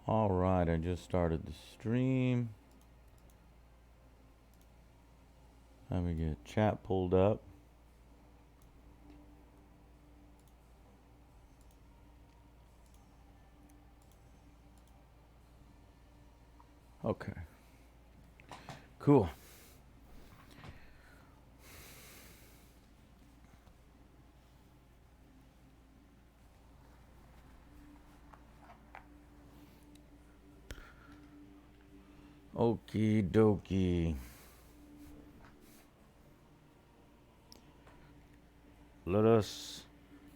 All right, I just started the stream. Let me get chat pulled up. Okay. Cool. Okie dokie. Let us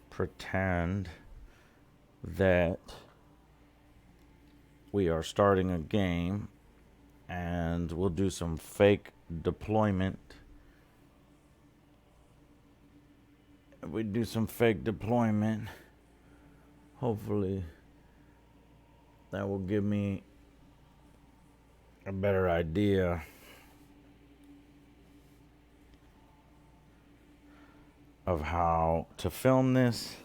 pretend that we are starting a game and we'll do some fake deployment. We do some fake deployment. Hopefully that will give me a better idea of how to film this.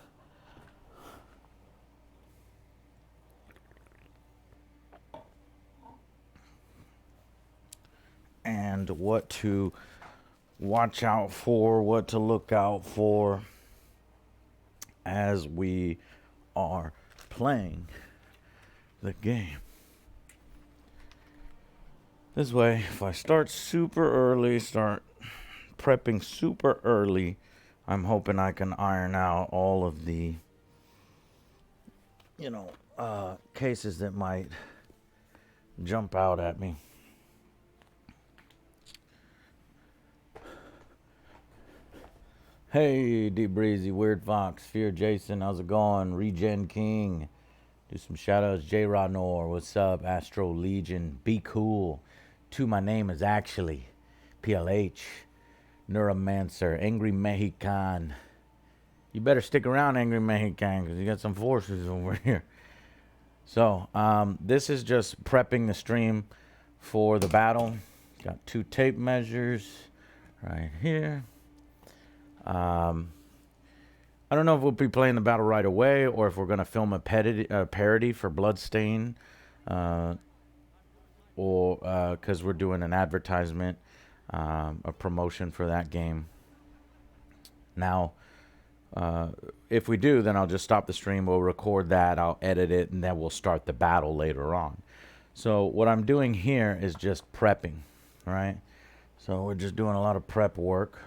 And what to watch out for, what to look out for as we are playing the game. This way, if I start super early, start prepping super early, I'm hoping I can iron out all of the, cases that might jump out at me. Hey, Deep Breezy, Weird Fox, Fear Jason, how's it going? Regen King, do some shout outs. J Rodnor, what's up? Astro Legion, be cool. My name is actually PLH, Neuromancer, Angry Mexican. You better stick around, Angry Mexican, because you got some forces over here. So, this is just prepping the stream for the battle. Got 2 tape measures right here. I don't know if we'll be playing the battle right away or if we're going to film a parody for Bloodstain, or because we're doing an advertisement, a promotion for that game. Now, if we do, then I'll just stop the stream. We'll record that. I'll edit it, and then we'll start the battle later on. So what I'm doing here is just prepping, right? So we're just doing a lot of prep work.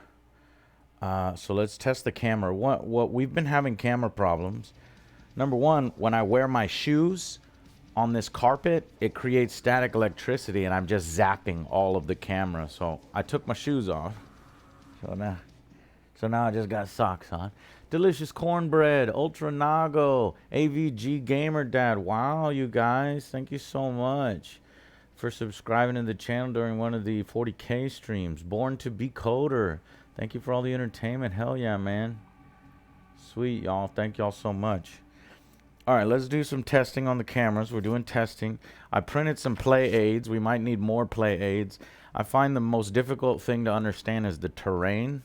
So let's test the camera. What we've been having camera problems. Number one, when I wear my shoes on this carpet, it creates static electricity, and I'm just zapping all of the camera. So I took my shoes off. So now I just got socks on. Delicious Cornbread, Ultra Nago, AVG Gamer Dad. Wow, you guys. Thank you so much for subscribing to the channel during one of the 40K streams. Born to be Coder. Thank you for all the entertainment. Hell yeah, man. Sweet, y'all. Thank y'all so much. All right, let's do some testing on the cameras. We're doing testing. I printed some play aids. We might need more play aids. I find the most difficult thing to understand is the terrain.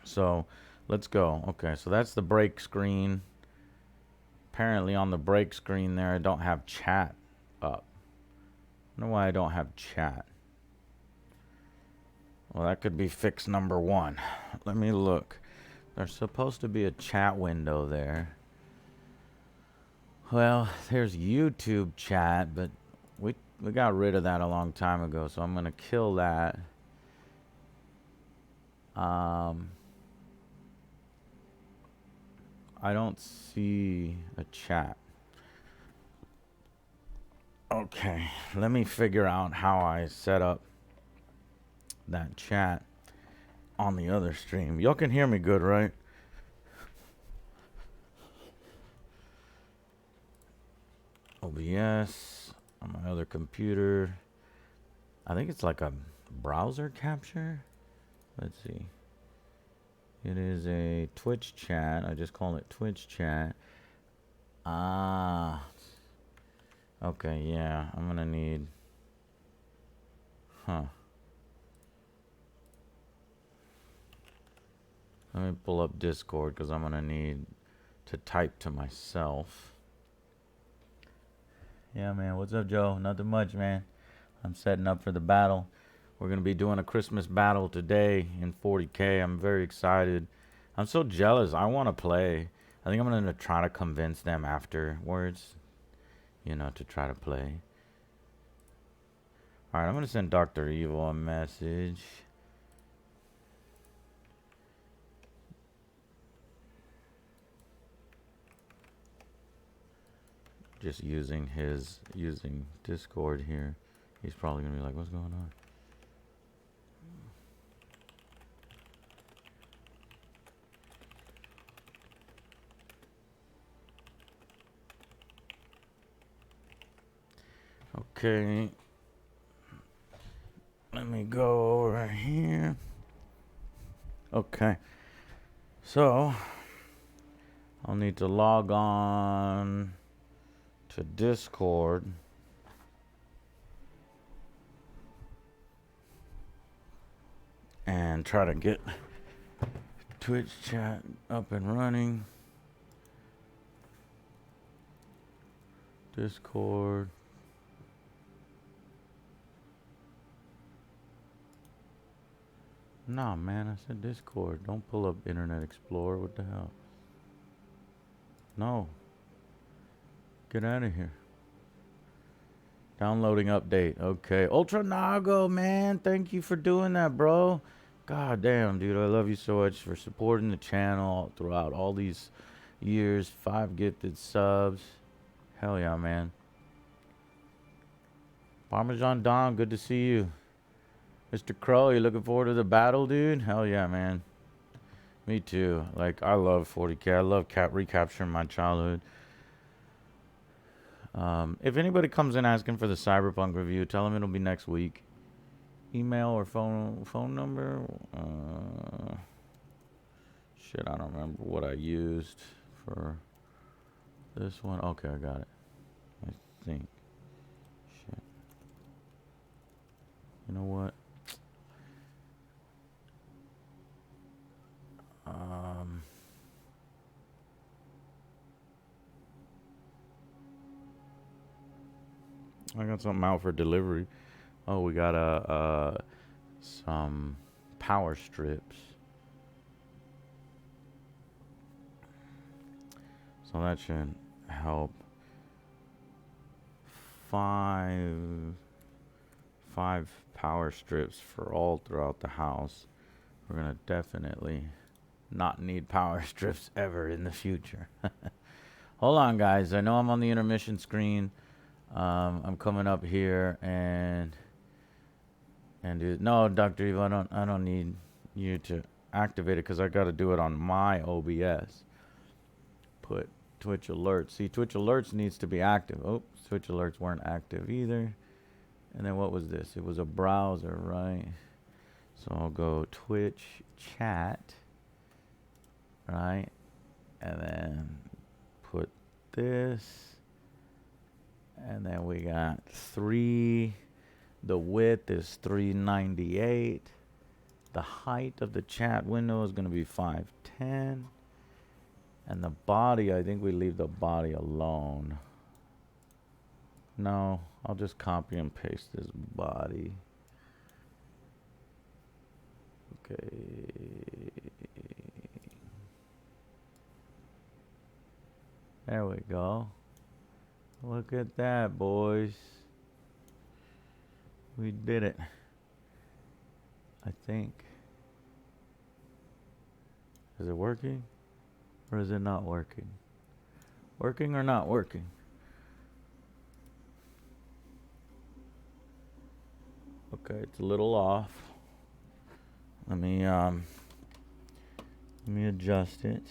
So let's go. Okay, so that's the break screen. Apparently on the break screen there, I don't have chat up. I don't know why I don't have chat. Well, that could be fix number 1. Let me look. There's supposed to be a chat window there. Well, there's YouTube chat, but we got rid of that a long time ago, so I'm going to kill that. I don't see a chat. Okay, let me figure out how I set up that chat on the other stream. Y'all can hear me good, right? OBS on my other computer. I think it's like a browser capture. Let's see. It is a Twitch chat. I just call it Twitch chat. Ah. Okay, yeah. I'm gonna need... Huh. Let me pull up Discord because I'm gonna need to type to myself. Yeah, man. What's up, Joe? Nothing much, man. I'm setting up for the battle. We're going to be doing a Christmas battle today in 40K. I'm very excited. I'm so jealous. I want to play. I think I'm going to try to convince them afterwards, to try to play. Alright, I'm going to send Dr. Evil a message. Just using Discord here. He's probably going to be like, what's going on? Okay. Let me go over here. Okay. So, I'll need to log on to Discord. And try to get Twitch chat up and running. Discord. Nah, man, I said Discord. Don't pull up Internet Explorer. What the hell? No. Get out of here. Downloading update. Okay. Ultra Nago, man. Thank you for doing that, bro. God damn, dude. I love you so much for supporting the channel throughout all these years. 5 gifted subs. Hell yeah, man. Parmesan Don, good to see you. Mr. Crow, you looking forward to the battle, dude? Hell yeah, man. Me too. Like, I love 40K. I love recapturing my childhood. If anybody comes in asking for the Cyberpunk review, tell them it'll be next week. Email or phone number? Shit, I don't remember what I used for this one. Okay, I got it. I think. Shit. You know what? I got something out for delivery. Oh, we got some power strips. So that should help. Five power strips for all throughout the house. We're gonna definitely not need power strips ever in the future. Hold on, guys. I know I'm on the intermission screen. I'm coming up here and no, Dr. Eva, I don't need you to activate it because I got to do it on my OBS. Put Twitch alerts. See, Twitch alerts needs to be active. Oh, Twitch alerts weren't active either. And then what was this? It was a browser, right? So I'll go Twitch chat, right? And then put this. And then we got 3. The width is 398. The height of the chat window is going to be 510. And the body, I think we leave the body alone. No, I'll just copy and paste this body. Okay. There we go. Look at that, boys. We did it. I think. Is it working? Or is it not working? Working or not working? Okay, it's a little off. Let me adjust it.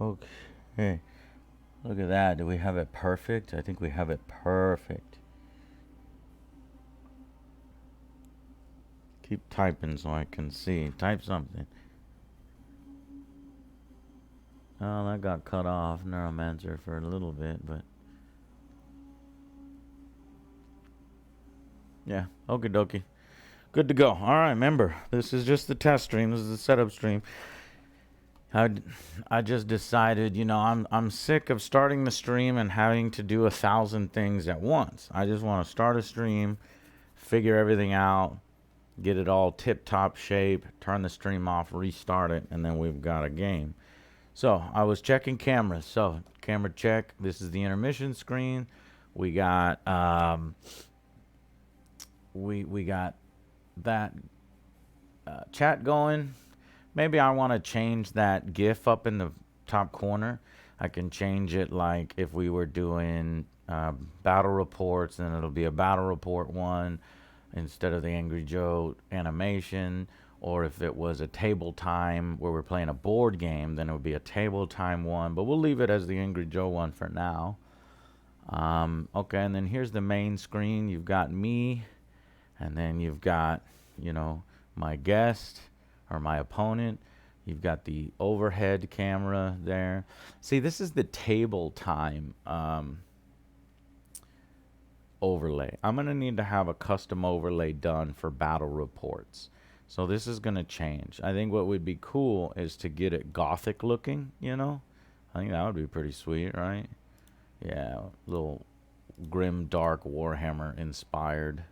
Okay. Look at that. Do we have it perfect? I think we have it perfect. Keep typing so I can see. Type something. Oh, that got cut off, Neuromancer, for a little bit, but... Yeah, okie dokie. Good to go. All right, remember, this is just the test stream. This is the setup stream. I just decided, I'm sick of starting the stream and having to do 1,000 things at once. I just want to start a stream, figure everything out, get it all tip-top shape, turn the stream off, restart it, and then we've got a game. So I was checking cameras. So camera check. This is the intermission screen. We got we got that chat going. Maybe I want to change that GIF up in the top corner. I can change it like if we were doing battle reports, then it'll be a battle report one instead of the Angry Joe animation. Or if it was a table time where we're playing a board game, then it would be a table time one. But we'll leave it as the Angry Joe one for now. Okay, and then here's the main screen. You've got me, and then you've got, my guest or my opponent. You've got the overhead camera there. See, this is the table time overlay. I'm going to need to have a custom overlay done for battle reports. So this is going to change. I think what would be cool is to get it gothic looking, I think that would be pretty sweet, right? Yeah, little grim, dark Warhammer inspired.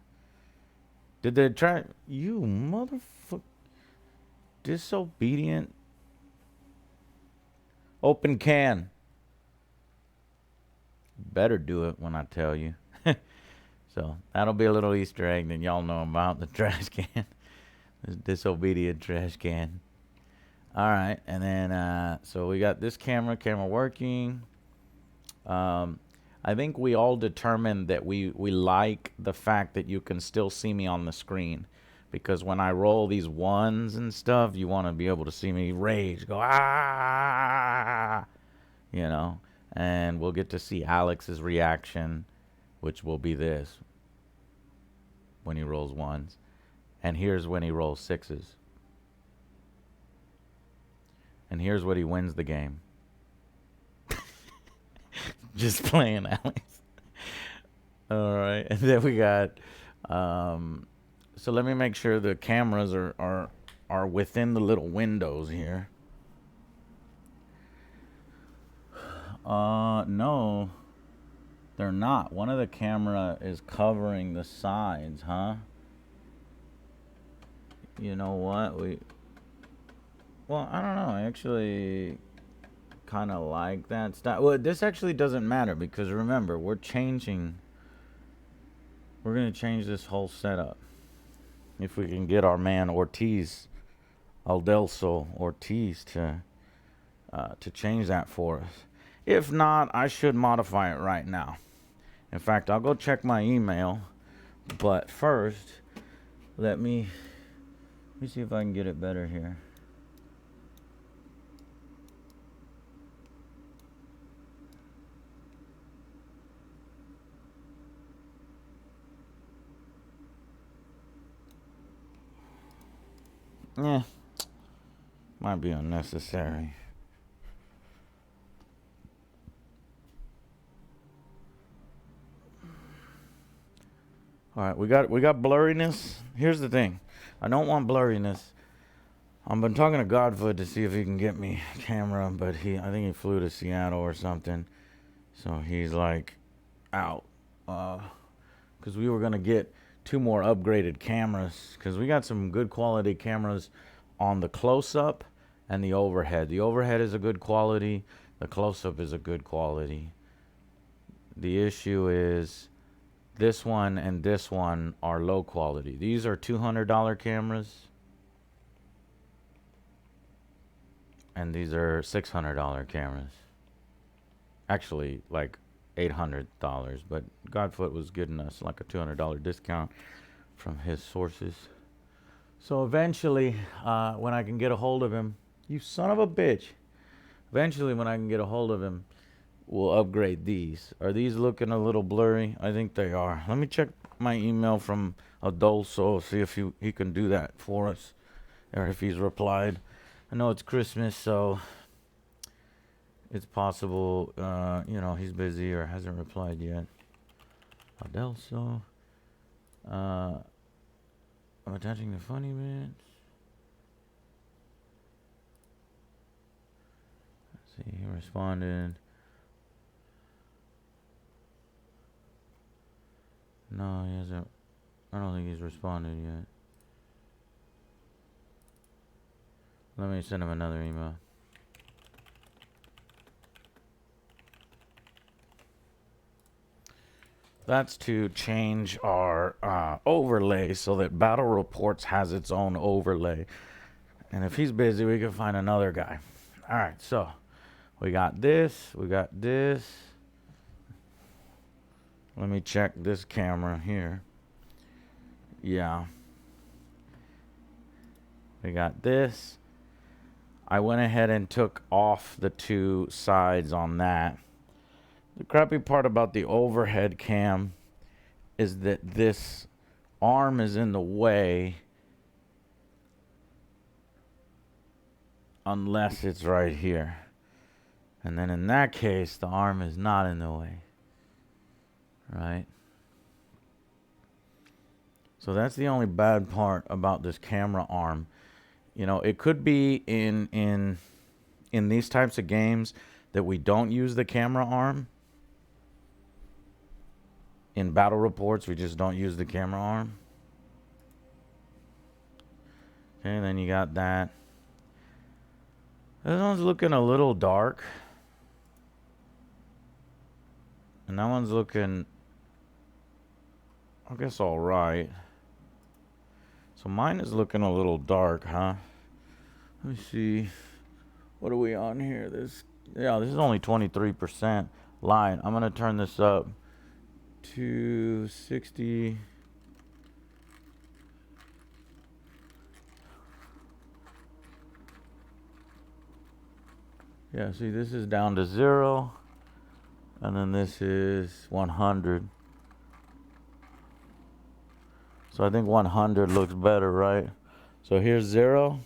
Did they try? You motherfucker. Disobedient. Open can. Better do it when I tell you. So that'll be a little Easter egg that y'all know about, the trash can. This disobedient trash can. All right, and then so we got this camera working. I think we all determined that we like the fact that you can still see me on the screen, because when I roll these ones and stuff, you want to be able to see me rage, go ah, and we'll get to see Alex's reaction, which will be this when he rolls ones. And here's when he rolls sixes. And here's what he wins the game. Just playing, Alex. All right. And then we got... so let me make sure the cameras are within the little windows here. No. They're not. One of the camera is covering the sides, huh? You know what? Well, I don't know. I actually kind of like that style. Well, this actually doesn't matter because remember, we're going to change this whole setup. If we can get our man Ortiz, Aldelso Ortiz to change that for us. If not, I should modify it right now. In fact, I'll go check my email. But first, let me see if I can get it better here. Yeah, might be unnecessary. All right, we got blurriness. Here's the thing. I don't want blurriness. I've been talking to Godfoot to see if he can get me a camera, but I think he flew to Seattle or something. So he's like out. Because we were going to get 2 more upgraded cameras. Because we got some good quality cameras on the close-up and the overhead. The overhead is a good quality. The close-up is a good quality. The issue is this one and this one are low quality. These are $200 cameras. And these are $600 cameras. Actually, like $800, but Godfoot was giving us like a $200 discount from his sources. So eventually, when I can get a hold of him, you son of a bitch. Eventually, when I can get a hold of him, we'll upgrade these. Are these looking a little blurry? I think they are. Let me check my email from Adolso, see if he can do that for us, or if he's replied. I know it's Christmas, so it's possible, he's busy or hasn't replied yet. Adelso. I'm attaching the funny bits. Let's see, he responded. No, he hasn't. I don't think he's responded yet. Let me send him another email. That's to change our overlay so that Battle Reports has its own overlay. And if he's busy, we can find another guy. All right, so we got this. We got this. Let me check this camera here. Yeah. We got this. I went ahead and took off the two sides on that. The crappy part about the overhead cam is that this arm is in the way unless it's right here. And then in that case, the arm is not in the way. Right? So that's the only bad part about this camera arm. You know, it could be in these types of games that we don't use the camera arm. In Battle Reports, we just don't use the camera arm. Okay, and then you got that. This one's looking a little dark. And that one's looking, I guess, all right. So mine is looking a little dark, huh? Let me see. What are we on here? This is only 23% light. I'm going to turn this up to 60. Yeah, see, this is down to 0. And then this is 100. So I think 100 looks better, right? So here's 0.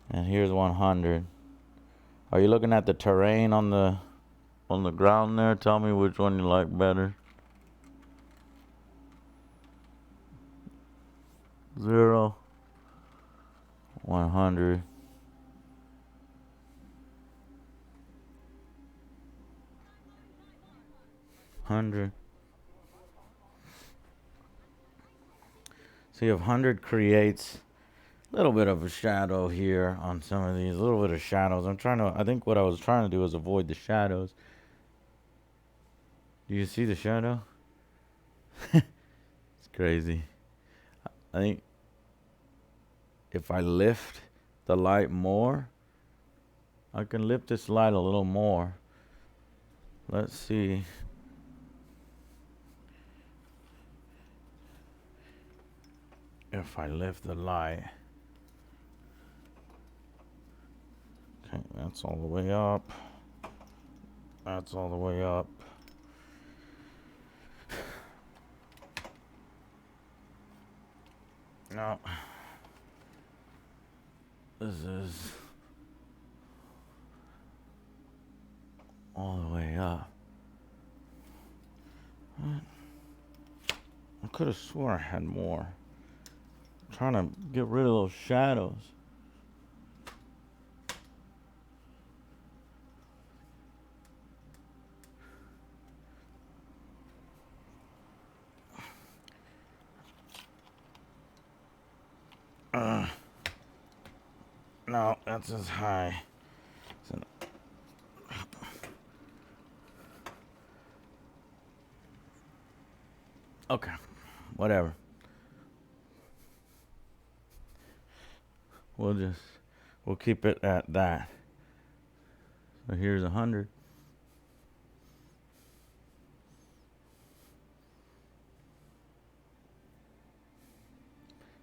And here's 100. Are you looking at the terrain on the ground there? Tell me which one you like better. 0, 100. 100. See, if 100 creates a little bit of a shadow here on some of these, a little bit of shadows. I think what I was trying to do is avoid the shadows. Do you see the shadow? It's crazy. I think if I lift the light more, I can lift this light a little more. Let's see. If I lift the light. Okay, that's all the way up. That's all the way up. No. This is all the way up. What? I could have sworn I had more. I'm trying to get rid of those shadows. No, that's as high. Okay, whatever. We'll keep it at that. So here's 100.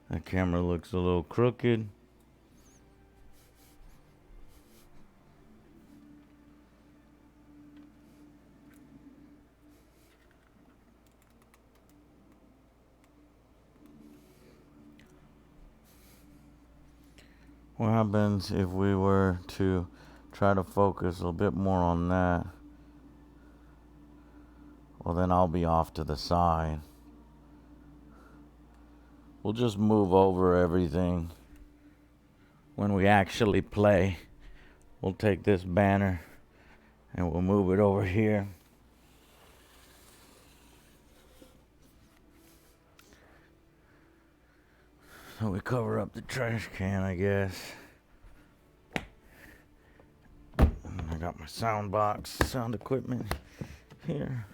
That camera looks a little crooked. What happens if we were to try to focus a little bit more on that? Well, then I'll be off to the side. We'll just move over everything when we actually play. We'll take this banner and we'll move it over here. So we cover up the trash can, I guess. And I got my sound box, sound equipment here.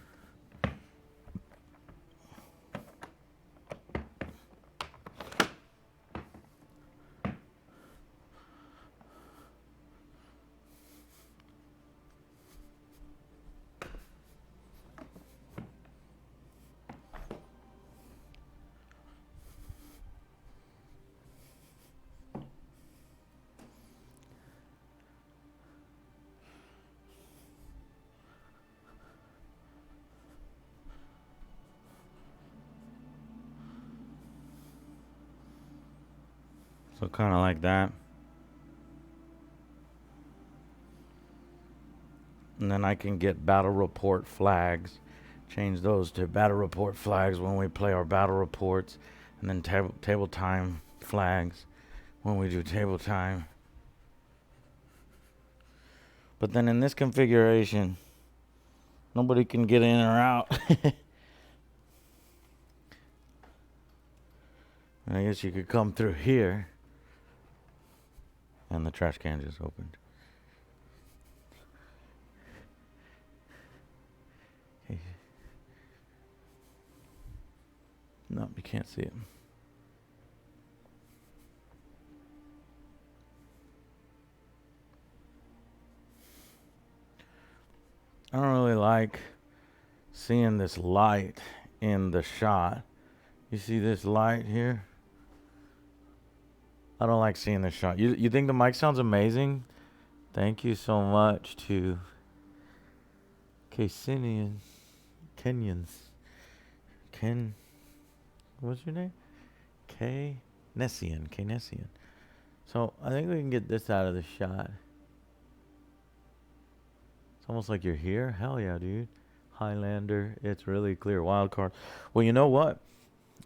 So kind of like that. And then I can get battle report flags. Change those to battle report flags when we play our battle reports. And then table time flags when we do table time. But then in this configuration, nobody can get in or out. I guess you could come through here. And the trash can just opened. Okay. No, you can't see it. I don't really like seeing this light in the shot. You see this light here? I don't like seeing this shot. You think the mic sounds amazing? Thank you so much to Kenyans. What's your name? Knessian. So I think we can get this out of the shot. It's almost like you're here. Hell yeah, dude. Highlander. It's really clear. Wild card. Well, you know what?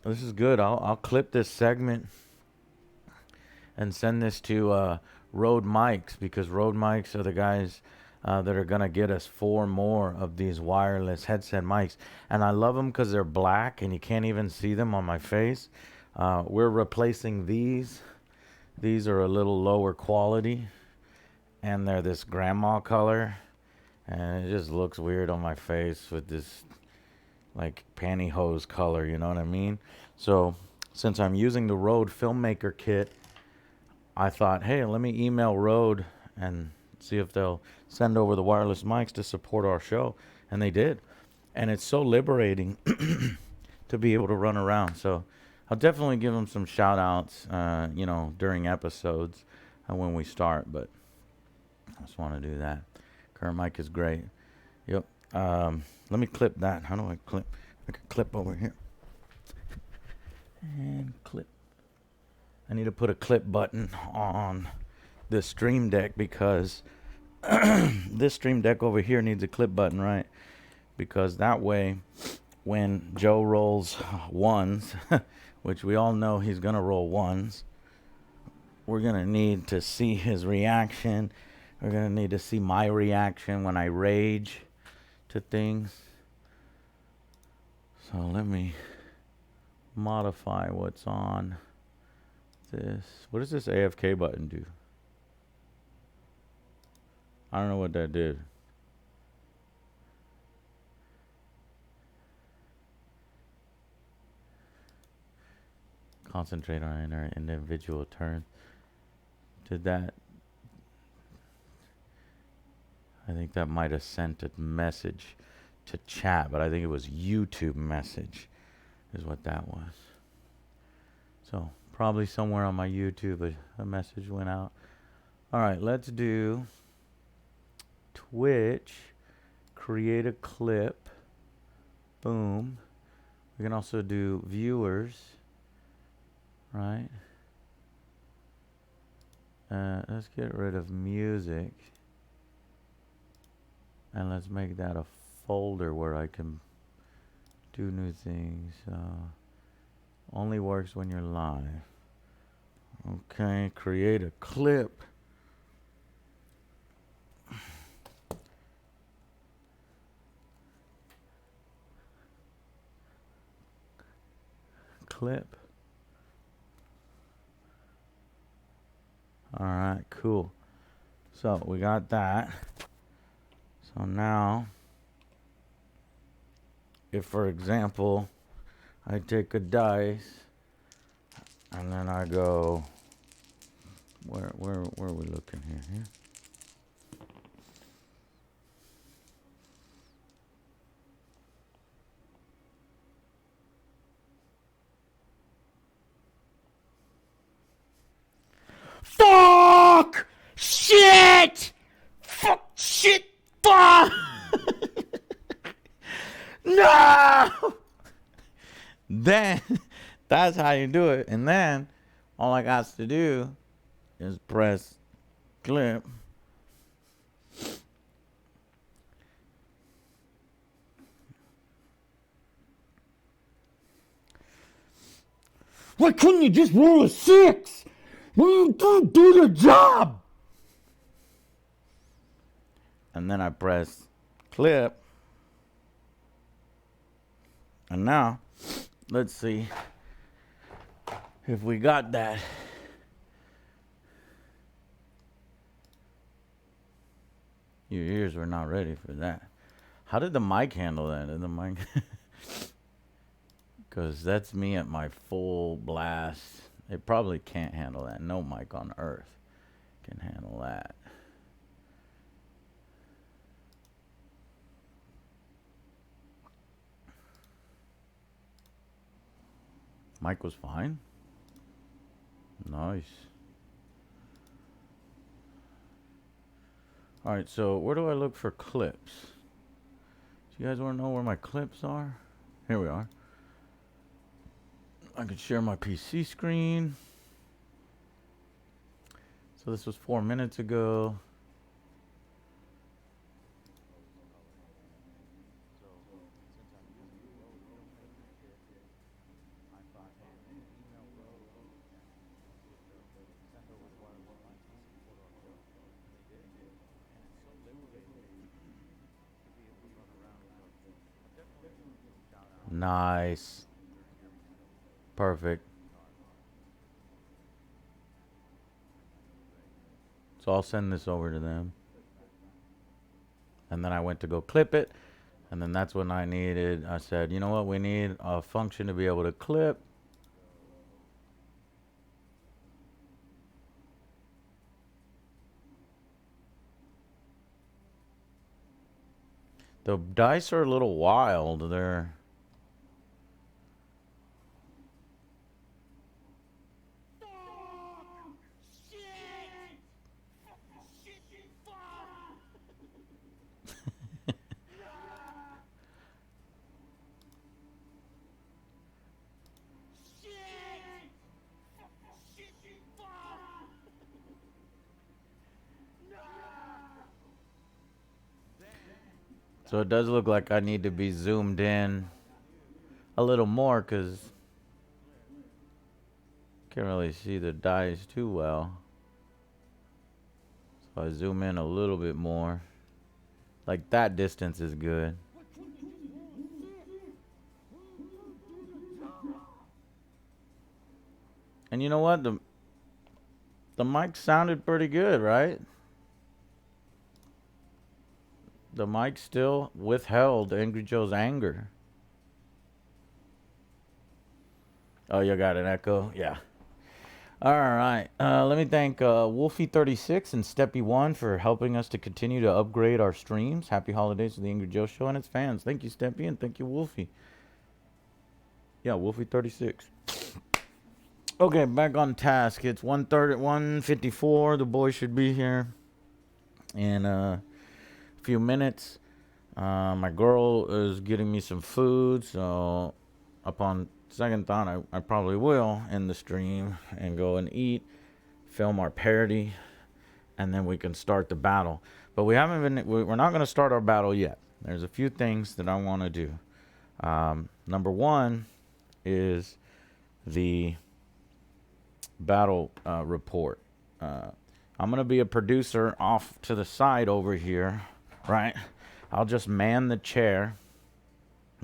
This is good. I'll clip this segment and send this to Rode Mics, because Rode Mics are the guys that are going to get us 4 more of these wireless headset mics. And I love them because they're black and you can't even see them on my face. We're replacing these. These are a little lower quality, and they're this grandma color. And it just looks weird on my face with this like pantyhose color, you know what I mean? So since I'm using the Rode Filmmaker Kit, I thought, hey, let me email Rode and see if they'll send over the wireless mics to support our show. And they did. And it's so liberating to be able to run around. So I'll definitely give them some shout outs, during episodes when we start. But I just want to do that. Current mic is great. Yep. Let me clip that. How do I clip? I can clip over here. And clip. I need to put a clip button on the Stream Deck, because this Stream Deck over here needs a clip button, right? Because that way, when Joe rolls ones, which we all know he's going to roll ones, we're going to need to see his reaction. We're going to need to see my reaction when I rage to things. So let me modify what's on this. What does this AFK button do? I don't know what that did. Concentrate on our individual turn. Did that? I think that might have sent a message to chat, but I think it was YouTube message is what that was. So probably somewhere on my YouTube a message went out. All right, let's do Twitch, create a clip, boom. We can also do viewers, right? Let's get rid of music. And let's make that a folder where I can do new things. Only works when you're live. Okay, create a clip. Clip. All right, cool. So we got that. So now, if for example, I take a dice and then I go, where are we looking here? Fuck! Shit! Fuck! Shit! Fuck! No! Then, that's how you do it. And then, all I got to do is press clip. Why couldn't you just roll a 6? When you do the job? And then I press clip. And now, let's see if we got that. Your ears were not ready for that. How did the mic handle that? Did the mic? Because that's me at my full blast. It probably can't handle that. No mic on earth can handle that. Mic was fine. Nice. Alright, so where do I look for clips? Do you guys want to know where my clips are? Here we are. I could share my PC screen. So this was 4 minutes ago. Nice. Perfect. So I'll send this over to them. And then I went to go clip it. And then that's when I said, you know what? We need a function to be able to clip. The dice are a little wild. They're... So it does look like I need to be zoomed in a little more because can't really see the dice too well. So I zoom in a little bit more. Like that distance is good. And you know what? The mic sounded pretty good, right? The mic still withheld Angry Joe's anger. Oh, you got an echo? Yeah. All right. Let me thank Wolfie36 and Steppy1 for helping us to continue to upgrade our streams. Happy holidays to the Angry Joe Show and its fans. Thank you, Steppy, and thank you, Wolfie. Yeah, Wolfie36. Okay, back on task. It's 1:54. The boys should be here in a few minutes. My girl is getting me some food, so upon second thought, I probably will end the stream and go and eat, film our parody, and then we can start the battle. But we're not going to start our battle yet. There's a few things that I want to do. Number one is the battle report. I'm going to be a producer off to the side over here, right? I'll just man the chair.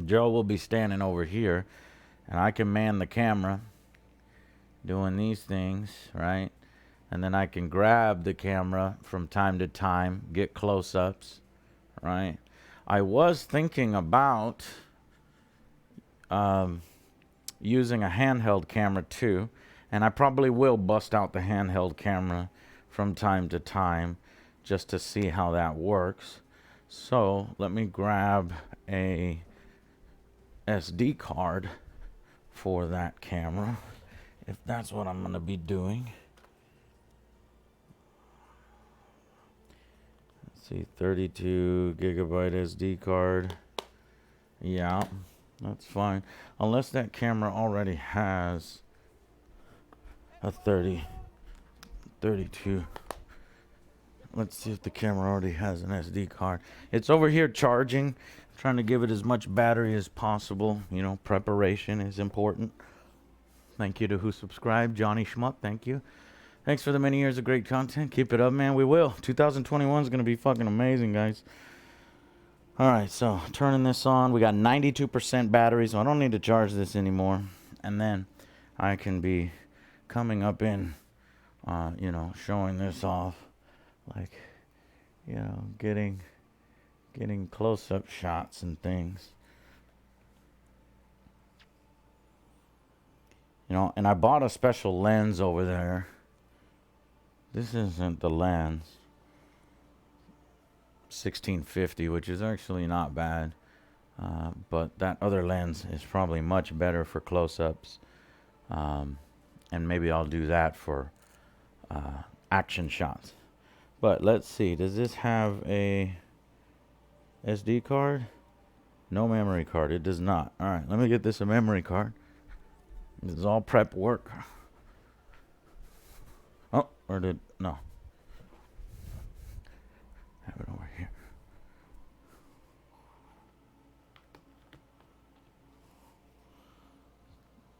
Joe will be standing over here, and I can man the camera doing these things, right? And then I can grab the camera from time to time, get close-ups, right? I was thinking about using a handheld camera too, and I probably will bust out the handheld camera from time to time just to see how that works. So let me grab a SD card for that camera, if that's what I'm going to be doing. Let's see, 32 gigabyte SD card. Yeah, that's fine. Unless that camera already has a 32. Let's see if the camera already has an SD card. It's over here charging. I'm trying to give it as much battery as possible. You know, preparation is important. Thank you to who subscribed. Johnny Schmuck, thank you. Thanks for the many years of great content. Keep it up, man. We will. 2021 is going to be fucking amazing, guys. All right, so turning this on. We got 92% battery, so I don't need to charge this anymore. And then I can be coming up in, you know, showing this off. Like, you know, getting close-up shots and things. You know, and I bought a special lens over there. This isn't the lens. 1650, which is actually not bad. But that other lens is probably much better for close-ups. And maybe I'll do that for action shots. But let's see, does this have a SD card? No memory card, it does not. All right, let me get this a memory card. This is all prep work. Oh, or did, no. Have it over here.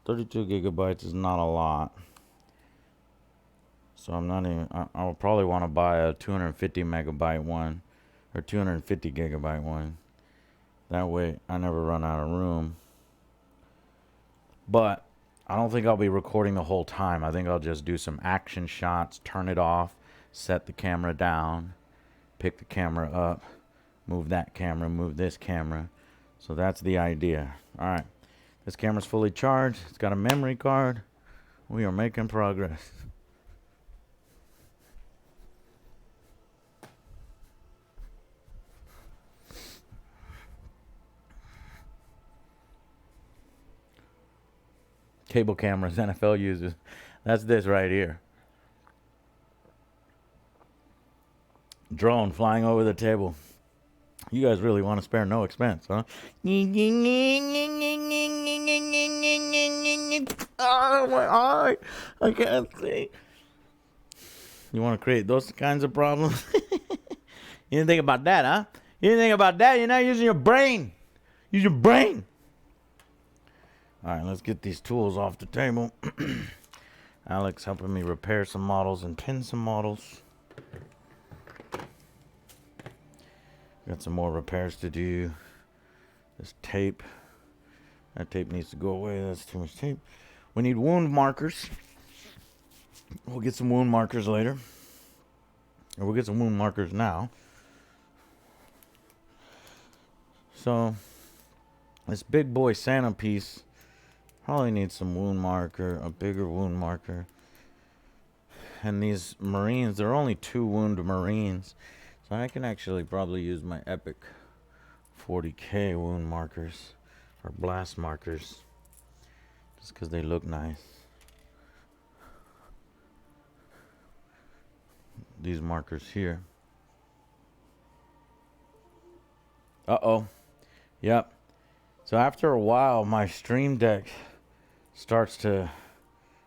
$32 gigabytes is not a lot. So I'm not even, I'll probably want to buy a 250 megabyte one or 250 gigabyte one. That way I never run out of room. But I don't think I'll be recording the whole time. I think I'll just do some action shots, turn it off, set the camera down, pick the camera up, move that camera, move this camera. So that's the idea. All right. This camera's fully charged. It's got a memory card. We are making progress. Cable cameras NFL uses. That's this right here. Drone flying over the table. You guys really want to spare no expense, huh? Oh, my eye. I can't see. You want to create those kinds of problems? You didn't think about that, huh? You didn't think about that? You're not using your brain. Use your brain. All right, let's get these tools off the table. Alex helping me repair some models and pin some models. Got some more repairs to do. This tape. That tape needs to go away. That's too much tape. We need wound markers. We'll get some wound markers later. Or we'll get some wound markers now. So, this big boy Santa piece probably needs some wound marker, a bigger wound marker. And these Marines, there are only 2 wound Marines. So I can actually probably use my Epic 40K wound markers or blast markers just because they look nice. These markers here. Uh-oh. Yep. So after a while, my Stream Deck starts to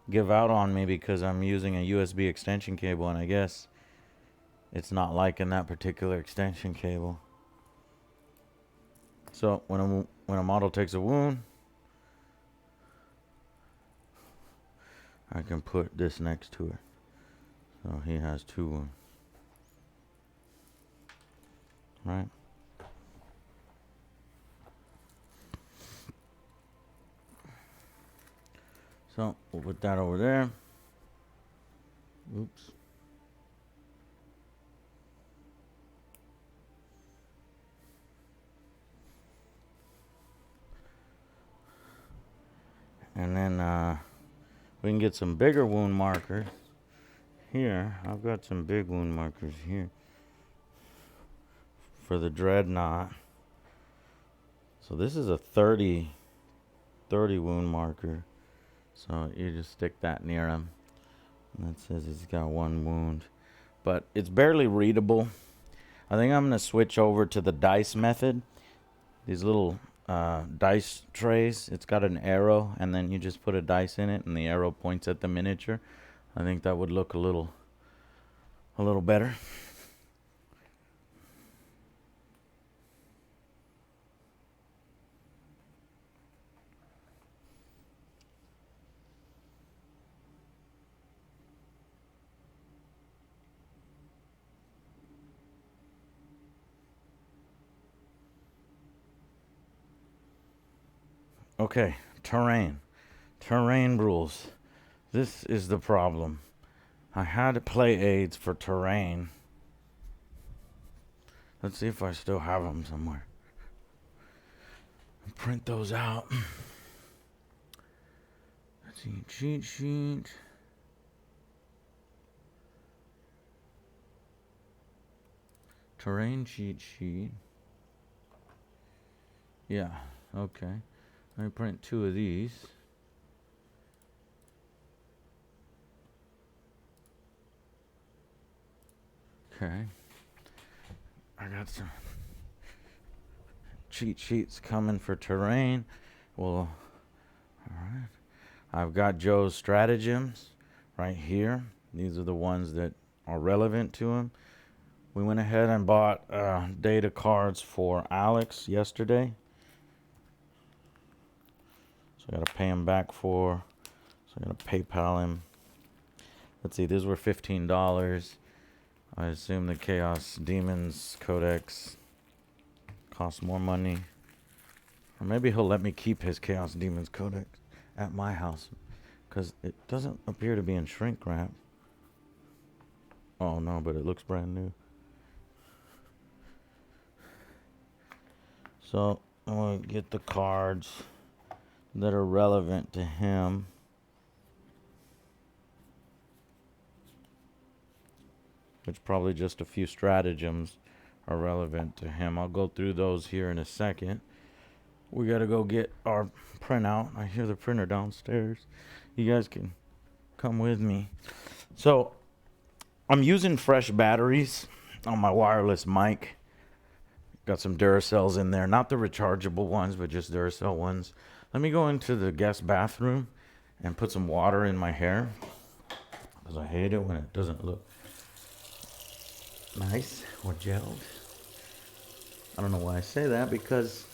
give out on me because I'm using a USB extension cable, and I guess it's not liking that particular extension cable. So when a model takes a wound, I can put this next to it. So he has 2 wounds. Right? So we'll put that over there. Oops. And then we can get some bigger wound markers here. I've got some big wound markers here for the dreadnought. So this is a 30 wound marker. So you just stick that near him. And that says he's got 1 wound. But it's barely readable. I think I'm going to switch over to the dice method. These little dice trays. It's got an arrow, and then you just put a dice in it, and the arrow points at the miniature. I think that would look a little better. Okay, terrain rules. This is the problem. I had play aids for terrain. Let's see if I still have them somewhere. Print those out. Let's see, cheat sheet. Terrain cheat sheet. Yeah, okay. Let me print 2 of these. Okay. I got some cheat sheets coming for terrain. Well, alright. I've got Joe's stratagems right here. These are the ones that are relevant to him. We went ahead and bought data cards for Alex yesterday. So I got to pay him back for. So I'm going to PayPal him. Let's see, these were $15. I assume the Chaos Demons Codex costs more money. Or maybe he'll let me keep his Chaos Demons Codex at my house. Because it doesn't appear to be in shrink wrap. Oh no, but it looks brand new. So I'm going to get the cards that are relevant to him. Which probably just a few stratagems are relevant to him. I'll go through those here in a second. We got to go get our printout. I hear the printer downstairs. You guys can come with me. So I'm using fresh batteries on my wireless mic. Got some Duracells in there. Not the rechargeable ones, but just Duracell ones. Let me go into the guest bathroom and put some water in my hair. Because I hate it when it doesn't look nice or gelled. I don't know why I say that, because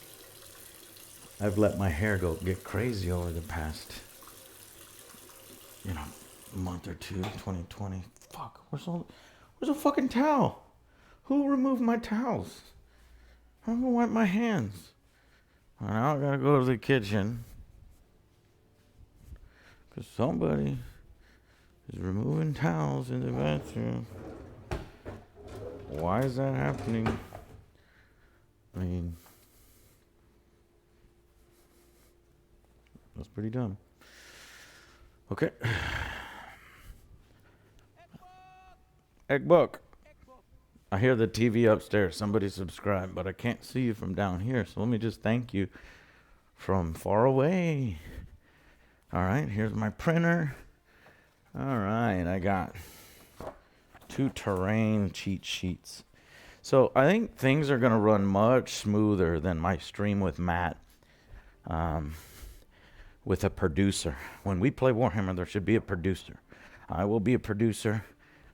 I've let my hair get crazy over the past, month or two, 2020. Fuck, where's a fucking towel? Who removed my towels? I'm gonna wipe my hands. Now I gotta go to the kitchen, because somebody is removing towels in the bathroom. Why is that happening? I mean, that's pretty dumb. Okay. Egg book. I hear the TV upstairs. Somebody subscribed, but I can't see you from down here. So let me just thank you from far away. All right, here's my printer. All right, I got 2 terrain cheat sheets. So I think things are going to run much smoother than my stream with Matt, with a producer. When we play Warhammer, there should be a producer. I will be a producer.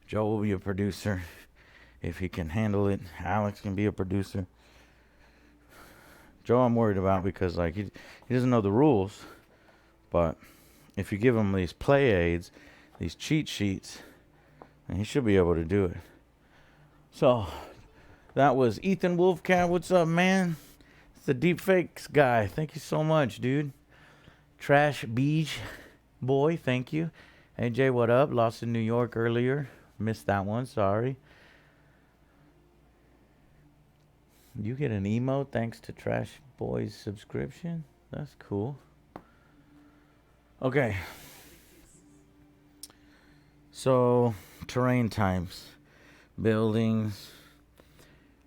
Joe will be a producer. If he can handle it, Alex can be a producer. Joe I'm worried about because he doesn't know the rules. But if you give him these play aids, these cheat sheets, and he should be able to do it. So that was Ethan Wolfcat. What's up, man? It's the deepfakes guy. Thank you so much, dude. Trash Beach boy, thank you. AJ, what up? Lost in New York earlier. Missed that one, sorry. You get an emote thanks to Trash Boy's subscription? That's cool. Okay. So, terrain types. Buildings.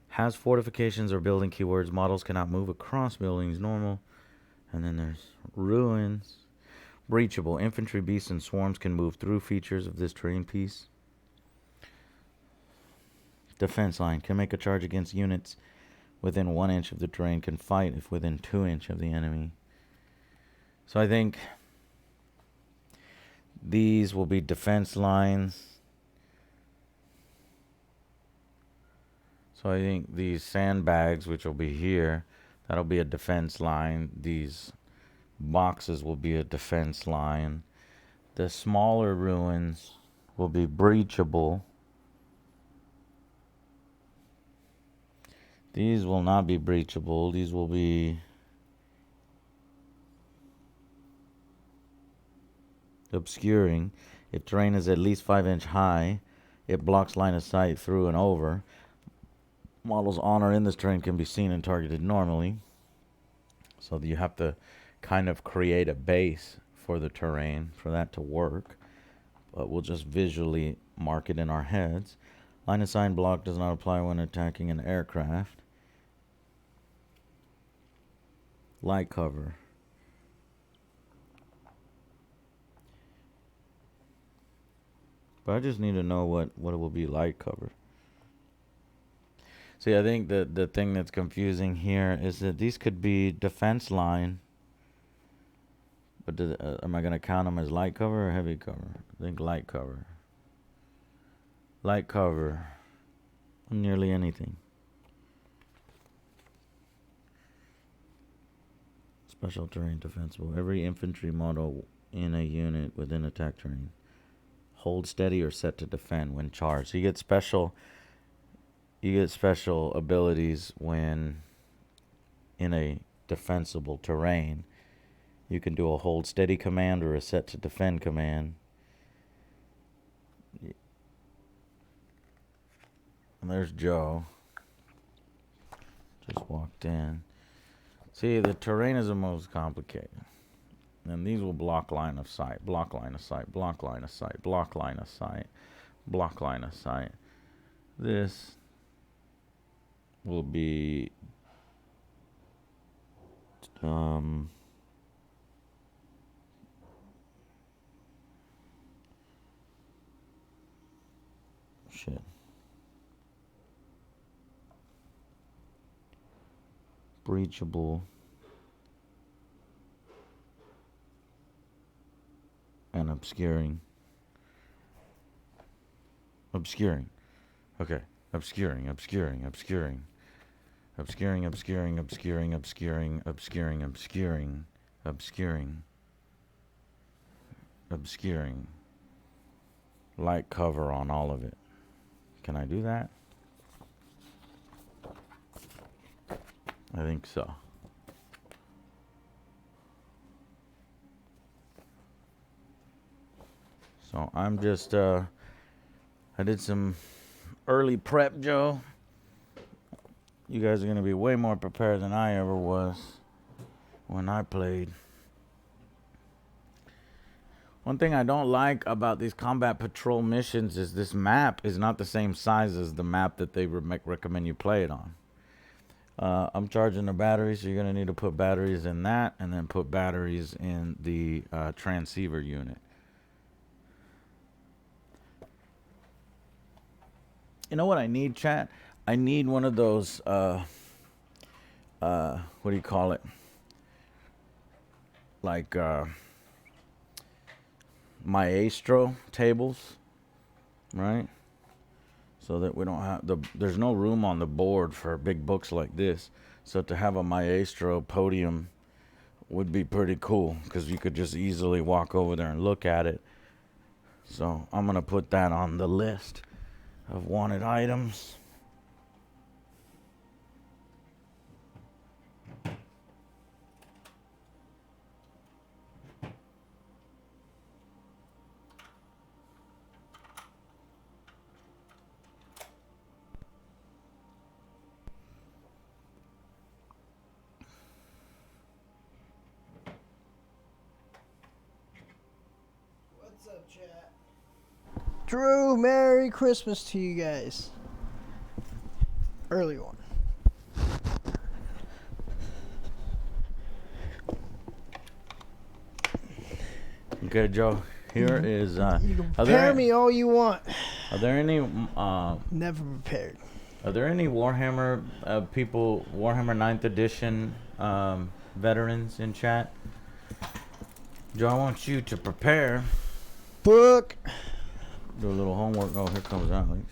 Has fortifications or building keywords. Models cannot move across buildings. Normal. And then there's ruins. Breachable. Infantry, beasts, and swarms can move through features of this terrain piece. Defense line. Can make a charge against units within 1 inch of the terrain. Can fight if within 2 inch of the enemy. So I think these will be defense lines. So I think these sandbags, which will be here, that'll be a defense line. These boxes will be a defense line. The smaller ruins will be breachable. These will not be breachable. These will be obscuring. If terrain is at least 5 inch high, it blocks line of sight through and over. Models on or in this terrain can be seen and targeted normally. So you have to kind of create a base for the terrain for that to work. But we'll just visually mark it in our heads. Line of sight block does not apply when attacking an aircraft. Light cover. But I just need to know what it will be light cover. See, I think the thing that's confusing here is that these could be defense line. But am I going to count them as light cover or heavy cover? I think light cover. Light cover. Nearly anything. Special terrain defensible. Every infantry model in a unit within attack terrain. Hold steady or set to defend when charged. So you get special abilities when in a defensible terrain. You can do a hold steady command or a set to defend command. And there's Joe. Just walked in. See, the terrain is the most complicated. And these will block line of sight, block line of sight, block line of sight, block line of sight, block line of sight. This will be shit. Breachable and obscuring. Obscuring. Okay. Obscuring, obscuring, obscuring. Obscuring, obscuring, obscuring, obscuring, obscuring, obscuring, obscuring, obscuring. Light cover on all of it. Can I do that? I think so. So I'm just, I did some early prep, Joe. You guys are going to be way more prepared than I ever was when I played. One thing I don't like about these combat patrol missions is this map is not the same size as the map that they recommend you play it on. I'm charging the batteries, so you're going to need to put batteries in that and then put batteries in the transceiver unit. You know what I need, chat? I need one of those, what do you call it? Like, Maestro tables, right? So that we don't have, there's no room on the board for big books like this. So to have a Maestro podium would be pretty cool because you could just easily walk over there and look at it. So I'm going to put that on the list of wanted items. What's up, chat? Drew, Merry Christmas to you guys. Early one. Okay, Joe. Here is. You can prepare me all you want. Are there any? Never prepared. Are there any Warhammer people, Warhammer 9th edition veterans in chat? Joe, I want you to prepare. Book. Do a little homework. Oh, here comes Alex.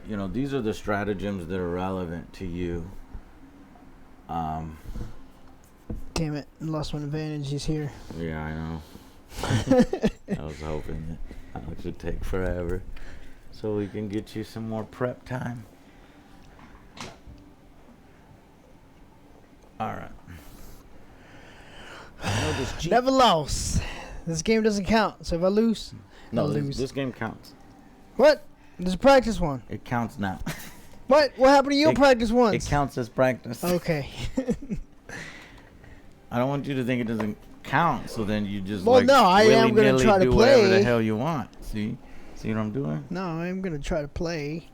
You know, these are the stratagems that are relevant to you. Damn it, I lost one advantage. He's here. Yeah, I know. I was hoping that Alex would take forever so we can get you some more prep time. Alright. Never lost. This game doesn't count, so if I lose, No, I'll lose. this game counts. What? There's a practice one. It counts now. What? What happened to your practice It once? counts as practice. Okay. I don't want you to think it doesn't count, so then you just Well, no, I am gonna willy-nilly try to do whatever the play. hell you want. See what I'm doing? No, I'm going to try to play.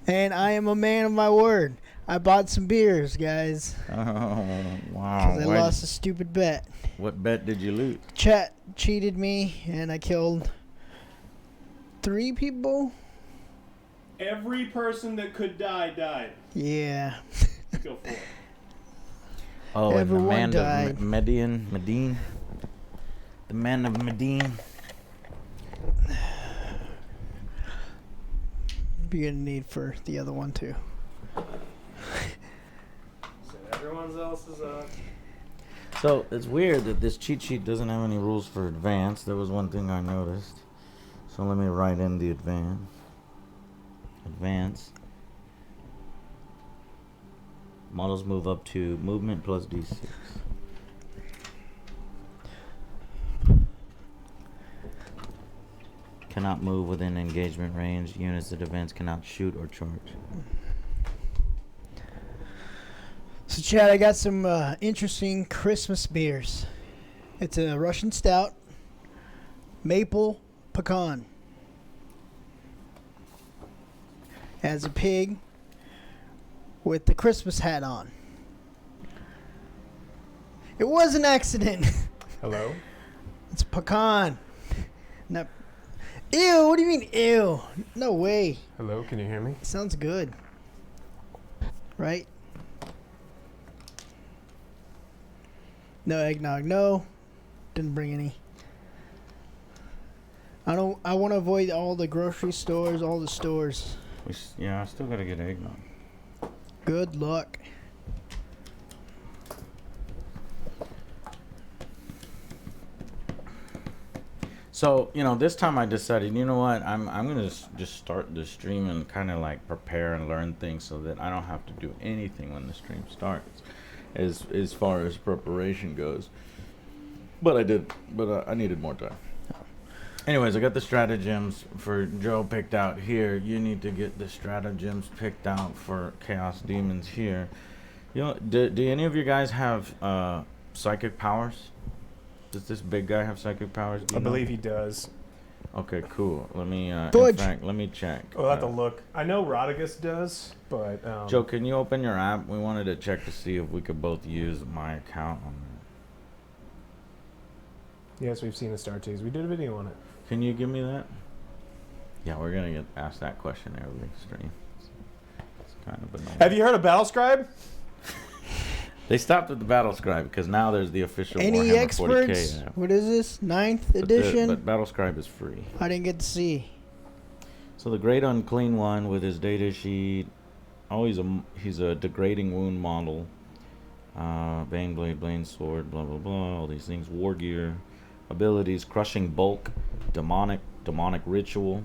And I am a man of my word. I bought some beers, guys. Oh wow! Because I lost a stupid bet. What bet did you lose? Chat cheated me, and I killed 3 people. Every person that could die died. Yeah. Go for it. Oh, Everyone and the man died. of Medine. The man of Medine. Be gonna need for the other one too. So everyone else is So it's weird that this cheat sheet doesn't have any rules for advanced. That was one thing I noticed. So let me write in the advance. Models move up to movement plus D6. Cannot move within engagement range. Units at events cannot shoot or charge. So, Chad, I got some interesting Christmas beers. It's a Russian stout, maple pecan. Has a pig with the Christmas hat on. It was an accident. Hello? It's pecan. Not, ew, what do you mean, ew? No way. Hello, can you hear me? Sounds good. Right? No eggnog, no. Didn't bring any. I want to avoid all the grocery stores, all the stores. Yeah, I still gotta get eggnog. Good luck. So, you know, this time I decided, you know what, I'm gonna just start the stream and kind of like prepare and learn things so that I don't have to do anything when the stream starts, as far as preparation goes. But I needed more time. Anyways, I got the stratagems for Joe picked out here. You need to get the stratagems picked out for Chaos Demons here. You know, do any of you guys have psychic powers? Does this big guy have psychic powers? Do you I know? believe he does. Okay, cool. Let me. In Fudge. fact, let me check. We'll have to look. I know Rodigus does, but Joe, can you open your app? We wanted to check to see if we could both use my account on that. yes, we've seen the Star Teas. We did a video on it. Can you give me that? Yeah, we're gonna get asked that question every stream. It's kind of annoying. Have you heard of Battlescribe? They stopped at the Battle Scribe because now there's the official Any Warhammer experts? 40K app. What is this? 9th edition? But Battle Scribe is free. I didn't get to see. So the Great Unclean One with his data sheet. Oh, he's a degrading wound model. Bane Blade, Blade Sword, blah blah blah. All these things. War gear, abilities, crushing bulk, demonic ritual.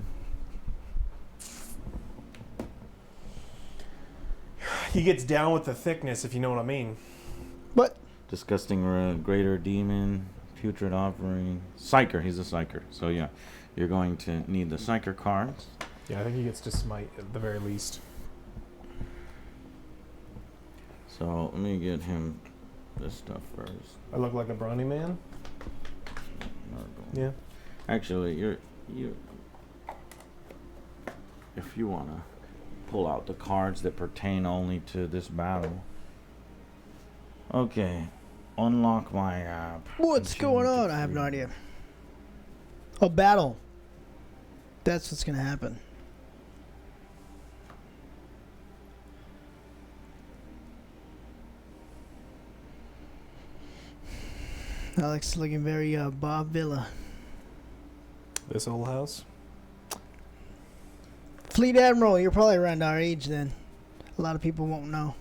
He gets down with the thickness, if you know what I mean. What? Disgusting greater demon, putrid offering. Psyker, he's a psyker. So yeah, you're going to need the psyker cards. Yeah, I think he gets to smite at the very least. So let me get him this stuff first. I look like a brawny man. Yeah. Actually, you if you wanna pull out the cards that pertain only to this battle. Okay, unlock my app. What's Continue going to on? I have no free. idea. Oh, battle. That's what's gonna happen. Alex is looking very Bob Villa. This old house. Fleet Admiral, you're probably around our age then. A lot of people won't know.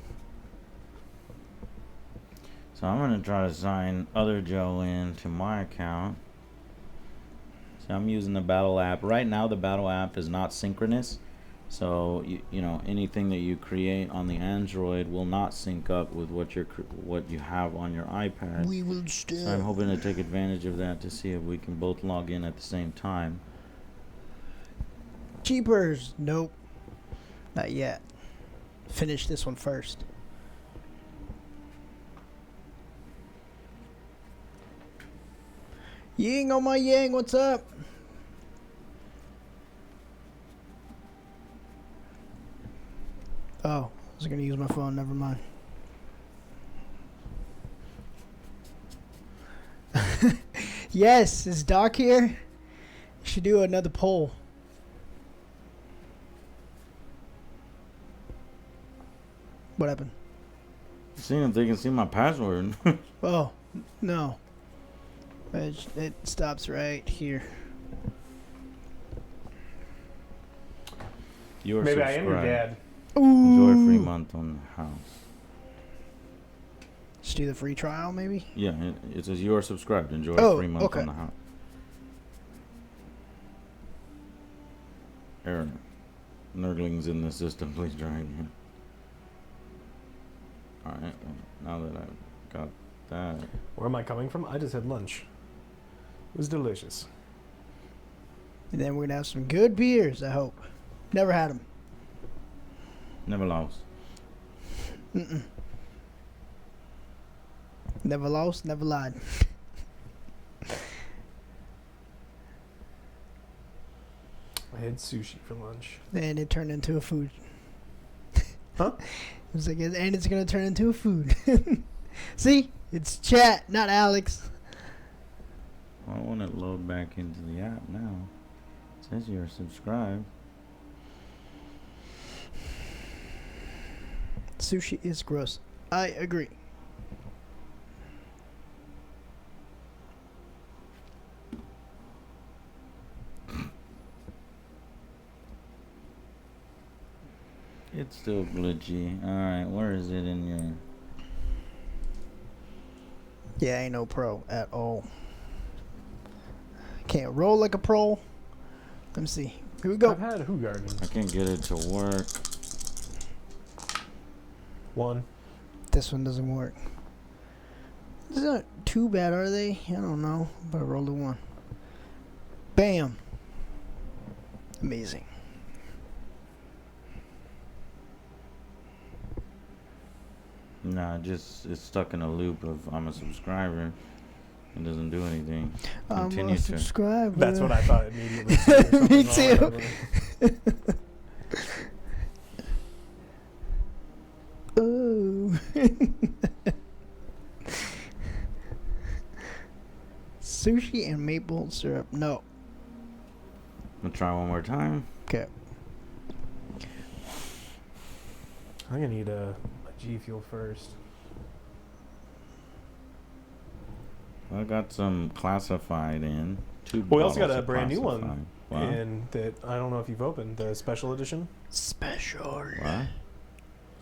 So I'm gonna try to sign other Joe in to my account. So I'm using the battle app. Right now the battle app is not synchronous. So you know, anything that you create on the Android will not sync up with what you have on your iPad. We will still. So I'm hoping to take advantage of that to see if we can both log in at the same time. Cheapers. Nope. Not yet. Finish this one first. Ying on my yang, what's up? Oh, I was gonna use my phone, never mind. Yes, it's dark here. You should do another poll. What happened? Seeing if they can see my password. Oh, no. It stops right here. You are Maybe I am your subscribed. dad. Enjoy a free Ooh. month on the house. Just do the free trial, maybe? Yeah, it says you are subscribed. Enjoy Oh, a free month okay. on the house. Aaron, Nurgling's in the system. Please try again. Alright, now that I've got that. Where am I coming from? I just had lunch. It was delicious. And then we're going to have some good beers, I hope. Never had them. Never lost. Mm-mm. Never lost, never lied. I had sushi for lunch. And it turned into a food. Huh? It was like, and it's going to turn into a food. See? It's chat, not Alex. I want to load back into the app now. It says you're subscribed. Sushi is gross. I agree. It's still glitchy. Alright, where is it in your... Yeah, I ain't no pro at all. Can't roll like a pro. Let me see. Here we go. I've had Who Gardens. I can't get it to work. One. This one doesn't work. These aren't too bad, are they? I don't know. But I rolled a one. Bam. Amazing. Nah, it's stuck in a loop of I'm a subscriber. It doesn't do anything. I'm Continue a to. subscriber. That's what I thought immediately. Too. Me Something's wrong too. with it. Oh. Sushi and maple syrup. No. I'm gonna try one more time. Okay. I'm gonna need a G Fuel first. I got some classified in. We also got bottles a of brand new one, classified. What? and that I don't know if you've opened the special edition. Special. What?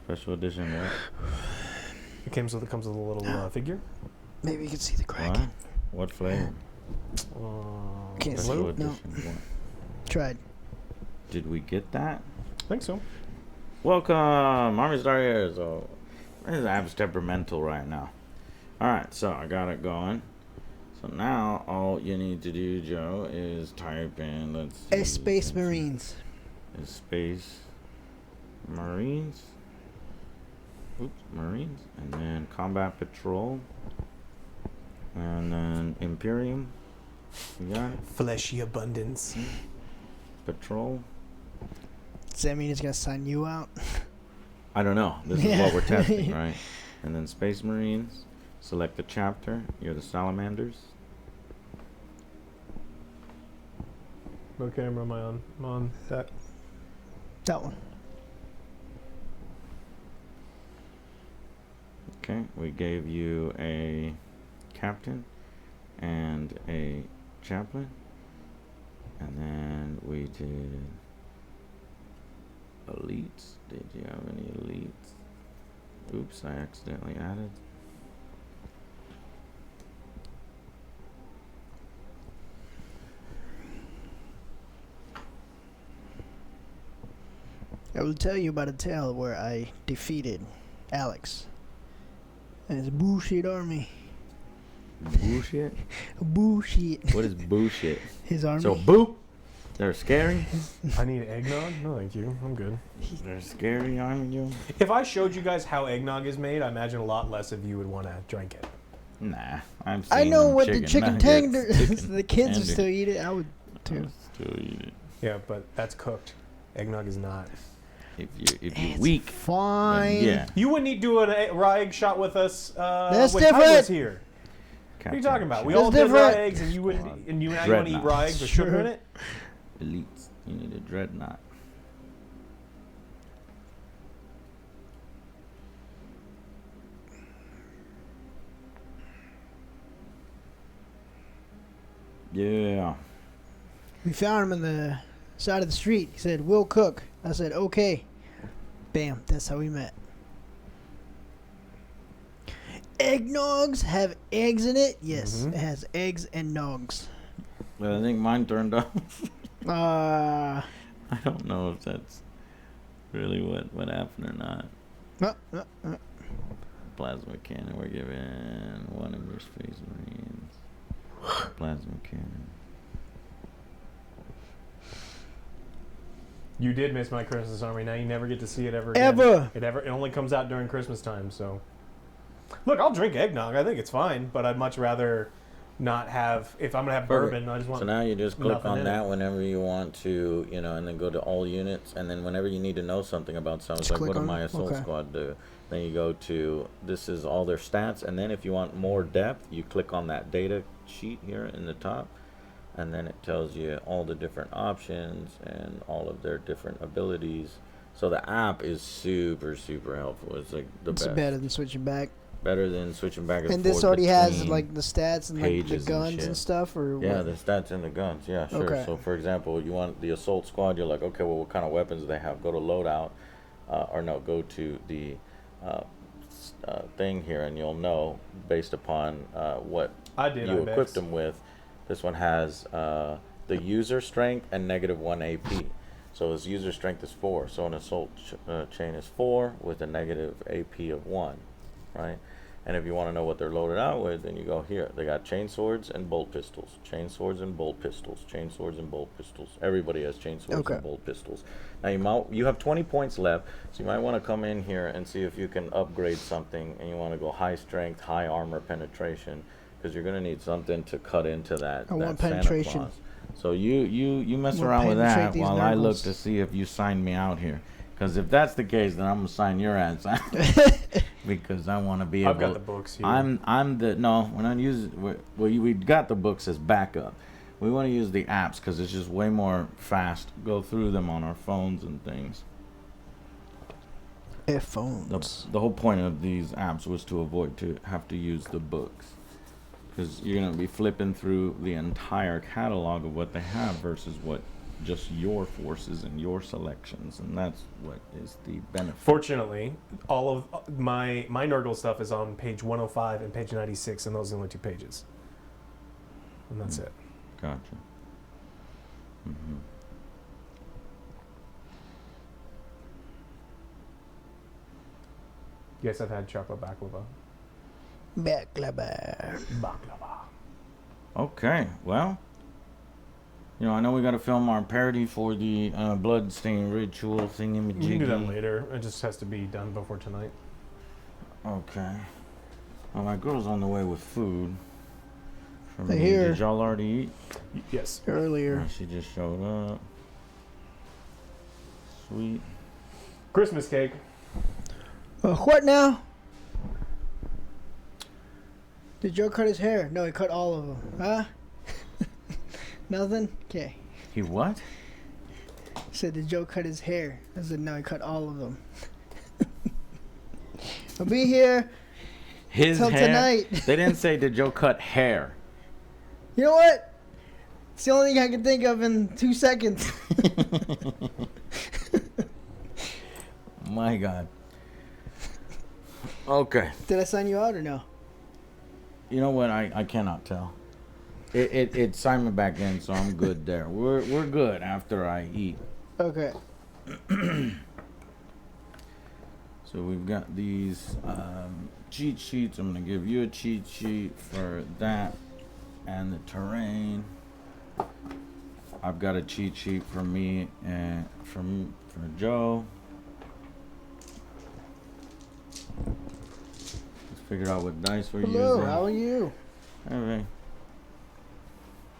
Special edition what? It comes with a little figure. Maybe you can see the crack. What flavor? Can't see. Special No. edition. What? Tried. Did we get that? I think so. Welcome, Army Star here. So, I'm temperamental right now. Alright, so I got it going. So now all you need to do, Joe, is type in, let's see. Space Marines. Space Marines. Oops, Marines. And then Combat Patrol. And then Imperium. You got it? Fleshy abundance. Patrol. Does that mean it's going to sign you out? I don't know. This is what we're testing, right? And then Space Marines. Select the chapter. You're the Salamanders. What camera am I on? I'm on that. That one. Okay, we gave you a captain and a chaplain. And then we did elites. Did you have any elites? Oops, I accidentally added. I will tell you about a tale where I defeated Alex and his bullshit army. Bullshit? Bullshit. What is bullshit? His army. So boo? They're scary? I need eggnog? No, thank you. I'm good. They're scary, aren't you? If I showed you guys how eggnog is made, I imagine a lot less of you would want to drink it. Nah, I'm I know them what the chicken nuggets, tender. chicken The kids tender. would still eat it. I would too. I'll still eat it. Yeah, but that's cooked. Eggnog is not. If you're It's weak, fine. then yeah. You wouldn't need to do a raw egg shot with us That's when Ty different. was here. What are you talking about? We That's all did raw different. eggs, and you wouldn't, and you and I want to eat raw eggs with sugar Sure. in it. Elites. You need a dreadnought. Yeah. We found him on the side of the street. He said, "We'll cook." I said, "Okay." Bam. That's how we met. Eggnogs have eggs in it. Yes, Mhm. it has eggs and nogs. Well, I think mine turned off. Uh, I don't know if that's really what happened or not. Plasma cannon. We're giving one of your Space Marines. Plasma cannon. You did miss my Christmas army. Now you never get to see it ever again. Ever. It only comes out during Christmas time. So, look, I'll drink eggnog. I think it's fine, but I'd much rather not have. If I'm gonna have Perfect. bourbon, I just want. So now you just click nothing on in that it. whenever you want to, and then go to all units, and then whenever you need to know something about something, Just like click what did on my it? assault Okay. squad do? Then you go to, this is all their stats, and then if you want more depth, you click on that data sheet here in the top, and then it tells you all the different options and all of their different abilities. So the app is super, super helpful. It's like the it's best. better than switching back. Better than switching back and And forth this already has between like the stats and like the pages and guns shit. and stuff, or Yeah, what? the stats and the guns. Yeah, sure. Okay. So, for example, you want the assault squad. You're like, okay, well, what kind of weapons do they have? Go to loadout, or no, go to the thing here, and you'll know based upon what I did. you I equipped them with. This one has the user strength and -1 AP. So his user strength is 4. So an assault chain is 4 with a negative AP of 1, right? And if you want to know what they're loaded out with, then you go here. They got chain swords and bolt pistols. Chain swords and bolt pistols. Chain swords and bolt pistols. Everybody has chain swords Okay. and bolt pistols. Now you have 20 points left, so you might want to come in here and see if you can upgrade something. And you want to go high strength, high armor penetration, because you're going to need something to cut into that. I want Santa penetration. Claus. So you mess We'll around with penetrate that these while I look nurgles. to see if you sign me out here. Because if that's the case, then I'm gonna sign your ass out. Because I want to be able. I've got the books here. I'm the no. We're not using. We got the books as backup. We want to use the apps because it's just way more fast. Go through them on our phones and things. Phones. The whole point of these apps was to avoid to have to use the books. Because you're going to be flipping through the entire catalog of what they have versus what just your forces and your selections, and that's what is the benefit. Fortunately, all of my Nurgle stuff is on page 105 and page 96, and those are the only 2 pages. And that's it. Gotcha. Mm-hmm. Yes, I've had chocolate baklava. Baklava. Baklava. Okay, well, I know we got to film our parody for the bloodstain ritual thingamajiggy. We can do that later. It just has to be done before tonight. Okay. Well, my girl's on the way with food. For I me. hear. Did y'all already eat? Yes. Earlier. She just showed up. Sweet. Christmas cake. What now? Did Joe cut his hair? No, he cut all of them. Huh? Nothing? Okay. He what? Said, did Joe cut his hair? I said, no, he cut all of them. I'll be here His till hair? tonight. They didn't say, did Joe cut hair? You know what? It's the only thing I can think of in 2 seconds. My God. Okay. Did I sign you out or no? You know what? I cannot tell. It signed me back in, so I'm good there. We're good after I eat. Okay. So we've got these cheat sheets. I'm gonna give you a cheat sheet for that and the terrain. I've got a cheat sheet for me and for Joe. Let's figure out what dice we're Hello, using. how are you? All right.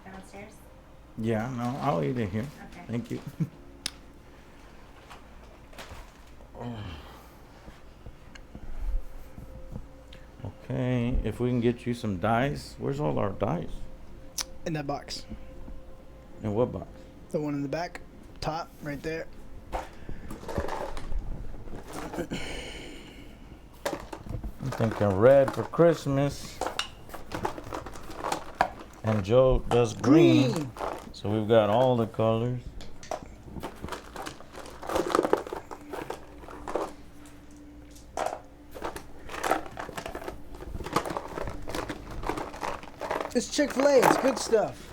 Downstairs? Yeah, no, I'll eat it here. Okay. Thank you. Okay, if we can get you some dice. Where's all our dice? In that box. In what box? The one in the back. Top, right there. I'm thinking red for Christmas. And Joe does green. So we've got all the colors. It's Chick-fil-A. It's good stuff.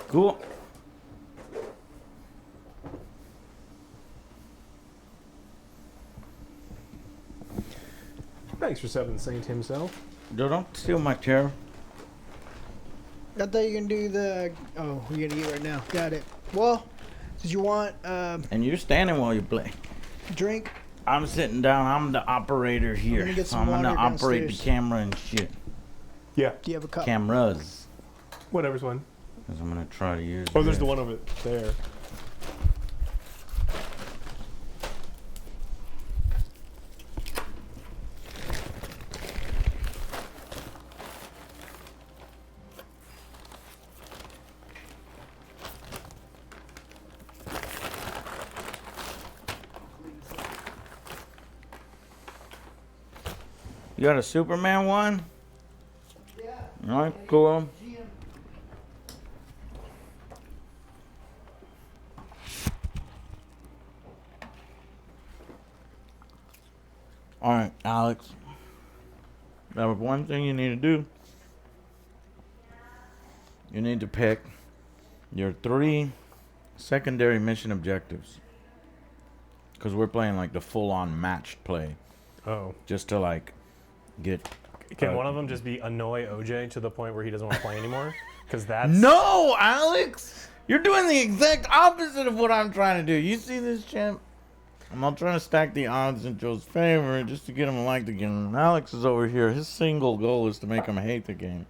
Cool. Thanks for Seven Saint himself. Joe, don't steal my chair. I thought you were going to do the... Oh, we're going to eat right now. Got it. Well, did you want And you're standing while you play. drink? I'm sitting down. I'm the operator here. Let me get So some I'm gonna water operate the downstairs. camera and shit. Yeah. Do you have a cup? Cameras. Whatever's one. Because I'm gonna try to use. Oh, there's this. the one over there. You got a Superman one? Yeah. All right, cool. All right, Alex. Now, one thing you need to do. You need to pick your 3 secondary mission objectives. Because we're playing like the full-on matched play. Oh. Just to like get... Can one of them just be annoy OJ to the point where he doesn't want to play anymore? Because that's... No, Alex! You're doing the exact opposite of what I'm trying to do. You see this, champ? I'm not trying to stack the odds in Joe's favor just to get him to like the game. Alex is over here. His single goal is to make him hate the game.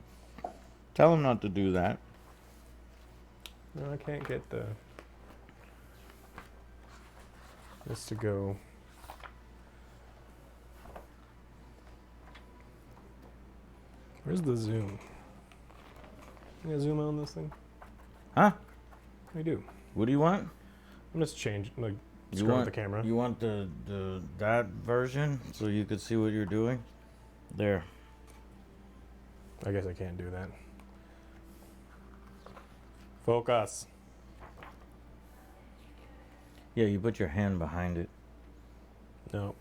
Tell him not to do that. No, I can't get the... This to go... Where's the zoom? You gonna zoom on this thing? Huh? I do. What do you want? I'm just changing, like, You scroll want the camera. You want the that version so you could see what you're doing? There. I guess I can't do that. Focus. Yeah, you put your hand behind it. No.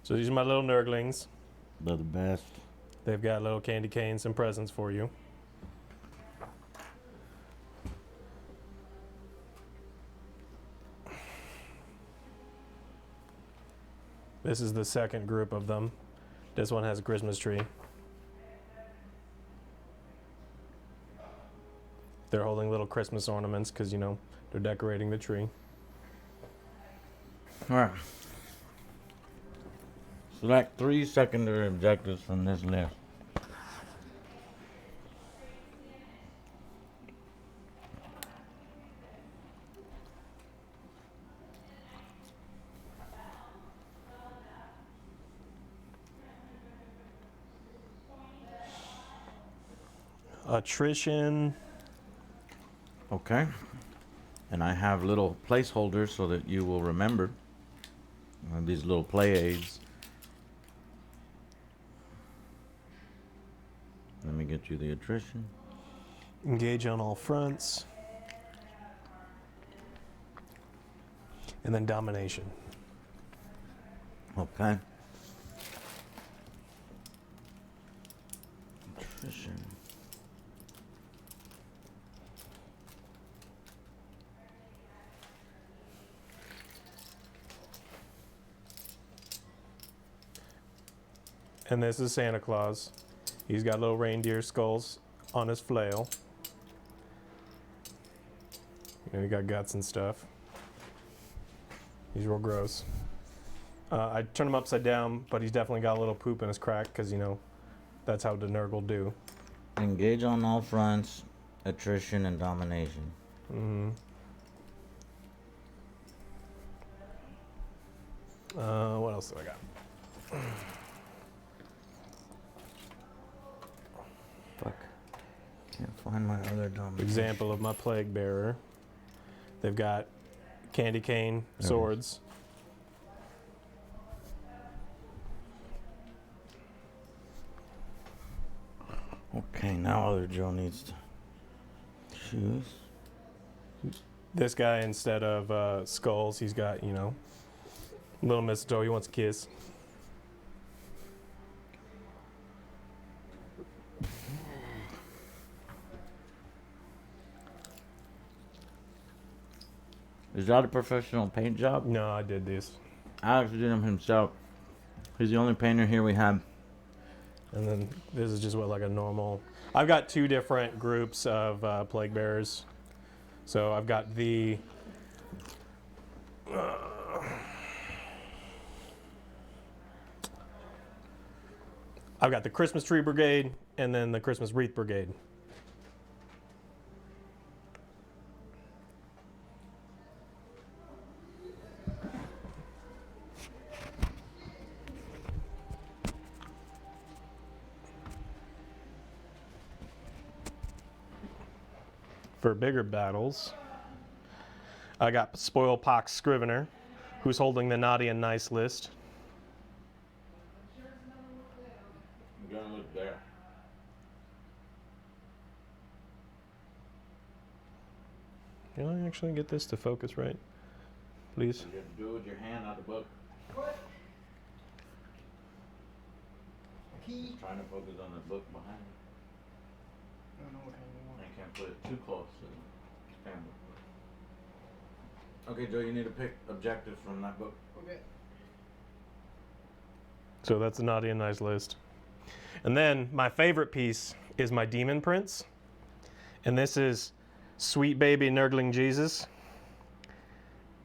So these are my little nurglings. They're the best. They've got little candy canes and presents for you. This is the second group of them. This one has a Christmas tree. They're holding little Christmas ornaments because, you know, they're decorating the tree. All right. Select 3 secondary objectives from this list. Attrition. Okay. And I have little placeholders so that you will remember. These little play aids. Let me get you the attrition. Engage on all fronts. And then domination. Okay. Attrition. And this is Santa Claus. He's got little reindeer skulls on his flail. You know, he got guts and stuff. He's real gross. I turned him upside down, but he's definitely got a little poop in his crack because, you know, that's how the Nurgle do. Engage on all fronts, attrition, and domination. Mm-hmm. What else do I got? Fuck. Can't find my other domination. Example of my plague bearer. They've got candy cane There it is. swords. Okay, now other Joe needs to choose. This guy, instead of skulls, he's got, you know, little mistletoe. He wants a kiss. Is that a professional paint job? No, I did this. Alex did him himself. He's the only painter here we have. And then this is just what, like a normal. I've got 2 different groups of plague bearers. So I've got the. I've got the Christmas Tree Brigade and then the Christmas Wreath Brigade. For bigger battles, I got Spoil Pox Scrivener, who's holding the naughty and nice list. I'm gonna look there. Can I actually get this to focus right? Please. You have to do it with your hand, not the book. What? Key? Trying to focus on the book behind you. I don't know what kind you want. And you can't put it too close to the camera. Okay, Joe, you need to pick objectives from that book. Okay. So that's the naughty and nice list. And then my favorite piece is my Demon Prince. And this is Sweet Baby Nurgling Jesus.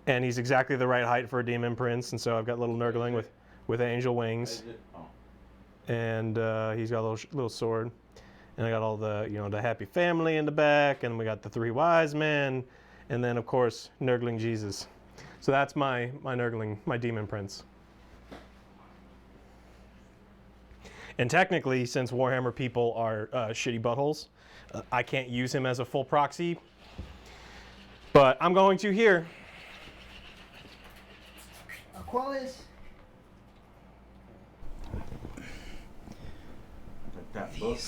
And he's exactly the right height for a Demon Prince. And so I've got little Nurgling with angel wings. Oh. And he's got a little sword. And I got all the, you know, the happy family in the back. And we got the 3 wise men. And then, of course, Nurgling Jesus. So that's my Nurgling, my Demon Prince. And technically, since Warhammer people are shitty buttholes, I can't use him as a full proxy. But I'm going to here. Aqualis. That book.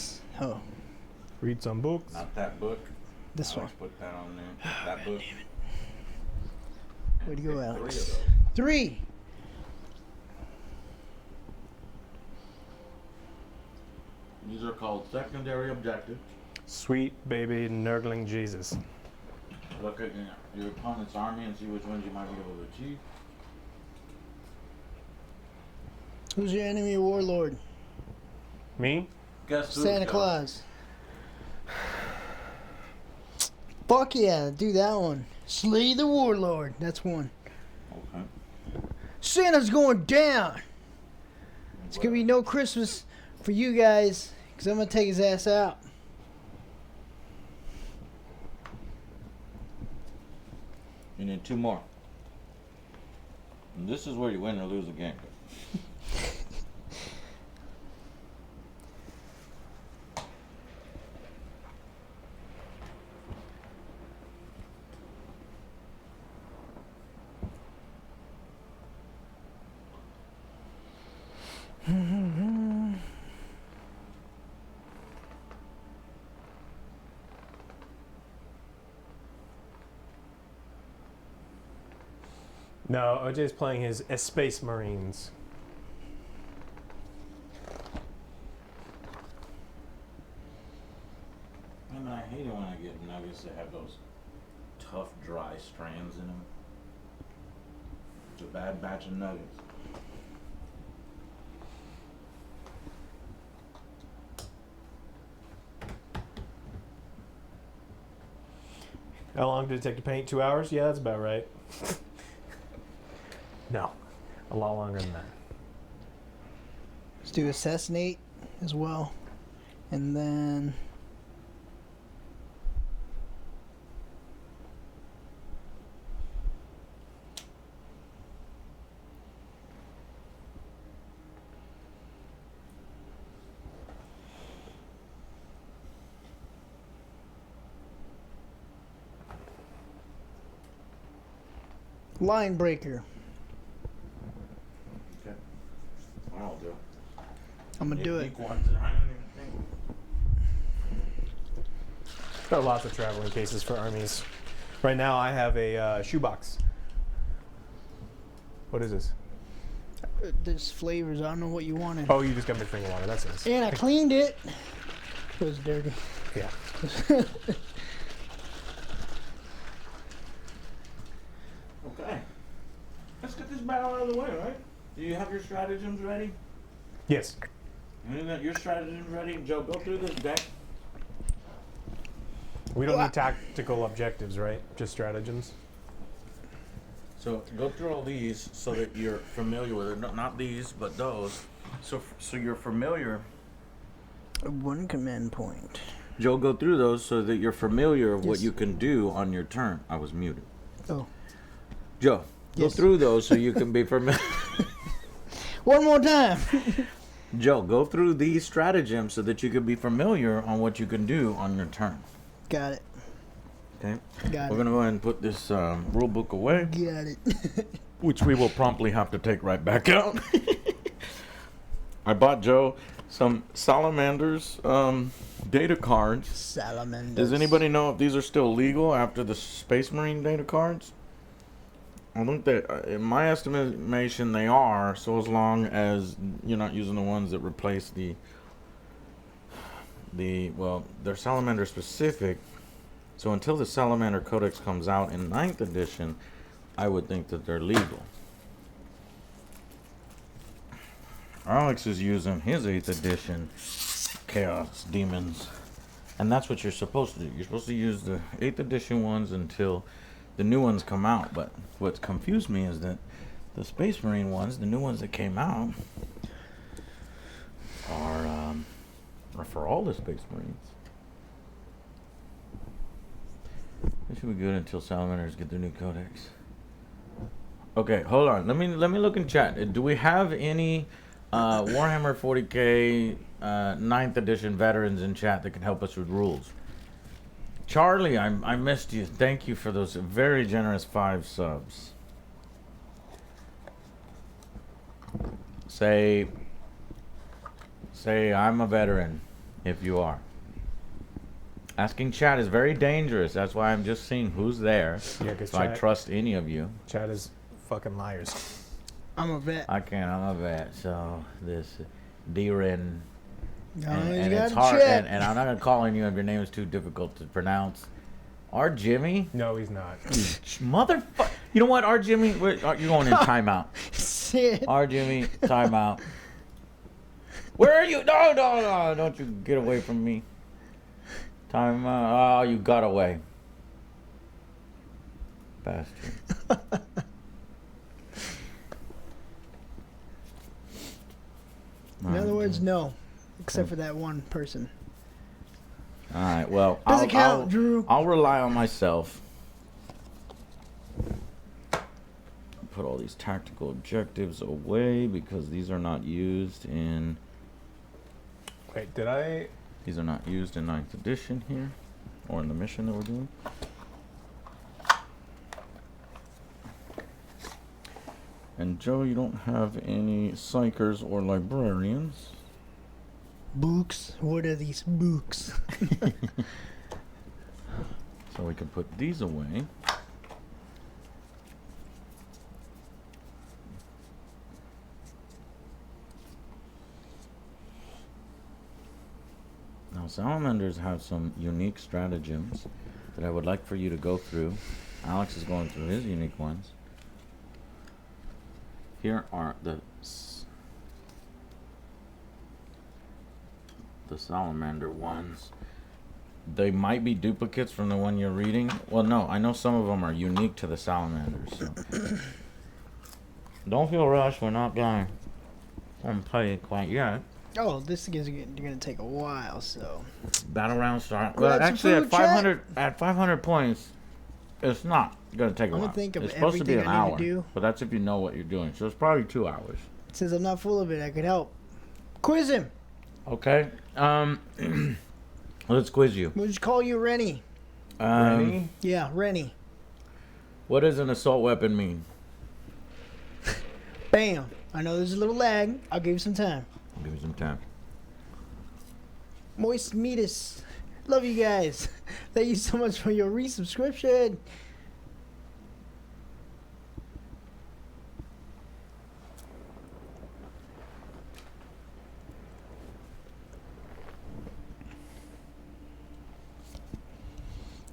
Oh, Read some books. Not that book. this one. Put that on there. That book. Where'd you go, Three of Alex? those. 3. These are called secondary objectives. Sweet baby nurgling Jesus. Look at your opponent's army and see which ones you might be able to achieve. Who's your enemy warlord? Me? Guess who? Santa Claus. Fuck yeah, do that one. Slay the warlord. That's one. Okay. Santa's going down. It's gonna be no Christmas for you guys, because I'm gonna take his ass out. You need 2 more. And this is where you win or lose a game. No, OJ's playing his Space Marines. I mean, I hate it when I get nuggets that have those tough, dry strands in them. It's a bad batch of nuggets. How long did it take to paint? 2 hours? Yeah, that's about right. No, a lot longer than that. Let's do assassinate as well. And then line breaker. Okay. I'll do. I'm gonna do it. Unique ones that I don't even think. There are lots of traveling cases for armies. Right now I have a shoebox. What is this? There's flavors. I don't know what you wanted. Oh, you just got me drinking water. That's nice. And I cleaned it. It was dirty. Yeah. Okay. Let's get this battle out of the way, right? Do you have your stratagems ready? Yes. You got your stratagems ready? Joe, go through this deck. We don't need tactical objectives, right? Just stratagems. So go through all these so that you're familiar with it. Not these, but those. So you're familiar. 1 command point. Joe, go through those so that you're familiar of what Yes. you can do on your turn. I was muted. Oh. Joe, go Yes. through those so you can be familiar. One more time. Joe, go through these stratagems so that you can be familiar on what you can do on your turn. Got it. Okay? Got We're it. going to go ahead and put this rule book away, Got it. which we will promptly have to take right back out. I bought Joe some Salamanders data cards. Salamanders. Does anybody know if these are still legal after the Space Marine data cards? I think that, in my estimation, they are, so as long as you're not using the ones that replace well, they're Salamander specific. So until the Salamander Codex comes out in 9th edition, I would think that they're legal. Alex is using his 8th edition Chaos Demons. And that's what you're supposed to do. You're supposed to use the 8th edition ones until the new ones come out. But what's confused me is that the Space Marine ones, the new ones that came out, are for all the Space Marines. It should be good until Salamanders get their new codex. Okay, hold on. Let me look in chat. Do we have any Warhammer 40k 9th edition veterans in chat that can help us with rules. Charlie, I missed you. Thank you for those very generous 5 subs. Say I'm a veteran if you are. Asking chat is very dangerous. That's why I'm just seeing who's there. Yeah, because So I trust any of you. chat is fucking liars. I'm a vet. I can't. I'm a vet. So this D-Ren. Always And gotta it's hard. check. And I'm not gonna call on you if your name is too difficult to pronounce. R. Jimmy, No, he's not. motherfucker. You know what, R. Jimmy? You're going in timeout. Shit. R. Jimmy, timeout. Where are you? No, no, no! Don't you get away from me. Timeout. Oh, you got away. Bastard. In other words, no. Except for that one person. All right. Well, Doesn't count, Drew. I'll rely on myself. Put all these tactical objectives away because these are not used in. Wait, did I? These are not used in 9th edition here, or in the mission that we're doing. And Joe, you don't have any psychers or librarians. Books. What are these books? So we can put these away. Now, salamanders have some unique stratagems that I would like for you to go through. Alex is going through his unique ones. Here are the salamander ones. They might be duplicates from the one you're reading. Well, no, I know some of them are unique to the salamanders. So. Don't feel rushed. We're not going to play it quite yet. Oh, this is gonna take a while, so. Battle round start. Grab Well, some actually, food, at 500 points, it's not gonna take a I'm while. gonna think of It's supposed to be an everything I need hour, to do. but that's if you know what you're doing. So it's probably 2 hours. Since I'm not full of it, I could help. Quiz him. Okay. Let's quiz you. We'll just call you Rennie. Rennie? Yeah, Rennie. What does an assault weapon mean? Bam. I know there's a little lag. I'll give you some time. I'll give you some time. Moist Meatus. Love you guys. Thank you so much for your resubscription.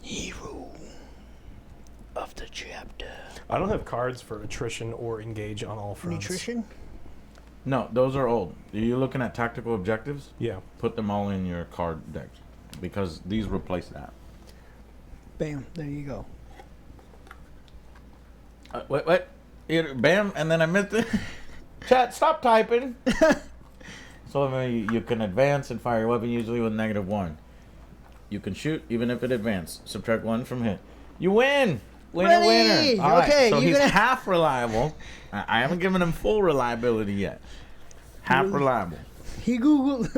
Hero of the chapter. I don't have cards for attrition or engage on all fronts. Nutrition? No, those are old. Are you looking at tactical objectives? Yeah. Put them all in your card deck because these replace that. Bam. There you go. What? Bam, and then I missed it. Chat, stop typing. So you can advance and fire your weapon usually with -1. You can shoot even if it advanced. Subtract 1 from hit. You win. Winner, Ready! winner. All right, Okay, so you're he's gonna- half reliable. I haven't given him full reliability yet. Half reliable. He Googled.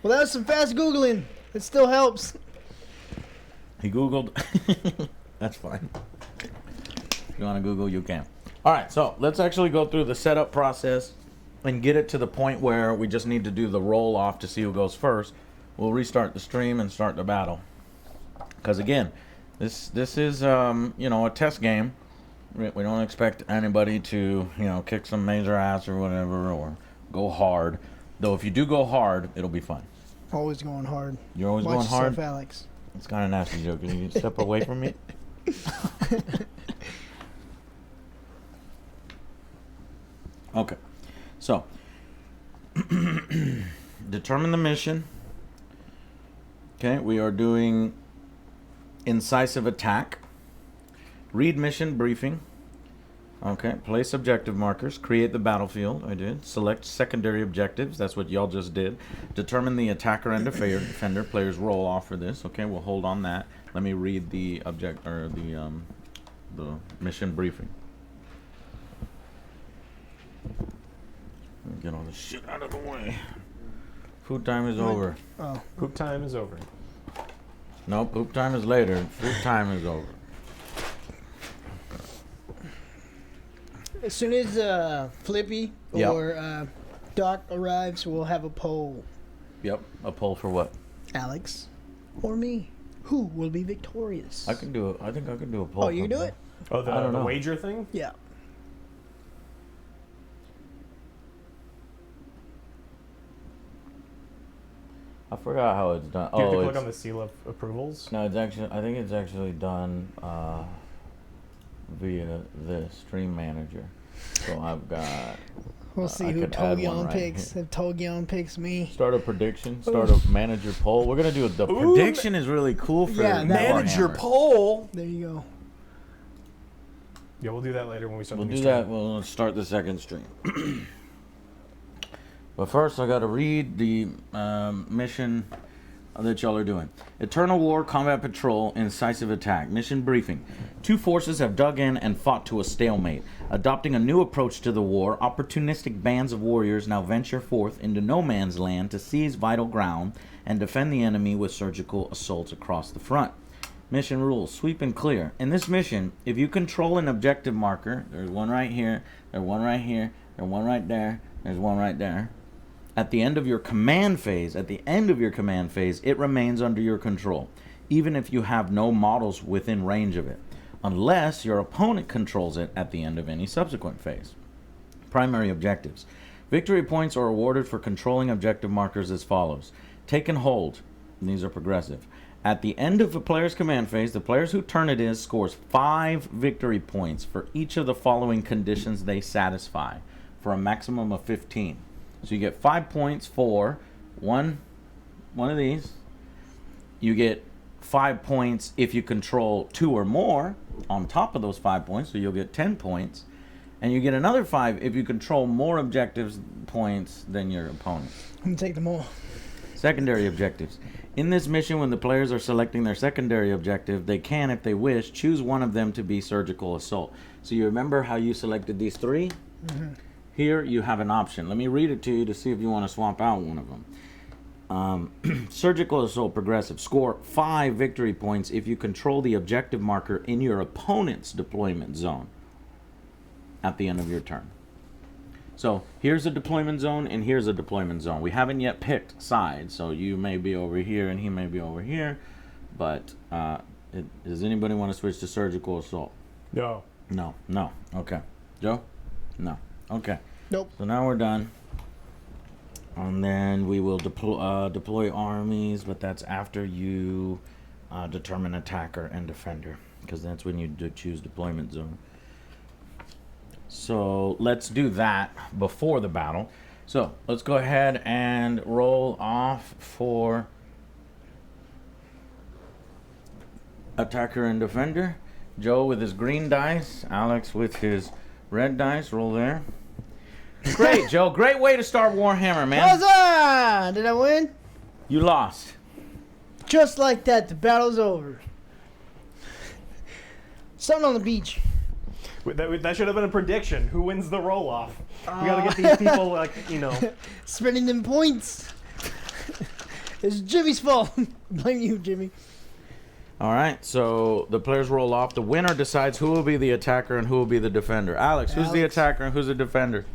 Well, that was some fast Googling. It still helps. He Googled. That's fine. If you want to Google, you can. All right, so let's actually go through the setup process and get it to the point where we just need to do the roll off to see who goes first. We'll restart the stream and start the battle. Because again, this is a test game. We don't expect anybody to kick some major ass or whatever or go hard. Though if you do go hard, it'll be fun. Always going hard. You're always Watch going hard. yourself, Alex. It's kind of nasty joke. Can you step away from me? Okay, so determine the mission. Okay, we are doing incisive attack. Read mission briefing. Okay, place objective markers. Create the battlefield. I did. Select secondary objectives. That's what y'all just did. Determine the attacker and defender. Players roll off for this. Okay, we'll hold on that. Let me read the the mission briefing. Let me get all this shit out of the way. Food time is over. Oh, Poop time is over. No, poop time is later. Food time is over. as soon as Flippy Yep. or Doc arrives, we'll have a poll. Yep. A poll for what? Alex or me? Who will be victorious? I can do it. I think I can do a poll. Oh, you for do that. it? Oh, I don't the know. wager thing? Yeah. I forgot how it's done. Do you have to Oh, click on it's, the seal of approvals? no, it's actually. I think it's actually done via the stream manager. So I've got We'll see I who could add one Togion right picks. here. If Togion picks me. start a prediction. Start a manager poll. We're gonna do the Ooh, prediction is really cool for Yeah, that one. Warhammer. poll. There you go. Yeah, we'll do that later when we start We'll the do new that. stream. We'll start the second stream. But first, I got to read the mission that y'all are doing. Eternal War Combat Patrol Incisive Attack. Mission briefing. Two forces have dug in and fought to a stalemate. Adopting a new approach to the war, opportunistic bands of warriors now venture forth into no man's land to seize vital ground and defend the enemy with surgical assaults across the front. Mission rules, sweep and clear. In this mission, if you control an objective marker, there's one right here, there's one right here, there's one right there, there's one right there. At the end of your command phase, it remains under your control, even if you have no models within range of it, unless your opponent controls it at the end of any subsequent phase. Primary objectives. Victory points are awarded for controlling objective markers as follows. Take and hold. These are progressive. At the end of a player's command phase, the players whose turn it is scores 5 victory points for each of the following conditions they satisfy, for a maximum of 15. So you get 5 points for one of these. You get 5 points if you control 2 or more on top of those 5 points, so you'll get 10 points. And you get another 5 if you control more objectives points than your opponent. I'm gonna take them all. Secondary objectives. In this mission, when the players are selecting their secondary objective, they can, if they wish, choose one of them to be surgical assault. So you remember how you selected these 3? Mm-hmm. Here you have an option. Let me read it to you to see if you want to swap out one of them. Surgical assault progressive. Score 5 victory points if you control the objective marker in your opponent's deployment zone at the end of your turn. So here's a deployment zone and here's a deployment zone. We haven't yet picked sides, so you may be over here and he may be over here. But does anybody want to switch to surgical assault? No. No. Okay. Joe? No. Okay. Nope. So now we're done. And then we will deploy armies, but that's after you determine attacker and defender, because that's when you choose deployment zone. So let's do that before the battle. So let's go ahead and roll off for attacker and defender. Joe with his green dice, Alex with his red dice. Roll there. Great, Joe. Great way to start Warhammer, man. Huzzah! Did I win? You lost. Just like that, the battle's over. Something on the beach. That should have been a prediction. Who wins the roll-off? We gotta get these people, like, Spending them points. It's Jimmy's fault. Blame you, Jimmy. All right, so the players roll off. The winner decides who will be the attacker and who will be the defender. Alex, who's the Alex. attacker and who's the defender?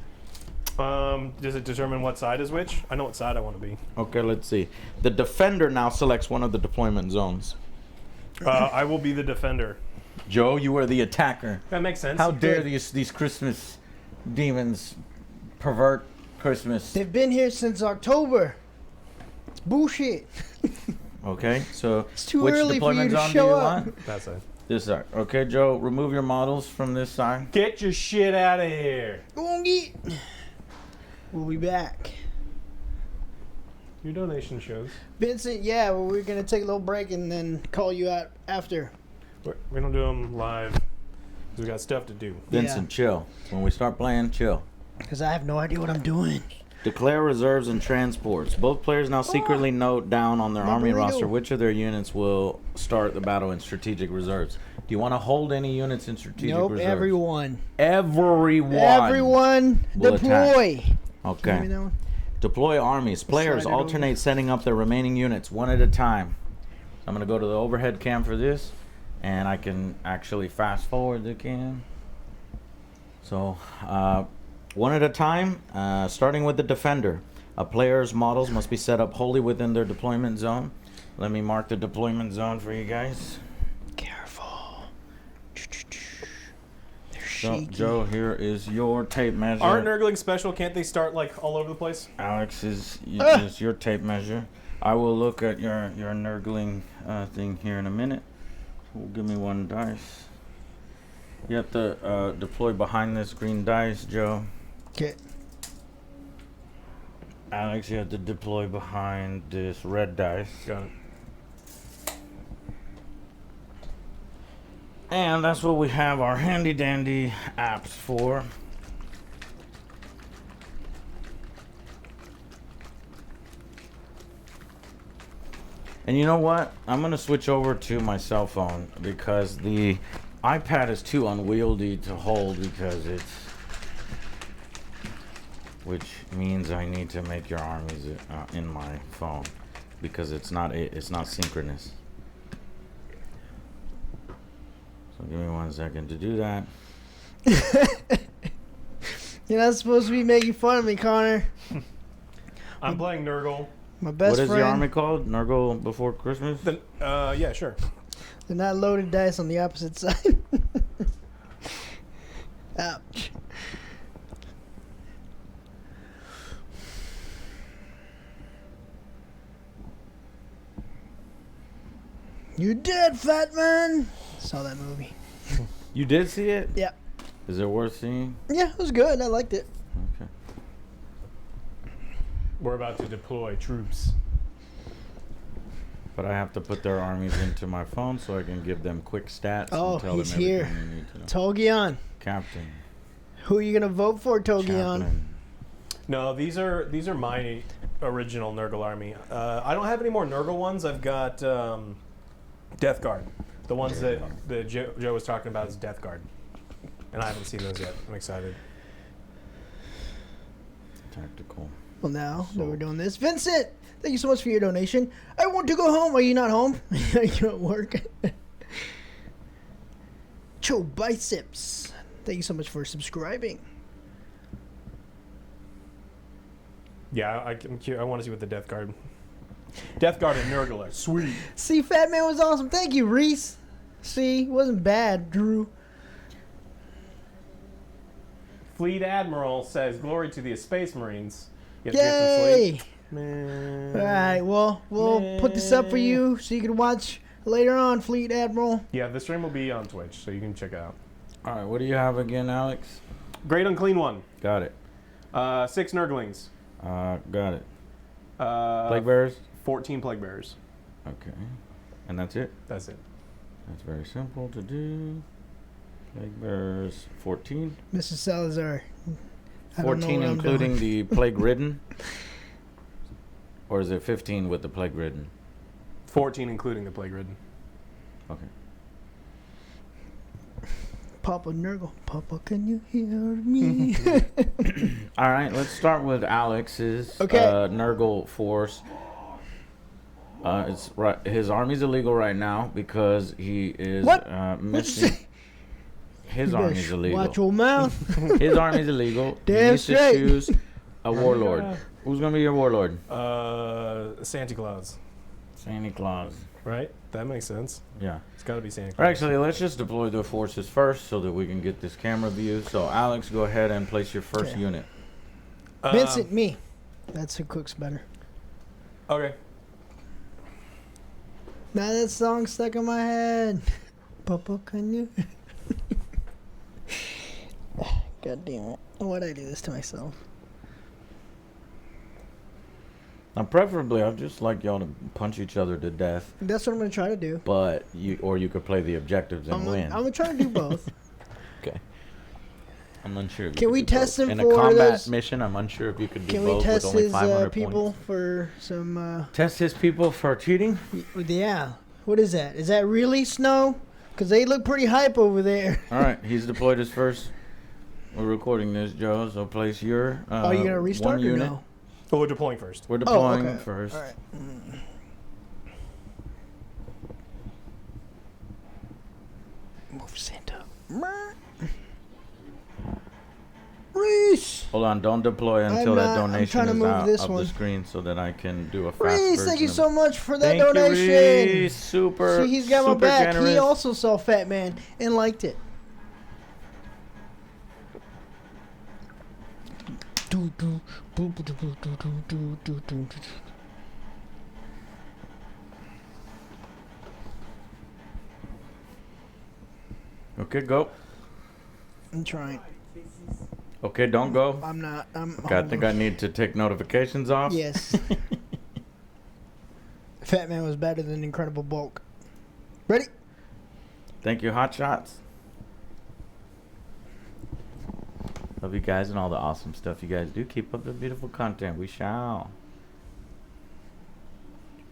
Does it determine what side is which? I know what side I want to be. Okay, let's see. The defender now selects one of the deployment zones. I will be the defender. Joe, you are the attacker. That makes sense. How dare these Christmas demons pervert Christmas? They've been here since October. Bullshit. Okay, so It's too which early for you deployment to zone do show you up. want? That's it. This side. Okay, Joe, remove your models from this side. Get your shit out of here. Go on, get. We'll be back. Your donation shows. Vincent, yeah, well, we're going to take a little break and then call you out after. We don't do them live. We got stuff to do. Vincent, chill. When we start playing, chill. Because I have no idea what I'm doing. Declare reserves and transports. Both players now secretly note down on their My army burrito. roster which of their units will start the battle in strategic reserves. Do you want to hold any units in strategic Nope, reserves? everyone. Everyone. Everyone will deploy. Can you give Okay. me that one? Deploy armies. Players Slide it over. alternate setting up their remaining units one at a time. I'm going to go to the overhead cam for this, and I can actually fast forward the cam. So, one at a time, starting with the defender. A player's models must be set up wholly within their deployment zone. Let me mark the deployment zone for you guys. Careful. They're So, shaky. Joe, here is your tape measure. Aren't Nurgling special? Can't they start like all over the place? Alex is your tape measure. I will look at your Nurgling thing here in a minute. Give me one dice. You have to deploy behind this green dice, Joe. Okay. Alex, you have to deploy behind this red dice. Got it. And that's what we have our handy dandy apps for. And you know what? I'm going to switch over to my cell phone because the iPad is too unwieldy to hold because it's... Which means I need to make your armies in my phone because it's not synchronous. So give me 1 second to do that. You're not supposed to be making fun of me, Connor. I'm playing Nurgle. My best What is friend. your army called? Nurgle Before Christmas? Then, yeah, sure. They're not loaded dice on the opposite side. Ouch. You're dead, fat man. Saw that movie. You did see it? Yeah. Is it worth seeing? Yeah, it was good. I liked it. Okay. We're about to deploy troops. But I have to put their armies into my phone so I can give them quick stats Oh, and tell he's them here. everything they need to know. Togion. Captain. Who are you gonna vote for, Togion? Chaplain. No, these are my original Nurgle army. I don't have any more Nurgle ones. I've got Death Guard. The ones that Joe was talking about is Death Guard. And I haven't seen those yet. I'm excited. Tactical. Well, now that we're doing this, Vincent, thank you so much for your donation. I want to go home. Are you not home? Are you at work? Joe Biceps, thank you so much for subscribing. Yeah, I want to see what the Death Guard. Death Guard and Nurgle are sweet. See, Fat Man was awesome. Thank you, Reese. See, wasn't bad, Drew. Fleet Admiral says, "Glory to the Space Marines." You have to get some Yay! sleep. Man. All right, well, we'll put this up for you so you can watch later on, Fleet Admiral. Yeah, the stream will be on Twitch, so you can check it out. All right, what do you have again, Alex? Great Unclean One. Got it. 6 Nurglings. Got it. Uh, Plague Bearers? 14 Plague Bearers. Okay. And that's it? That's it. That's very simple to do. Plague Bearers 14. Mrs. Salazar. I don't know 14 what I'm including doing. the Plague Ridden? Or is it 15 with the Plague Ridden? 14 including the Plague Ridden. Okay. Papa Nurgle. Papa, can you hear me? All right, let's start with Alex's Okay. Nurgle force. It's right. His army's illegal right now because he is What? What'd you missing. say? His You better army's illegal. Watch your mouth. His army's illegal. Damn he needs straight. to choose a warlord. God. Who's gonna be your warlord? Santa Claus. Santa Claus. Right? That makes sense. Yeah. It's got to be Santa Or Claus. actually, let's just deploy the forces first so that we can get this camera view. So, Alex, go ahead and place your first Okay. unit. Vincent, me. That's who cooks better. Okay. Now that song's stuck in my head. Papa, can you? God damn it. Why'd I do this to myself? Now, preferably, I'd just like y'all to punch each other to death. That's what I'm going to try to do. But you could play the objectives and win. I'm going to try to do both. Okay. I'm unsure. If you Can could we do test both. him in for a combat those- mission? I'm unsure if you could do Can we both test with only his 500 people points. for some... Test his people for cheating? Yeah. What is that? Is that really snow? Because they look pretty hype over there. All right, he's deployed his first We're recording this, Joe. So place your. Are you gonna restart one or unit. no? Oh, we're deploying first. We're deploying okay. first. All right. Move Santa. Reese! Hold on, don't deploy until I'm that not- I'm donation trying to is move out this of one. the screen so that I can do a fast Reese, version thank you of so much for that Thank donation. you, Reese. Super. See, he's got my super back. Generous. He also saw Fat Man and liked it. Okay, go. I'm trying. Okay, don't go. I'm not. Okay, I think I need to take notifications off. Yes. Fat Man was better than Incredible Bulk. Ready? Thank you, Hot Shots. Love you guys and all the awesome stuff you guys do. Keep up the beautiful content. We shall.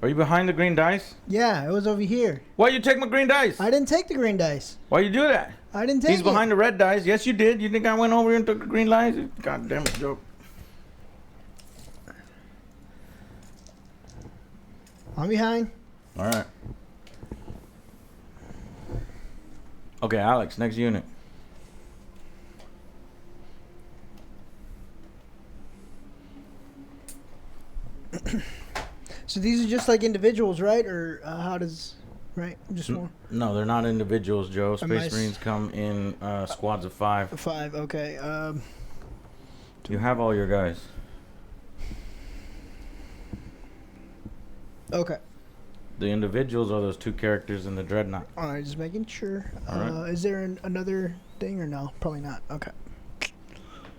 Are you behind the green dice? Yeah, it was over here. Why you take my green dice? I didn't take the green dice. Why you do that? I didn't take He's it. behind the red dice. Yes, you did. You think I went over here and took the green dice? God damn it, Joe. I'm behind. All right. Okay, Alex, next unit. So these are just like individuals, right? Or how does... Right? Just one? No, they're not individuals, Joe. Am I Space Marines come in squads of 5. 5, okay. You have all your guys. Okay. The individuals are those 2 characters in the Dreadnought. All right, just making sure. All right. Is there another thing or no? Probably not. Okay.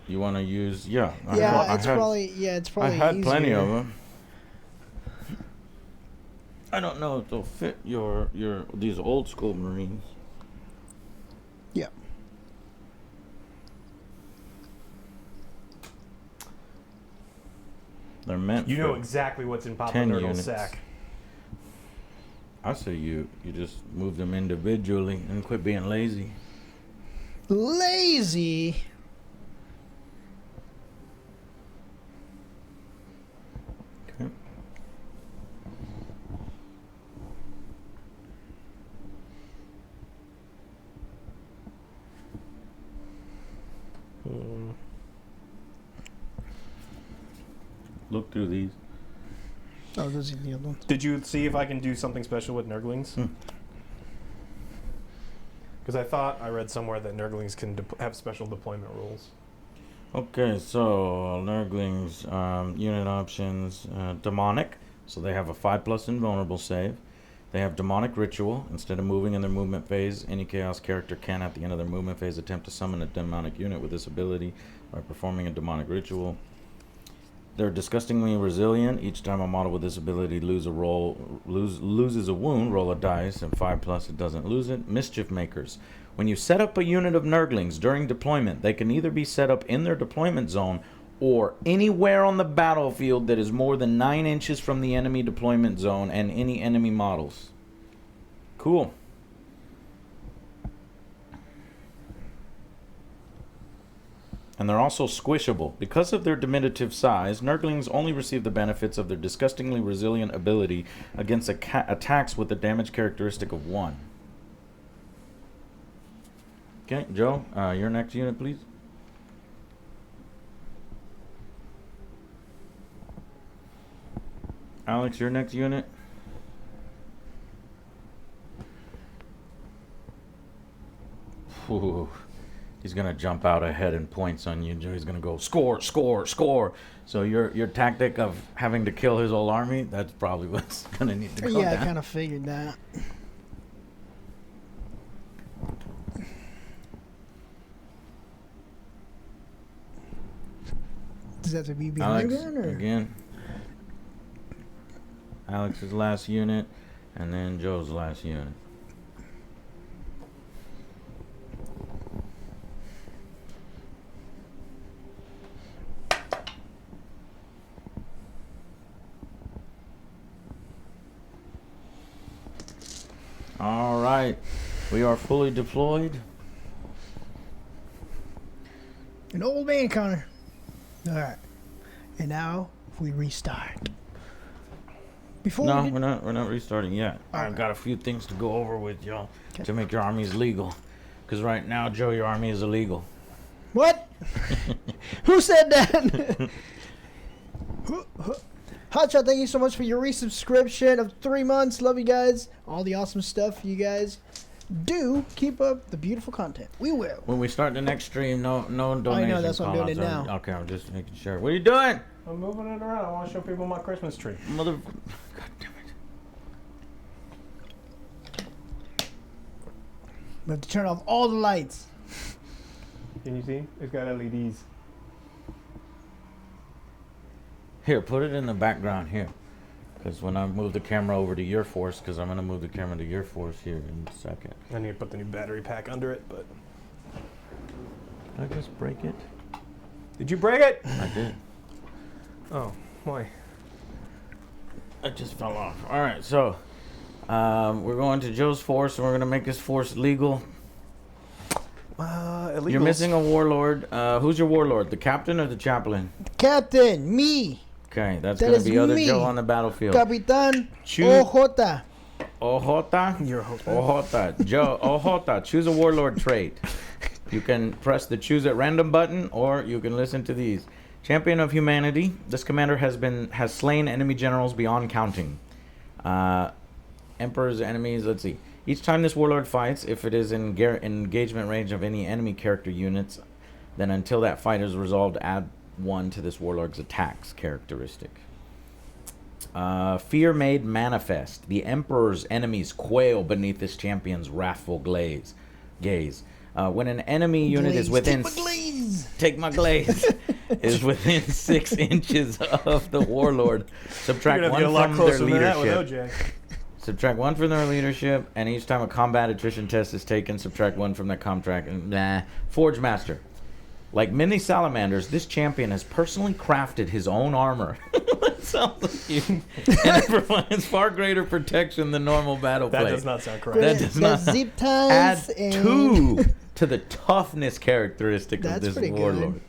You want to use... Yeah. Yeah, I it's had, probably... Yeah, it's probably I had plenty easier. of them. I don't know if they'll fit your these old school Marines. Yeah. They're meant You for know exactly what's in Papa 10 Nurdle's units. sack. I say you just move them individually and quit being lazy. Lazy. Okay. Look through these. Oh, those are the other ones. Did you see if I can do something special with Nurglings? Because I thought I read somewhere that Nurglings can have special deployment rules. Okay, so Nurglings, unit options, demonic. So they have a 5+ invulnerable save. They have demonic ritual. Instead of moving in their movement phase, any chaos character can, at the end of their movement phase, attempt to summon a demonic unit with this ability by performing a demonic ritual. They're disgustingly resilient. Each time a model with this ability loses a wound, roll a dice, and 5+ it doesn't lose it. Mischief makers. When you set up a unit of Nurglings during deployment, they can either be set up in their deployment zone or anywhere on the battlefield that is more than 9 inches from the enemy deployment zone and any enemy models. Cool. And they're also squishable. Because of their diminutive size, Nurglings only receive the benefits of their disgustingly resilient ability against attacks with the damage characteristic of 1. Okay, Joe, your next unit, please. Alex, your next unit. Ooh. He's gonna jump out ahead in points on you, Joe. He's gonna go score, score, score. So your tactic of having to kill his whole army, that's probably what's gonna need to go Yeah, down. I kind of figured that. Does that have to be behind Alex, one, or? again. Alex's last unit, and then Joe's last unit. All right, we are fully deployed. An old man, Connor. All right. And now we restart. Before No, we we're not restarting yet. I've Alright. got a few things to go over with y'all Okay. to make your armies legal. Because right now, Joe, your army is illegal. What? Who said that? Hotshot, thank you so much for your resubscription of 3 months. Love you guys. All the awesome stuff you guys do. Keep up the beautiful content. We will. When we start the next stream, no donation that's why I'm doing it call-outs. now. Okay, I'm just making sure. What are you doing? I'm moving it around. I want to show people my Christmas tree. Mother... God damn it. We have to turn off all the lights. Can you see? It's got LEDs. Here, put it in the background here. Because when I move the camera over to your force, because I'm going to move the camera to your force here in a second. I need to put the new battery pack under it, but... Did I just break it? Did you break it? I did. Oh, why? It just fell off. All right, so we're going to Joe's force, and we're going to make his force legal. Illegal. You're missing a warlord. Who's your warlord? The captain or the chaplain? Captain, me. Okay, that's That going to is be other me. Joe on the battlefield. Capitan Choose- Ojota. Ojota? You're a host. Ojota. Joe, Ojota. Choose a warlord trait. You can press the choose at random button, or you can listen to these. Champion of humanity. This commander has slain enemy generals beyond counting. Emperor's enemies. Let's see. Each time this warlord fights, if it is in engagement range of any enemy character units, then until that fight is resolved, add 1 to this warlord's attacks characteristic. Fear made manifest. The Emperor's enemies quail beneath this champion's wrathful gaze. When an enemy unit is within... Take my glaze. Is within 6 inches of the warlord, subtract You're 1 gonna be a lot from their closer than that with leadership. OJ. Subtract 1 from their leadership, and each time a combat attrition test is taken, subtract 1 from that contract. Forge Master. Like many salamanders, this champion has personally crafted his own armor. That sounds like you. And it provides far greater protection than normal battle That plate. does not sound correct. That does not zip add ties and 2 to the toughness characteristic of That's this pretty warlord.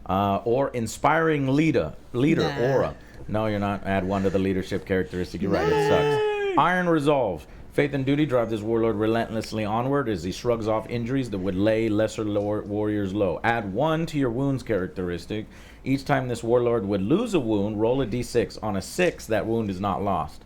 Or inspiring leader Nah. aura. No, you're not. Add 1 to the leadership characteristic. You're right. It sucks. Iron resolve. Faith and duty drive this warlord relentlessly onward as he shrugs off injuries that would lay lesser warriors low. Add 1 to your wounds characteristic. Each time this warlord would lose a wound, roll a d6. On a 6, that wound is not lost.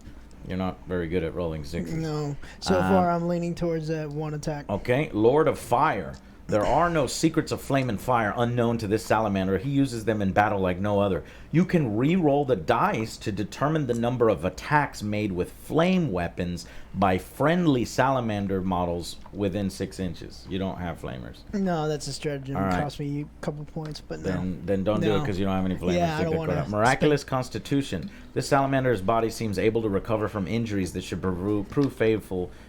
You're not very good at rolling 6s. No. So far, I'm leaning towards that 1 attack. Okay, Lord of Fire. There are no secrets of flame and fire unknown to this salamander. He uses them in battle like no other. You can re-roll the dice to determine the number of attacks made with flame weapons by friendly salamander models within 6 inches. You don't have flamers. No, that's a stratagem. All right. Cost me a couple points, but no. Then don't do it No. because you don't have any flamers. Yeah, I Take don't that wanna card out. Miraculous Constitution. This salamander's body seems able to recover from injuries that should prove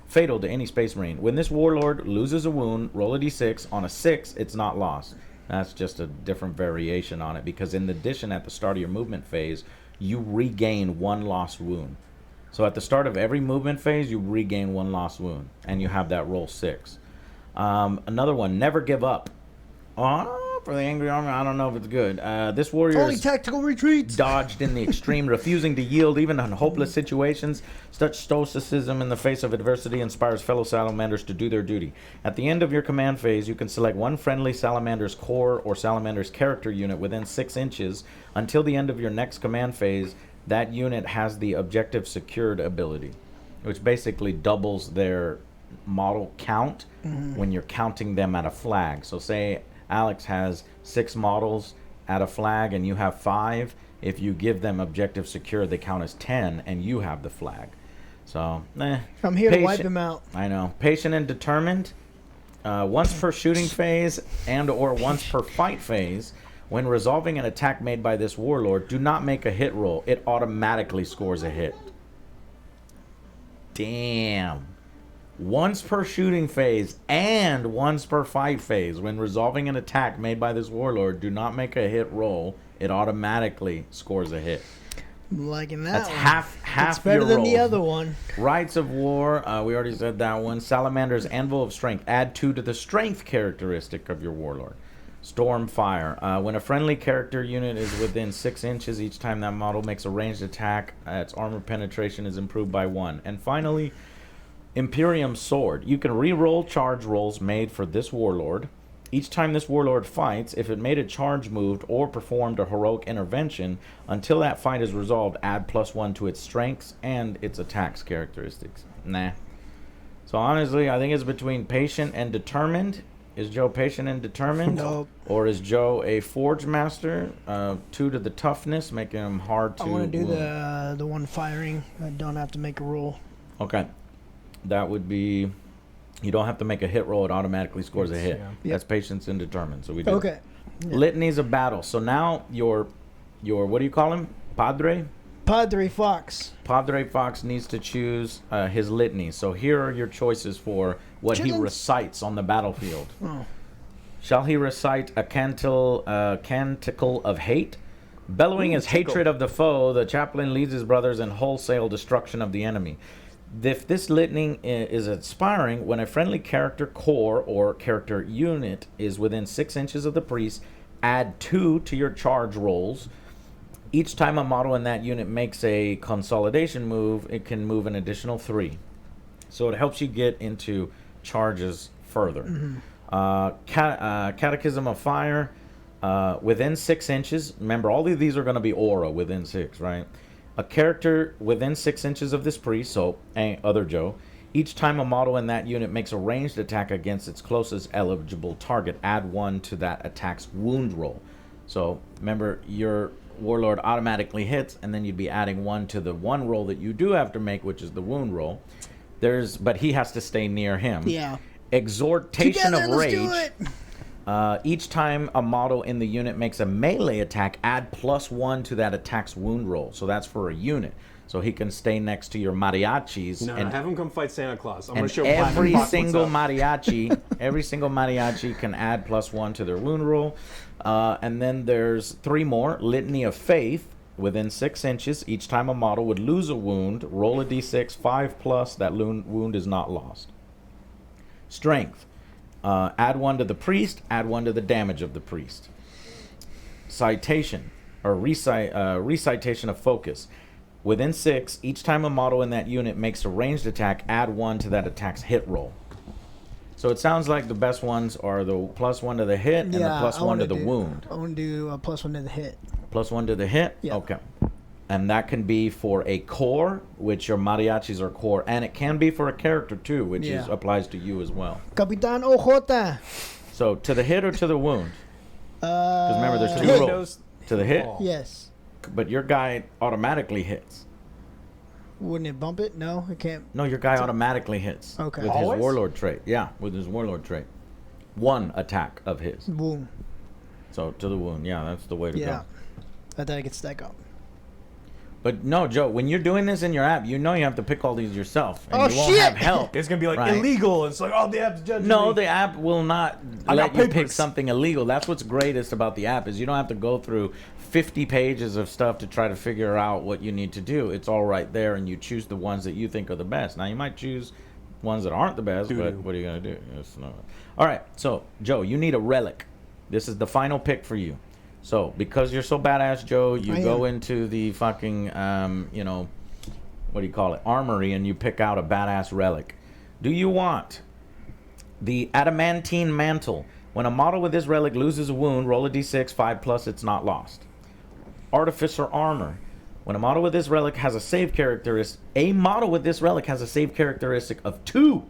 fatal to any space marine. When this warlord loses a wound, roll a d6. On a 6, it's not lost. That's just a different variation on it, because in addition, at the start of your movement phase, you regain 1 lost wound. So at the start of every movement phase, you regain 1 lost wound, and you have that roll 6. Another one, never give up. For the angry army, I don't know if it's good. This warrior Only tactical retreats. dodged in the extreme, refusing to yield even in hopeless situations. Such stoicism in the face of adversity inspires fellow salamanders to do their duty. At the end of your command phase, you can select 1 friendly salamander's core or salamander's character unit within 6 inches. Until the end of your next command phase, that unit has the objective secured ability, which basically doubles their model count when you're counting them at a flag. So say Alex has 6 models at a flag and you have 5. If you give them objective secure, they count as 10 and you have the flag. So, I'm here to wipe him out. I know. Patient and determined. Once per shooting phase and or once per fight phase, when resolving an attack made by this warlord, do not make a hit roll. It automatically scores a hit. Damn. Once per shooting phase and once per fight phase, when resolving an attack made by this warlord, do not make a hit roll. It automatically scores a hit. I'm liking that That's one. half It's better your than roll. the other one. Rights of War, we already said that one. Salamander's Anvil of Strength. Add 2 to the strength characteristic of your warlord. Stormfire. When a friendly character unit is within 6 inches each time that model makes a ranged attack, its armor penetration is improved by 1. And finally, Imperium Sword. You can re-roll charge rolls made for this warlord. Each time this warlord fights, if it made a charge move or performed a heroic intervention, until that fight is resolved, add +1 to its strengths and its attacks characteristics. Nah. So honestly, I think it's between patient and determined. Is Joe patient and determined? Nope. Or is Joe a forge master? 2 to the toughness, making him hard to... I want to do the one firing. I don't have to make a roll. Okay. That would be... You don't have to make a hit roll. It automatically scores a hit. Yeah. Yep. That's patience and determined. So we do. Okay. Yeah. Litanies of battle. So now your what do you call him? Padre? Padre Fox. Padre Fox needs to choose his litany. So here are your choices for what he Chickens. recites on the battlefield. Oh. Shall he recite a canticle of hate? Bellowing his hatred of the foe, the chaplain leads his brothers in wholesale destruction of the enemy. If this litany is inspiring, when a friendly character core or character unit is within 6 inches of the priest, add 2 to your charge rolls. Each time a model in that unit makes a consolidation move, it can move an additional 3. So it helps you get into charges further. Catechism of Fire, within 6 inches. Remember, all of these are going to be aura within 6, right? A character within 6 inches of this priest, so other Joe, each time a model in that unit makes a ranged attack against its closest eligible target, add 1 to that attack's wound roll. So remember, your warlord automatically hits, and then you'd be adding 1 to the one roll that you do have to make, which is the wound roll. But he has to stay near him. Yeah. Exhortation Together, of let's Rage. do it. Each time a model in the unit makes a melee attack, add +1 to that attack's wound roll. So that's for a unit. So he can stay next to your mariachis. No, and have him come fight Santa Claus. I'm going and to show every Platinum Fox single what's up. mariachi, every single mariachi can add +1 to their wound roll. And then there's 3 more. Litany of Faith. Within 6 inches, each time a model would lose a wound, roll a d6, 5+, that wound is not lost. Strength. Add 1 to the priest, add 1 to the damage of the priest. Citation, or recitation of focus. Within 6, each time a model in that unit makes a ranged attack, add 1 to that attack's hit roll. So it sounds like the best ones are the +1 to the hit and the +1 to the wound. I want to do a +1 to the hit. +1 to the hit? Yeah. Okay. And that can be for a core, which your mariachis are core, and it can be for a character too, which applies to you as well. Capitan Ojota. So to the hit or to the wound? Because remember, there's 2 hit. rolls. To the hit? Oh. Yes. But your guy automatically hits. Wouldn't it bump it? No, it can't. No, your guy automatically hits. Okay. With Always? his warlord trait. Yeah, with his warlord trait. 1 attack of his. Boom. So to the wound. Yeah, that's the way to Yeah. go. I thought I could stack up. But no, Joe, when you're doing this in your app, you know you have to pick all these yourself. And Oh, you won't shit! have help. It's going to be like Right. illegal. It's like, oh, the app's judging No, me. the app will not I let got you pick papers. something illegal. That's what's greatest about the app is you don't have to go through 50 pages of stuff to try to figure out what you need to do. It's all right there, and you choose the ones that you think are the best. Now, you might choose ones that aren't the best, but what are you going to do? It's not. All right, so, Joe, you need a relic. This is the final pick for you. So, because you're so badass, Joe, you I go am. into the fucking, you know, what do you call it, armory, and you pick out a badass relic. Do you want the adamantine mantle? When a model with this relic loses a wound, roll a d6, 5+, it's not lost. Artificer armor. When a model with this relic has a save characteristic, of 2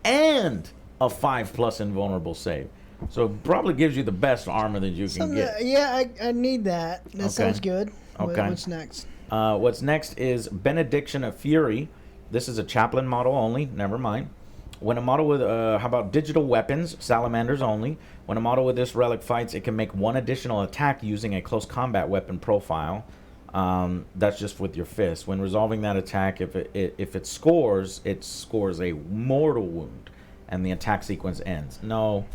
and a 5+ invulnerable save. So it probably gives you the best armor that you can get. Yeah, I need that. That Okay. sounds good. Okay. What's next? What's next is Benediction of Fury. This is a chaplain model only. Never mind. When a model with, how about digital weapons? Salamanders only. When a model with this relic fights, it can make 1 additional attack using a close combat weapon profile. That's just with your fist. When resolving that attack, if it scores a mortal wound, and the attack sequence ends. No.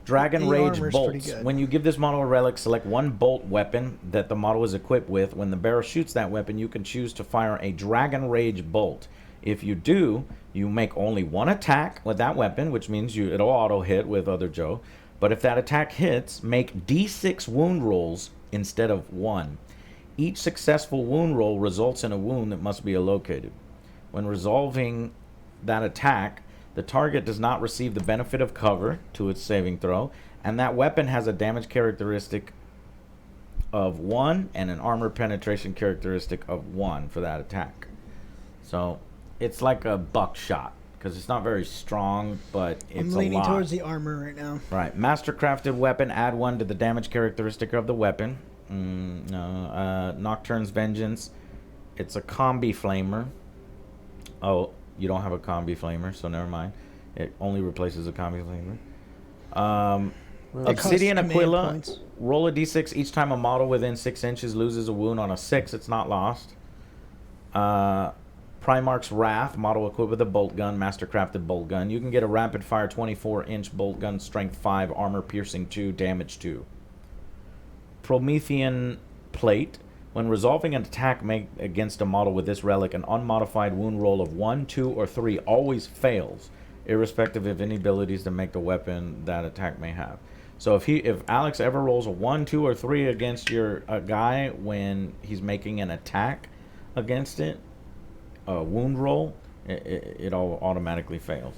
Dragon The Rage armor's bolts. pretty good. When you give this model a relic, select 1 bolt weapon that the model is equipped with. When the bearer shoots that weapon, you can choose to fire a Dragon Rage bolt. If you do, you make only 1 attack with that weapon, which means it'll auto hit with other Joe. But if that attack hits, make D6 wound rolls instead of 1. Each successful wound roll results in a wound that must be allocated. When resolving that attack, the target does not receive the benefit of cover to its saving throw, and that weapon has a damage characteristic of 1 and an armor penetration characteristic of 1 for that attack. So it's like a buckshot because it's not very strong, but it's I'm leaning a lot. towards the armor right now. Right. Mastercrafted weapon, add 1 to the damage characteristic of the weapon. Nocturne's Vengeance. It's a combi flamer. Oh, you don't have a combi flamer, so never mind. It only replaces a combi flamer. Obsidian costs command Aquila. points. Roll a d6 each time a model within 6 inches loses a wound. On a 6, it's not lost. Primarch's Wrath. Model equipped with a bolt gun. Mastercrafted bolt gun. You can get a rapid fire 24-inch bolt gun. Strength 5. Armor piercing 2. Damage 2. Promethean Plate. When resolving an attack made against a model with this relic, an unmodified wound roll of 1, 2, or 3 always fails, irrespective of any abilities to make the weapon that attack may have. So if Alex ever rolls a 1, 2, or 3 against a guy when he's making an attack against it, a wound roll, it all automatically fails.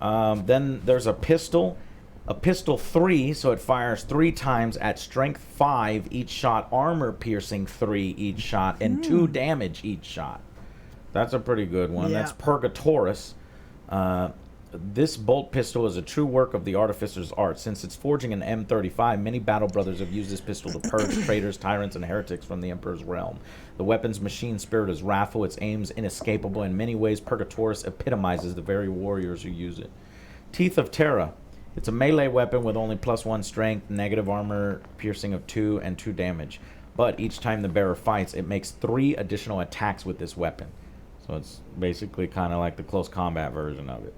Then there's a pistol. A pistol 3, so it fires 3 times at strength 5 each shot, armor piercing 3 each shot, and 2 damage each shot. That's a pretty good one. Yeah. That's Purgatorus. This bolt pistol is a true work of the artificer's art. Since it's forging an M35, many battle brothers have used this pistol to purge traitors, tyrants, and heretics from the Emperor's realm. The weapon's machine spirit is wrathful, its aims inescapable. In many ways, Purgatorus epitomizes the very warriors who use it. Teeth of Terra. It's a melee weapon with only +1 strength, negative armor piercing of 2, and 2 damage. But each time the bearer fights, it makes 3 additional attacks with this weapon. So it's basically kind of like the close combat version of it.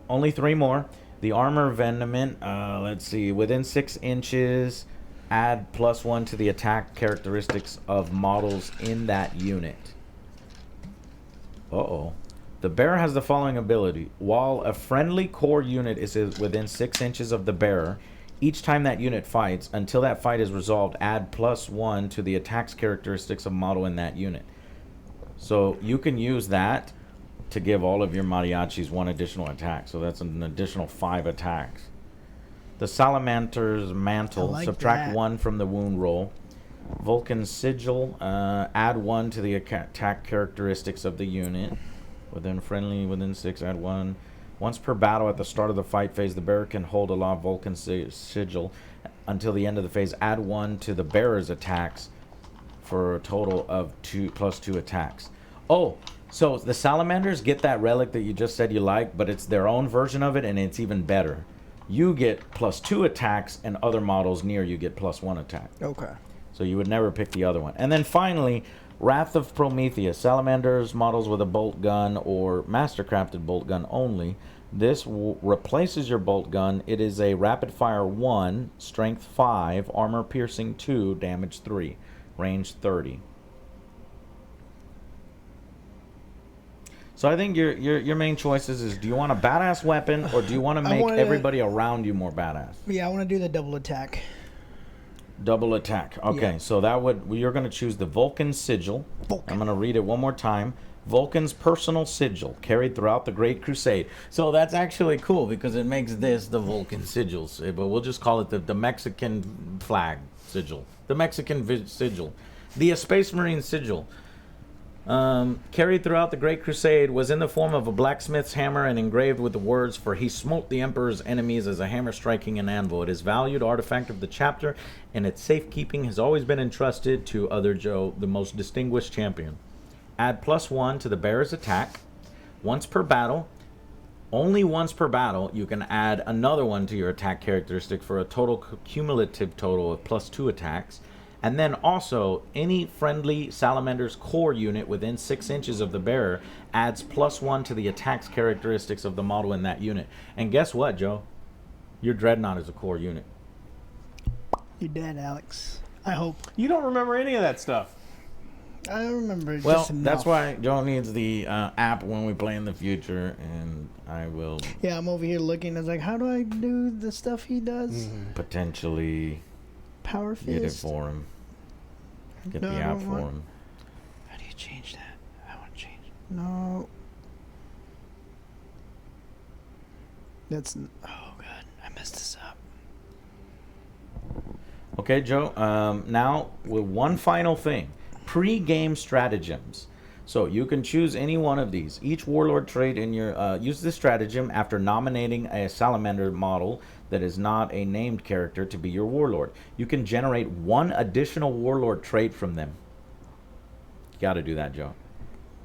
Only 3 more. The armor venomant, let's see, within 6 inches, add +1 to the attack characteristics of models in that unit. Uh-oh. The bearer has the following ability. While a friendly core unit is within 6 inches of the bearer, each time that unit fights, until that fight is resolved, add +1 to the attack's characteristics of model in that unit. So you can use that to give all of your mariachis 1 additional attack. So that's an additional 5 attacks. The Salamander's Mantle, I like subtract that. 1 from the wound roll. Vulcan's Sigil, add 1 to the attack characteristics of the unit. Within 6, add 1. Once per battle at the start of the fight phase, the bearer can hold aloft Vulcan's Sigil until the end of the phase. Add 1 to the bearer's attacks for a total of +2 attacks. Oh, so the Salamanders get that relic that you just said you like, but it's their own version of it, and it's even better. You get +2 attacks, and other models near you get +1 attack. Okay. So you would never pick the other one. And then finally, Wrath of Prometheus. Salamanders models with a bolt gun or mastercrafted bolt gun only. This replaces your bolt gun. It is a rapid fire 1, strength 5, armor piercing 2, damage 3, range 30. So I think your main choices is, do you want a badass weapon or do you want to make everybody around you more badass? Yeah, I want to do the double attack. Double attack. Okay, Yeah. so you're going to choose the Vulcan Sigil. Vulcan. I'm going to read it one more time. Vulcan's personal sigil, carried throughout the Great Crusade. So that's actually cool because it makes this the Vulcan sigils. But we'll just call it the Mexican flag sigil. The Mexican sigil. The Space Marine sigil. Carried throughout the Great Crusade, was in the form of a blacksmith's hammer and engraved with the words, "For he smote the emperor's enemies as a hammer striking an anvil." It is valued artifact of the chapter, and its safekeeping has always been entrusted to Other Joe, the most distinguished champion. Add +1 to the bearer's attack. Once per battle, only once per battle, you can add another one to your attack characteristic for a total cumulative total of +2 attacks. And then also, any friendly Salamander's core unit within 6 inches of the bearer adds +1 to the attack's characteristics of the model in that unit. And guess what, Joe? Your Dreadnought is a core unit. You're dead, Alex. I hope. You don't remember any of that stuff. I remember. Well, just enough. that's why Joe needs the app when we play in the future, and I will Yeah, I'm over here looking. I was like, how do I do the stuff he does? potentially Power fist. get it for him. Get No, the I app don't for want- him. How do you change that? I want to change. No. That's. Oh god, I messed this up. Okay, Joe. Now, with one final thing, pre-game stratagems. So you can choose any one of these. Each warlord trait in your use this stratagem after nominating a salamander model that is not a named character to be your warlord. You can generate one additional warlord trait from them. You got to do that, Joe,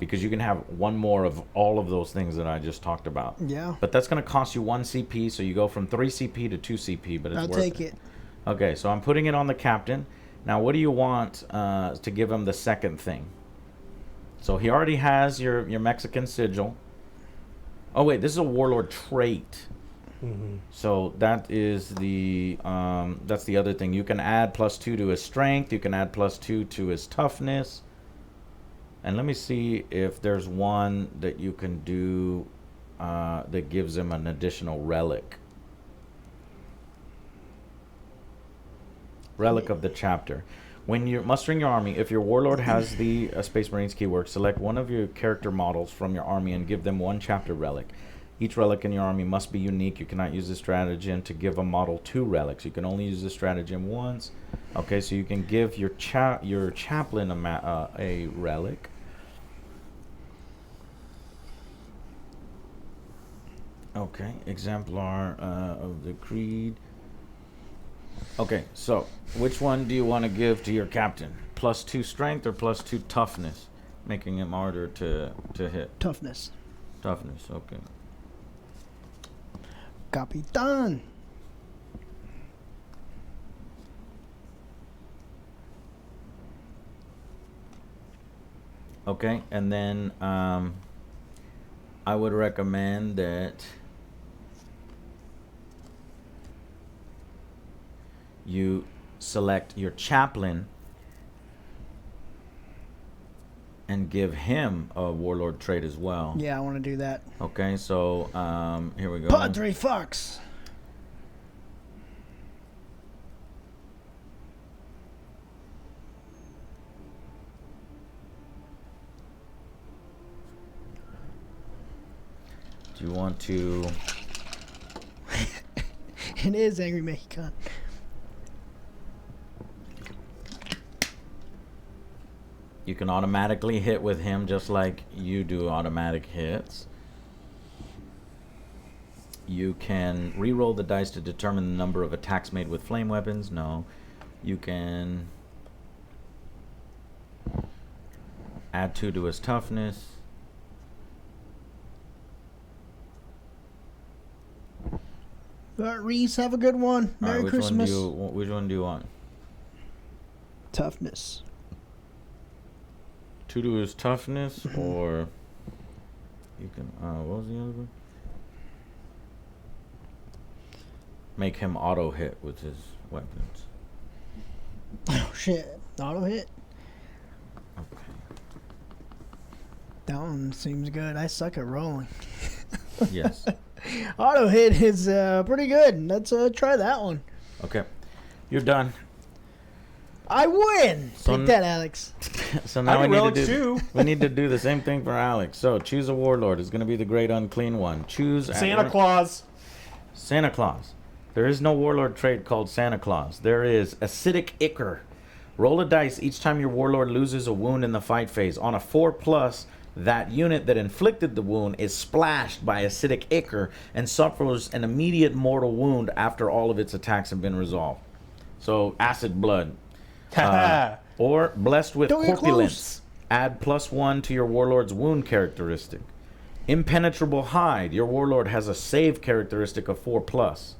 because you can have one more of all of those things that I just talked about. Yeah. But that's going to cost you 1 CP, so you go from 3 CP to 2 CP. But it's I'll worth take it. Okay, so I'm putting it on the captain. Now, what do you want to give him the second thing? So he already has your Mexican sigil. Oh wait, this is a warlord trait. So that is that's the other thing. You can add +2 to his strength. You can add +2 to his toughness. And let me see if there's one that you can do that gives him an additional relic. Relic of the chapter. When you're mustering your army, if your warlord has the Space Marines keyword, select one of your character models from your army and give them one chapter relic. Each relic in your army must be unique. You cannot use this stratagem to give a model 2 relics. You can only use this stratagem once. Okay, so you can give your chaplain a relic. Okay, exemplar of the creed. Okay, so which one do you want to give to your captain? +2 strength or +2 toughness, making him harder to hit. Toughness. Toughness, okay. Capitan. Okay, and then I would recommend that you select your chaplain and give him a warlord trait as well. Yeah, I want to do that. Okay, so here we go. Padre Fox. Do you want to... It is Angry Mexican. You can automatically hit with him just like you do automatic hits. You can re-roll the dice to determine the number of attacks made with flame weapons. No. You can add 2 to his toughness. All right, Reese, have a good one. All Merry right, Christmas. which one do you want? Toughness. 2 to his toughness, or you can what was the other one? Make him auto hit with his weapons. Oh shit! Auto hit. Okay. That one seems good. I suck at rolling. Yes. Auto hit is pretty good. Let's try that one. Okay. You're done. I win. So Take that, Alex. So now I we get need to relics do too. we need to do the same thing for Alex. So choose a warlord. It's going to be the great unclean one. Choose Santa Claus. Santa Claus. There is no warlord trait called Santa Claus. There is acidic ichor. Roll a dice each time your warlord loses a wound in the fight phase. On a 4+, that unit that inflicted the wound is splashed by acidic ichor and suffers an immediate mortal wound after all of its attacks have been resolved. So acid blood. Or blessed with Don't get corpulence. Add +1 to your warlord's wound characteristic. Impenetrable hide. Your warlord has a save characteristic of 4+.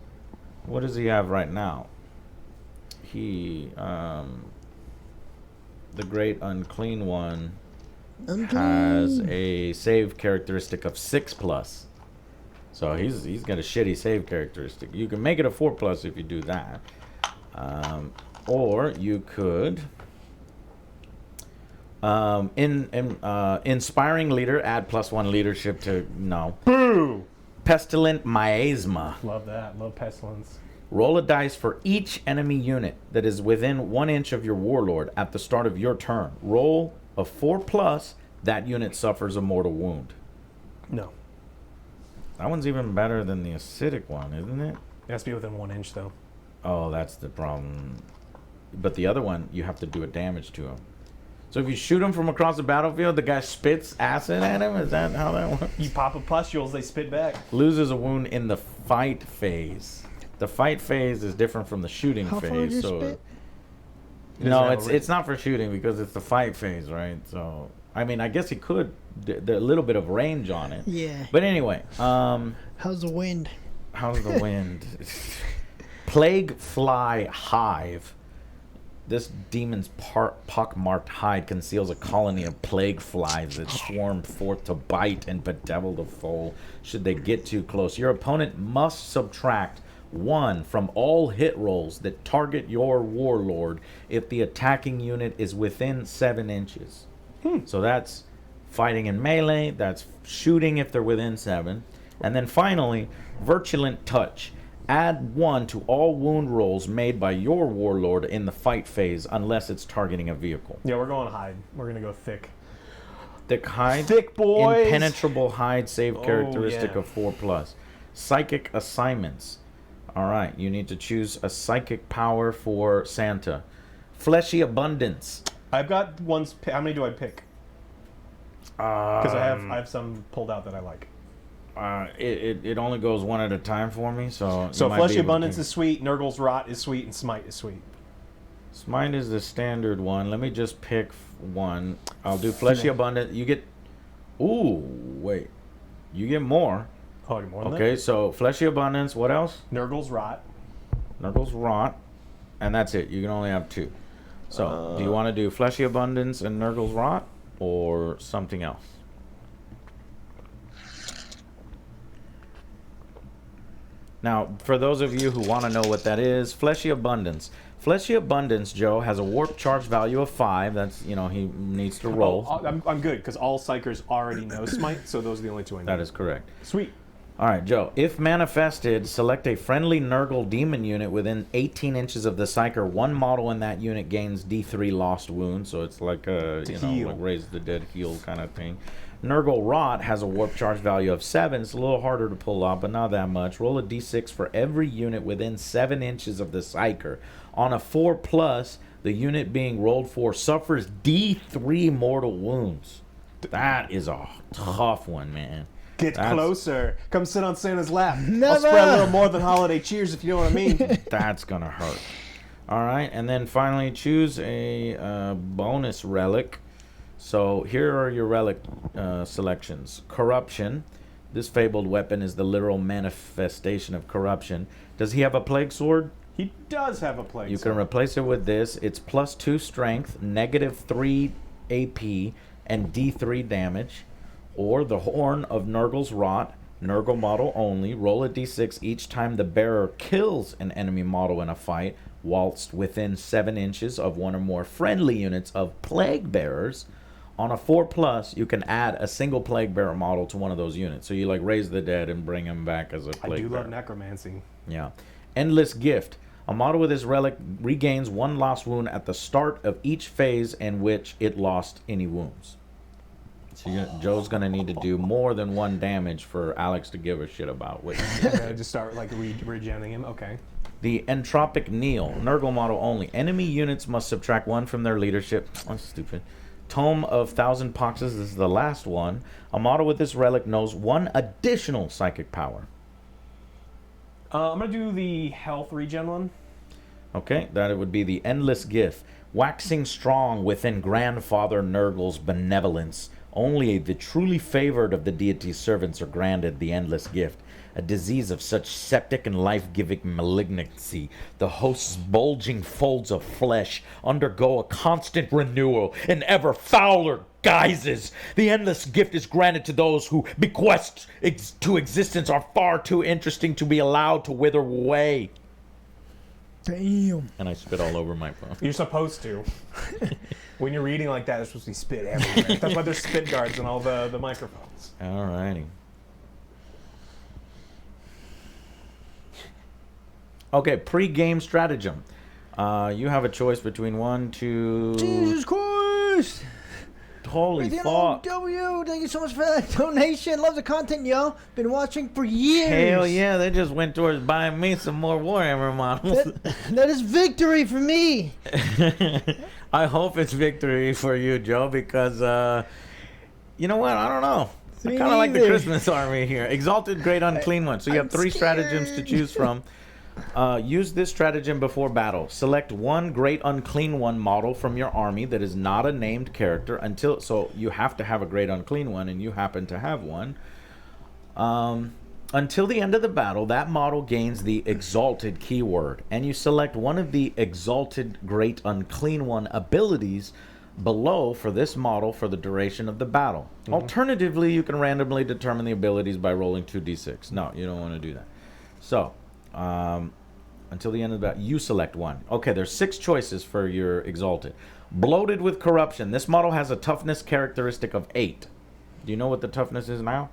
What does he have right now? He, the great unclean one, has a save characteristic of 6+. So he's got a shitty save characteristic. You can make it a 4+ if you do that. Or you could Inspiring leader, add +1 leadership to no. Boo! Pestilent miasma. Love that. Love pestilence. Roll a dice for each enemy unit that is within 1 inch of your warlord at the start of your turn. Roll a 4+, that unit suffers a mortal wound. No. That one's even better than the acidic one, isn't it? It has to be within 1 inch, though. Oh, that's the problem. But the other one, you have to do a damage to him. So if you shoot him from across the battlefield, the guy spits acid at him? Is that how that works? You pop up pustules, they spit back. Loses a wound in the fight phase. The fight phase is different from the shooting How phase. far is your So spit? no, it's not for shooting because it's the fight phase, right? So I mean, I guess he could. There's a little bit of range on it. Yeah. But anyway, How's the wind? how's the wind? Plague fly hive. This demon's pockmarked hide conceals a colony of plague flies that swarm forth to bite and bedevil the foe should they get too close. Your opponent must subtract 1 from all hit rolls that target your warlord if the attacking unit is within 7 inches. So that's fighting in melee, that's shooting if they're within 7. And then finally, Virulent Touch. Add 1 to all wound rolls made by your warlord in the fight phase unless it's targeting a vehicle. Yeah, we're going hide. We're going to go thick. Thick hide. Thick boys! Impenetrable hide save Oh, characteristic yeah. of 4+. Psychic assignments. Alright, you need to choose a psychic power for Santa. Fleshy abundance. I've got ones. How many do I pick? Because I have some pulled out that I like. It only goes 1 at a time for me, so So you might be Fleshy able to Abundance keep- is sweet, Nurgle's Rot is sweet, and Smite is sweet. Smite is the standard one. Let me just pick one. I'll do Fleshy Abundance. You get... Ooh, wait. You get more. Oh, I get more than Okay, so Fleshy Abundance. What else? that? Nurgle's Rot. Nurgle's Rot. And that's it. You can only have 2. So, do you want to do Fleshy Abundance and Nurgle's Rot? Or something else? Now, for those of you who want to know what that is, Fleshy Abundance. Fleshy Abundance, Joe, has a warp charge value of 5. That's, you know, he needs to roll. Oh, I'm good, because all Psychers already know Smite, so those are the only 2 I need. That is correct. Sweet. All right, Joe. If manifested, select a friendly Nurgle demon unit within 18 inches of the Psyker. One model in that unit gains D3 lost wounds, so it's like a heal. like raise the dead heal kind of thing. Nurgle Rot has a warp charge value of 7. It's a little harder to pull off, but not that much. Roll a D6 for every unit within 7 inches of the Psyker. On a 4+, the unit being rolled for suffers D3 mortal wounds. That is a tough one, man. Get That's- closer. Come sit on Santa's lap. I'll Never. spread a little more than holiday cheers, if you know what I mean. That's gonna hurt. All right, and then finally choose a bonus relic. So here are your relic selections. Corruption. This fabled weapon is the literal manifestation of corruption. Does he have a plague sword? He does have a plague. You can replace it with this. It's +2 strength, -3 AP, and D3 damage. Or the Horn of Nurgle's Rot, Nurgle model only. Roll a D6 each time the bearer kills an enemy model in a fight, whilst within 7 inches of one or more friendly units of plague bearers. On a 4+, you can add a single plague bearer model to one of those units. So you like raise the dead and bring him back as a I plague do bearer. love necromancy. Yeah. Endless Gift. A model with this relic regains 1 lost wound at the start of each phase in which it lost any wounds. So Joe's going to need to do more than 1 damage for Alex to give a shit about. What Okay, just start like regenning him. Okay. The Entropic Kneel. Nurgle model only. Enemy units must subtract 1 from their leadership. Oh, stupid. Tome of Thousand Poxes. This is the last one. A model with this relic knows 1 additional psychic power. I'm going to do the health regen one. Okay, that it would be the Endless Gift. Waxing strong within Grandfather Nurgle's benevolence. Only the truly favored of the deity's servants are granted the Endless Gift. A disease of such septic and life-giving malignancy, the host's bulging folds of flesh undergo a constant renewal in ever fouler guises. The Endless Gift is granted to those who bequests to existence are far too interesting to be allowed to wither away. Damn. And I spit all over my phone. You're supposed to. When you're reading like that, there's supposed to be spit everywhere. That's why there's spit guards on all the microphones. Alrighty. Okay, pre-game stratagem. You have a choice between 1, 2... Jesus Christ! Holy Everything fuck. on W. Thank you so much for that donation. Love the content, yo. Been watching for years. Hell yeah, they just went towards buying me some more Warhammer models. That is victory for me. I hope it's victory for you, Joe, because, you know what? I don't know. I Me kind of like the neither. Christmas army here. Exalted, Great, Unclean One. So you have I'm 3 stratagems to scared. choose from. Use this stratagem before battle. Select one Great Unclean One model from your army that is not a named character until... So you have to have a Great Unclean One, and you happen to have one. Until the end of the battle, that model gains the Exalted keyword, and you select one of the Exalted Great Unclean One abilities below for this model for the duration of the battle. Alternatively, you can randomly determine the abilities by rolling 2d6. No, you don't want to do that. So, until the end of the battle, you select one. Okay, there's 6 choices for your Exalted. Bloated with Corruption. This model has a toughness characteristic of 8. Do you know what the toughness is now?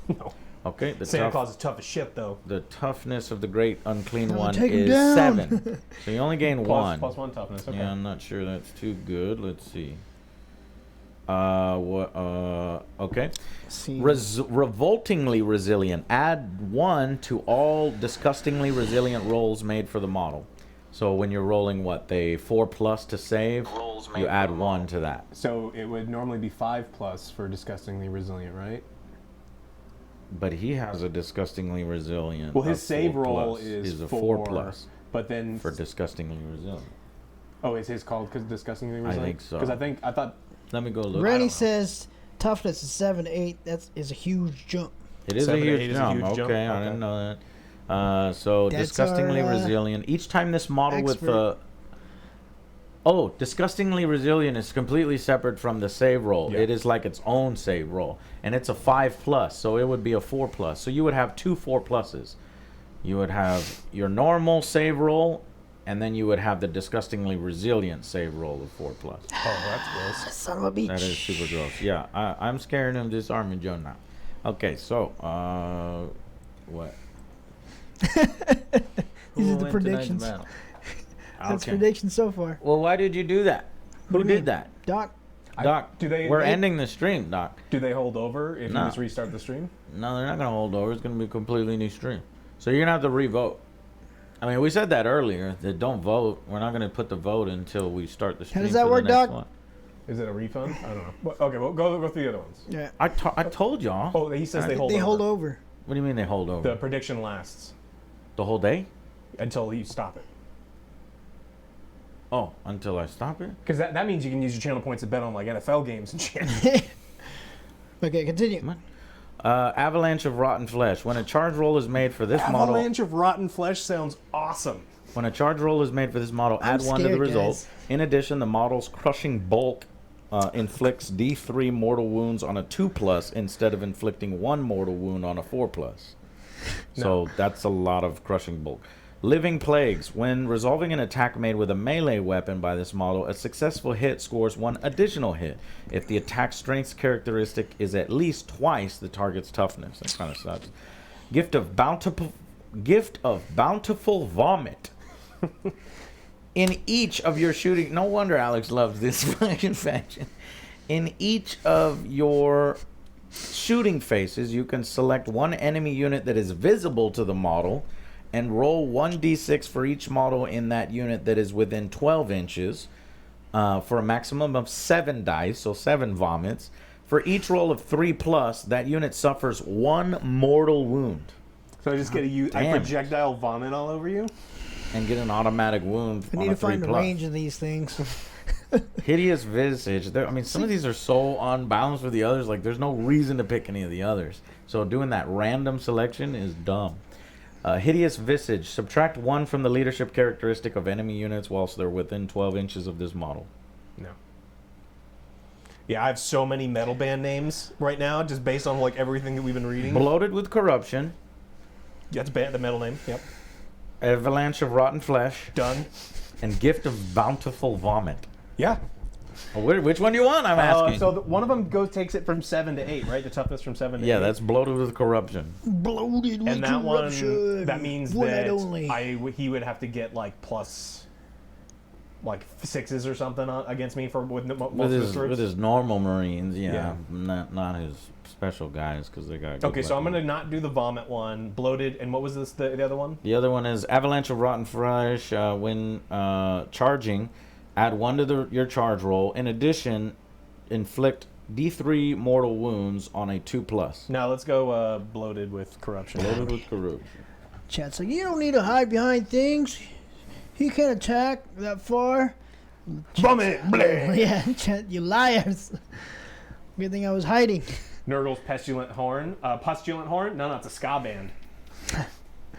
No. Okay, Santa Claus is tough as shit, though. the toughness of the Great Unclean Oh, One take him is down. 7. So you only gain 1. Plus 1 toughness. Okay. Yeah, I'm not sure that's too good. Let's see. Okay. See. Revoltingly resilient. Add 1 to all disgustingly resilient rolls made for the model. So when you're rolling they 4+ to save, you add 1 to that. So it would normally be 5+ for disgustingly resilient, right? But he has a disgustingly resilient. Well, his of save 4+. roll is a 4+. 4+ But then for disgustingly resilient. oh, is his called because disgustingly resilient? think so. Because I thought Let me go look. Rennie says toughness is 7 to 8. That is a huge jump. It is a 7 to 8 huge is a jump. huge Okay, jump? I Okay. didn't know that. So That's disgustingly our, resilient. Each time this model with expert. oh, disgustingly resilient is completely separate from the save roll. Yeah. It is like its own save roll, and it's a 5+, so it would be a 4+. So you would have 2 4+. You would have your normal save roll, and then you would have the disgustingly resilient save roll of 4+. oh, that's gross. Son of a bitch. That is super gross. Yeah, I'm scared of this Army Joe now. Okay, so what? These are the predictions. That's predictions so far. Well, why did you do that? Who do you mean? did that? Doc, Doc, we're they- ending the stream, Doc. Do they hold over if No. you just restart the stream? No, they're not going to hold over. It's going to be a completely new stream. So you're going to have to re-vote. I mean, we said that earlier, that don't vote. We're not going to put the vote until we start the stream. does that for the work, next Doc? one. Is it a refund? I don't know. Well, okay, well, go through the other ones. yeah. I told y'all. Oh, he says they hold They over. hold over. What do you mean they hold over? The prediction lasts The whole day? until you stop it. Oh, until I stop it? Because that means you can use your channel points to bet on like NFL games and shit. Okay, continue. Avalanche of Rotten Flesh. When a charge roll is made for this model... Avalanche of rotten flesh sounds awesome. When a charge roll is made for this model, I'm add 1 to the scared, result. guys. In addition, the model's crushing bulk inflicts D3 mortal wounds on a 2+ instead of inflicting 1 mortal wound on a 4+. So that's a lot of crushing bulk. Living Plagues. When resolving an attack made with a melee weapon by this model, a successful hit scores 1 additional hit if the attack strength characteristic is at least twice the target's toughness. That kind of sucks. Gift of Bountiful Vomit. In each of your shooting... No wonder Alex loves this fucking faction. In each of your shooting phases, you can select one enemy unit that is visible to the model and roll 1d6 for each model in that unit that is within 12 inches for a maximum of 7 dice, so 7 vomits. For each roll of 3+, that unit suffers 1 mortal wound So I just get a damn. projectile vomit all over you? and get an automatic wound I on need a to find 3+. the range of these things. Hideous Visage. I mean, some of these are so unbalanced with the others. Like, there's no reason to pick any of the others. So doing that random selection is dumb. Hideous Visage. Subtract 1 from the leadership characteristic of enemy units whilst they're within 12 inches of this model. No. Yeah, I have so many metal band names right now, just based on like everything that we've been reading. Bloated with Corruption. That's the metal name. Yep. Avalanche of Rotten Flesh. Done. And Gift of Bountiful Vomit. Yeah. Which one do you want? I'm asking. One of them takes it from 7 to 8, right? The toughness from 7 to 8. Yeah, that's bloated with corruption. Bloated with And that corruption. one, that means One that night only. he would have to get like plus, like 6s or something against me with most of his troops. With his normal Marines, Yeah. not his special guys because they got. Okay, so I'm gonna not do the vomit one. Bloated, and what was this? The other one? The other one is Avalanche of Rotten Flesh. When charging, add 1 to your charge roll. In addition, inflict D3 mortal wounds on a 2+. Now let's go bloated with corruption. Loaded with corruption. Chat's like, you don't need to hide behind things. He can't attack that far. Vomit! Yeah, Chat, you liars. Good thing I was hiding. Nurgle's Pestilent Horn. Postulant Horn? No, it's a ska band.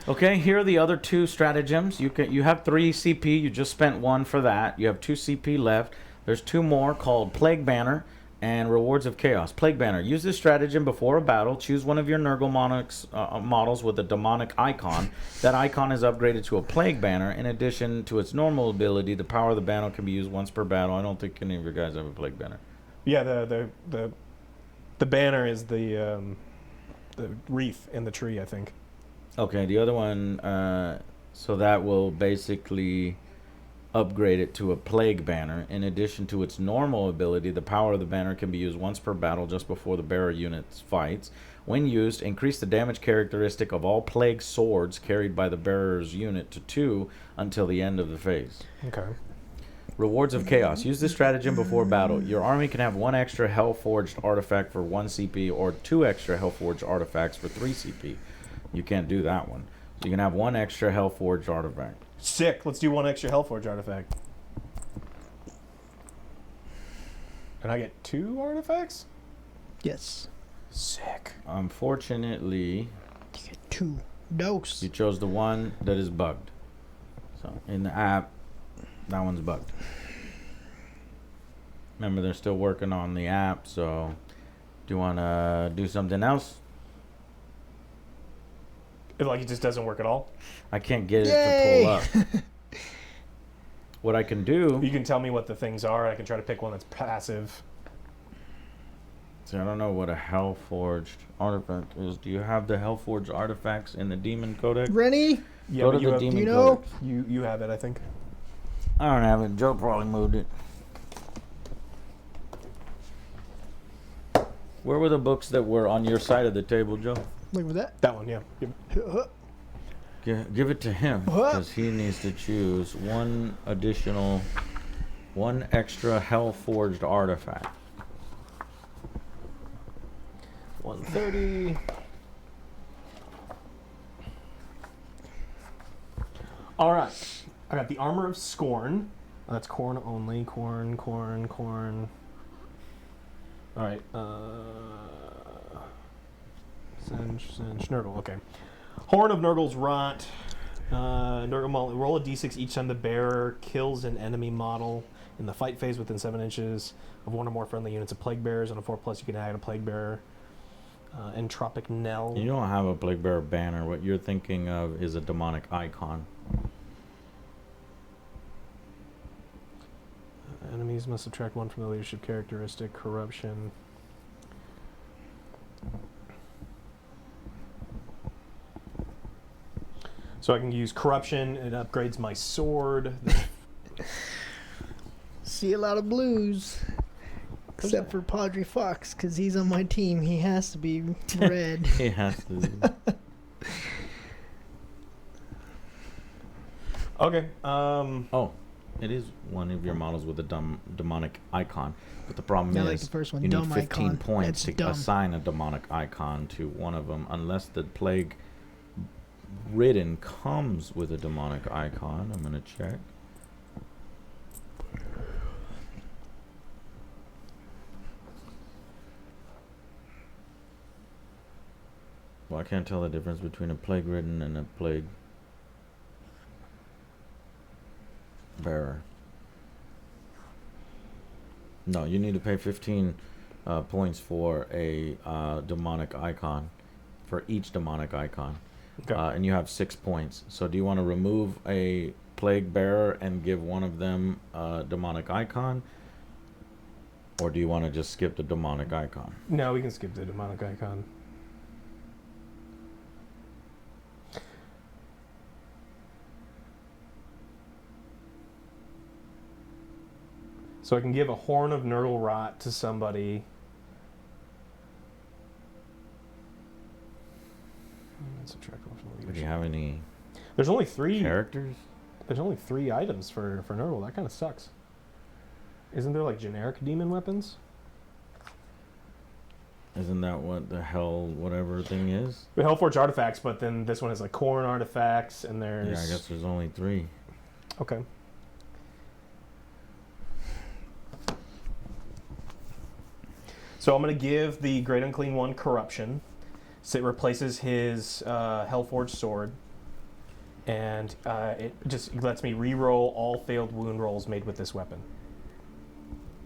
Okay, here are the other 2 stratagems. You have 3 CP. You just spent 1 for that. You have 2 CP left. There's 2 more called Plague Banner and Rewards of Chaos. Plague Banner. Use this stratagem before a battle. Choose one of your Nurgle models with a demonic icon. That icon is upgraded to a Plague Banner. In addition to its normal ability, the power of the banner can be used once per battle. I don't think any of your guys have a Plague Banner. Yeah, the banner is the wreath in the tree, I think. Okay, the other one, so that will basically upgrade it to a Plague Banner. In addition to its normal ability, the power of the banner can be used once per battle just before the bearer unit fights. When used, increase the damage characteristic of all Plague Swords carried by the bearer's unit to 2 until the end of the phase. Okay. Rewards of Chaos. Use this stratagem before battle. Your army can have 1 extra Hellforged artifact for 1 CP or 2 extra Hellforged artifacts for 3 CP. You can't do that one. So you can have 1 extra Hellforged artifact. Sick. Let's do 1 extra Hellforge artifact. And I get 2 artifacts? Yes. Sick. Unfortunately, You get 2 dose. you chose the one that is bugged. So in the app, that one's bugged. Remember, they're still working on the app, so do you want to do something else? It just doesn't work at all? I can't get it Yay! to pull up. What I can do... You can tell me what the things are. I can try to pick one that's passive. See, I don't know what a Hellforged artifact is. Do you have the Hellforged artifacts in the Demon Codex? Rennie? Yeah, Go but to the have, Demon you know? Codex. you have it, I think. I don't have it. Joe probably moved it. Where were the books that were on your side of the table, Joe? Look at that. That one, yeah. Give it to him, What? because he needs to choose 1 extra Hellforged artifact. 130. All right. I got the Armor of Scorn. Oh, that's corn only. Corn. All right. Nurgle. Okay. Horn of Nurgle's Rot. Nurgle roll a d6 each time the bearer kills an enemy model in the fight phase within 7 inches of 1 or more friendly units of Plague Bearers. On a 4+, you can add a Plague Bearer. Entropic Knell. You don't have a Plague Bearer banner. What you're thinking of is a demonic icon. Enemies must subtract 1 from the leadership characteristic. Corruption. So I can use corruption. It upgrades my sword. See a lot of blues. Except for Padre Fox, because he's on my team. He has to be red. He has to. Okay. Oh, it is one of your models with a demonic icon. But the problem I is like the first one, you need dumb 15 icon. points That's to dumb. assign a demonic icon to one of them, unless the plague ridden comes with a demonic icon. I'm going to check. Well, I can't tell the difference between a plague ridden and a plague bearer. No, you need to pay 15 points for a demonic icon, for each demonic icon. Okay. And you have 6 points. So do you want to remove a plague bearer and give one of them a demonic icon? Or do you want to just skip the demonic icon? No, we can skip the demonic icon. So I can give a Horn of Nurgle Rot to somebody. Subtract one from the Do leadership. you have any There's only 3. characters? There's only 3 items for Nurgle. That kind of sucks. Isn't there like generic demon weapons? Isn't that what the hell whatever thing is? The Hellforge artifacts, but then this one has like Khorne artifacts, and there's. Yeah, I guess there's only 3. Okay. So I'm going to give the Great Unclean One Corruption. So it replaces his Hellforged sword. And it just lets me re-roll all failed wound rolls made with this weapon.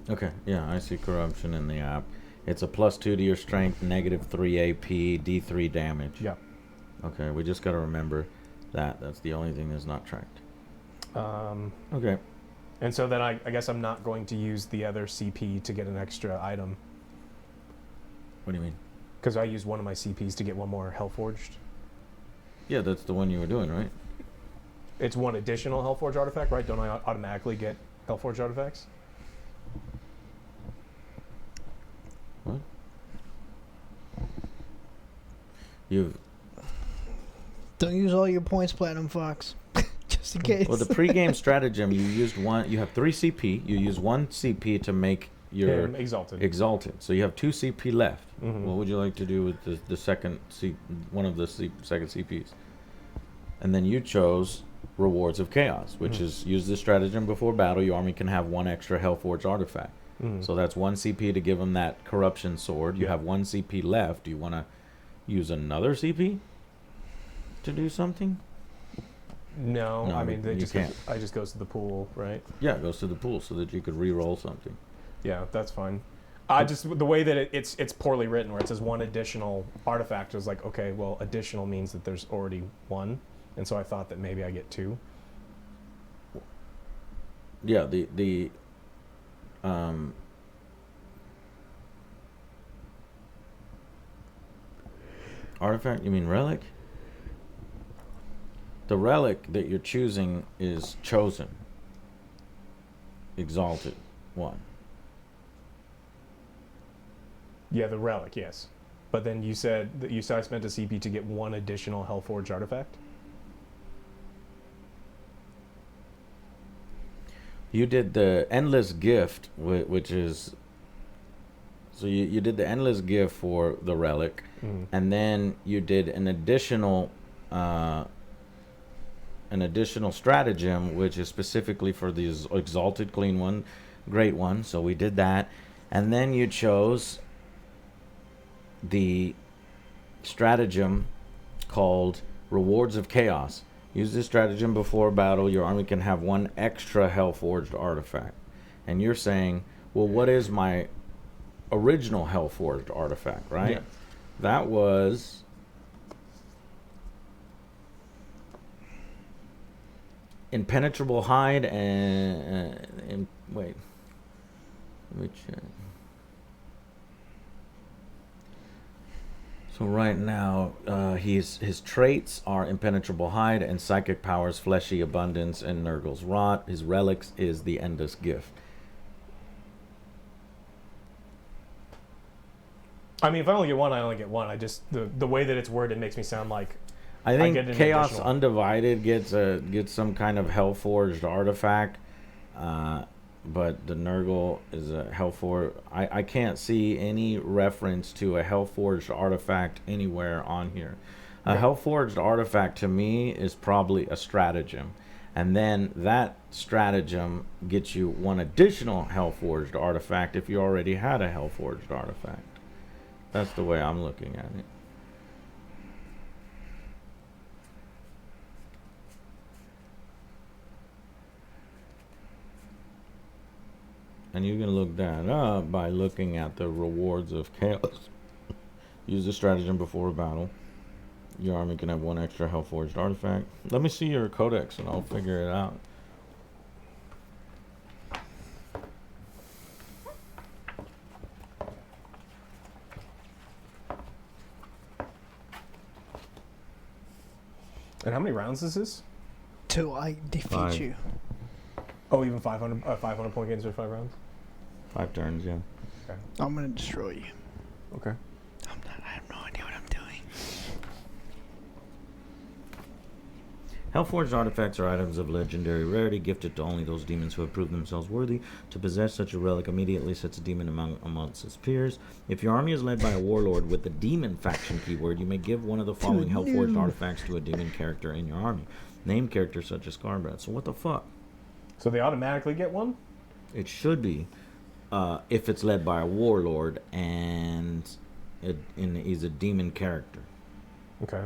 Okay, yeah, I see corruption in the app. It's a +2 to your strength, -3 AP, D3 damage. Yeah. Okay, we just got to remember that. That's the only thing that's not tracked. Okay. And so then I guess I'm not going to use the other CP to get an extra item. What do you mean? Because I used one of my CPs to get one more Hellforged. Yeah, that's the one you were doing, right? It's one additional Hellforged artifact, right? Don't I automatically get Hellforged artifacts? What? You've... Don't use all your points, Platinum Fox. Just in case. Well, the pre-game stratagem, you used one... You have 3 CP. You use 1 CP to make your... Exalted. Exalted. So you have 2 CP left. Mhm. What would you like to do with the second one of the second CPs? And then you chose Rewards of Chaos, which is use this stratagem before battle. Your army can have 1 extra Hellforged artifact. So that's 1 CP to give him that corruption sword. You have 1 CP left. Do you want to use another CP to do something? No, No, I mean, you can't. I just goes to the pool, right? Yeah, it goes to the pool so that you could re-roll something. Yeah, that's fine. I just the way that it's poorly written, where it says 1 additional artifact, is like, okay, well, additional means that there's already 1, and so I thought that maybe I get 2. Yeah, the artifact, you mean relic? The relic that you're choosing is chosen. Exalted 1. Yeah, the relic, yes. But then you said I spent a CP to get 1 additional Hellforged artifact. You did the endless gift, which is... So you did the endless gift for the relic, and then you did an additional stratagem, which is specifically for these exalted clean one, great one. So we did that, and then you chose the stratagem called Rewards of Chaos. Use this stratagem before battle. Your army can have 1 extra Hellforged artifact. And you're saying, well, what is my original Hellforged artifact, right? Yeah. That was... Impenetrable hide and wait. Let me check. So right now, his traits are impenetrable hide and psychic powers, fleshy abundance, and Nurgle's rot. His relics is the endless gift. I mean, if I only get 1, I only get 1. I just the way that it's worded makes me sound like I get think an Chaos additional. Undivided gets some kind of Hellforged artifact, but the Nurgle is a Hellforged. I can't see any reference to a Hellforged artifact anywhere on here. A Hellforged artifact to me is probably a stratagem, and then that stratagem gets you 1 additional Hellforged artifact if you already had a Hellforged artifact. That's the way I'm looking at it. And you can look that up by looking at the Rewards of Chaos. Use the stratagem before a battle. Your army can have 1 extra Hellforged artifact. Let me see your codex and I'll figure it out. And how many rounds is this? Till I defeat 5. you. Oh, even 500 point games or 5 rounds? 5 turns, yeah. I'm gonna destroy you. Okay. I have no idea what I'm doing. Hellforged artifacts are items of legendary rarity, gifted to only those demons who have proved themselves worthy to possess such a relic. Immediately sets a demon amongst its peers. If your army is led by a warlord with the demon faction keyword, you may give one of the following Hellforged artifacts to a demon character in your army. Name characters such as Scarbrat. So what the fuck? So they automatically get one? It should be, if it's led by a warlord and is a demon character. Okay.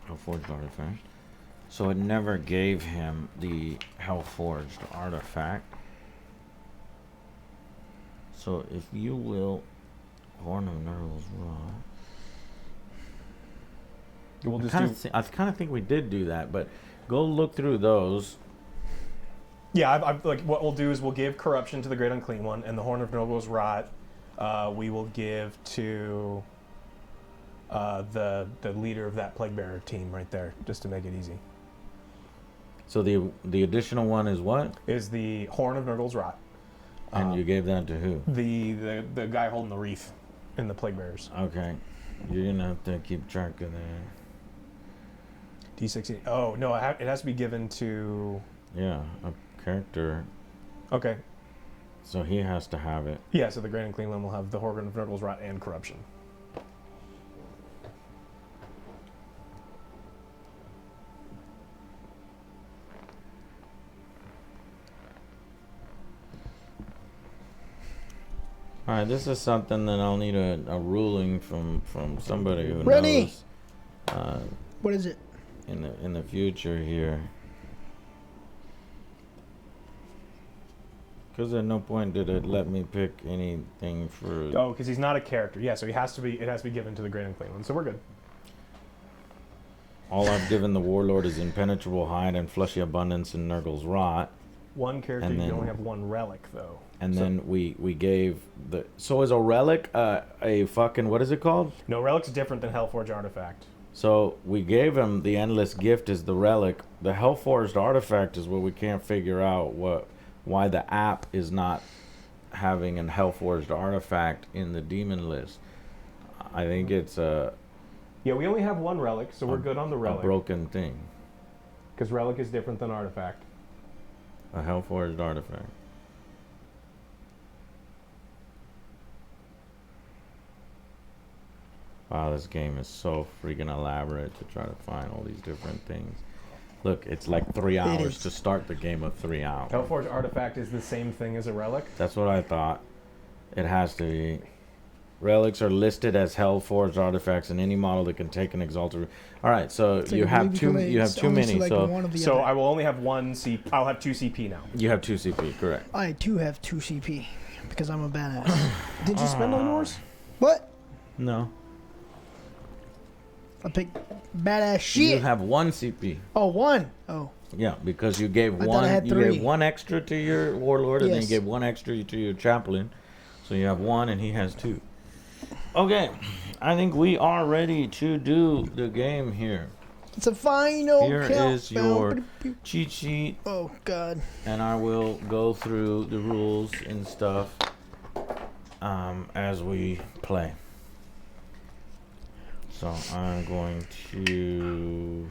Hellforged artifact. So it never gave him the Hellforged artifact. So if you will, Horn of Nurgle's Rod. We'll just I kind of think we did do that, but go look through those. Yeah, I've like what we'll do is we'll give corruption to the Great Unclean One, and the Horn of Noble's Rot. We will give to the leader of that Plague Bearer team right there, just to make it easy. So the additional one is what? Is the Horn of Nurgle's Rot. And you gave that to who? The guy holding the wreath in the Plague Bearers. Okay, you're gonna have to keep track of that. D16. Oh no, it has to be given to. Yeah, a character. Okay. So he has to have it. Yeah, so the Great Unclean One will have the Horn of Nurgle's Rot and corruption. All right, this is something that I'll need a ruling from somebody who Ready. knows. What is it? In the future here. Because at no point did it let me pick anything for. Oh, because he's not a character. Yeah, so it has to be given to the Great Unclean One. So we're good. All I've given the warlord is impenetrable hide and fleshy abundance and Nurgle's Rot. One character, And you then- can only have one relic though. And So- then we gave the. So is a relic a fucking. What is it called? No, relic's different than Hellforge Artifact. So we gave him the endless gift as the relic. The Hellforged artifact is what we can't figure out why the app is not having an Hellforged artifact in the demon list. I think it's a Yeah, we only have one relic, so we're good on the relic. broken thing. Because relic is different than artifact. A Hellforged artifact. Wow, this game is so freaking elaborate to try to find all these different things. Look, it's like 3 hours is. to start the game of 3 hours. Hellforge Artifact is the same thing as a relic. That's what I thought. It has to be. Relics are listed as Hellforged artifacts in any model that can take an exalted. All right, so It's like you I have believe too. can You have too only many. select So one of the So other. I will only have one CP. I'll have 2 CP now. you have 2 CP, correct? I too have 2 CP because I'm a badass. Did you spend on yours? What? No. I picked badass You shit. have 1 CP. Oh, 1. Oh, Yeah, because you gave I thought I had you gave 3. 1 extra to your warlord, and then you Yes. gave 1 extra to your chaplain. So you have 1, and he has 2. Okay, I think we are ready to do the game here. it's a final Here countdown. is your cheat sheet, Oh God. and I will go through the rules and stuff as we play. So I'm going to.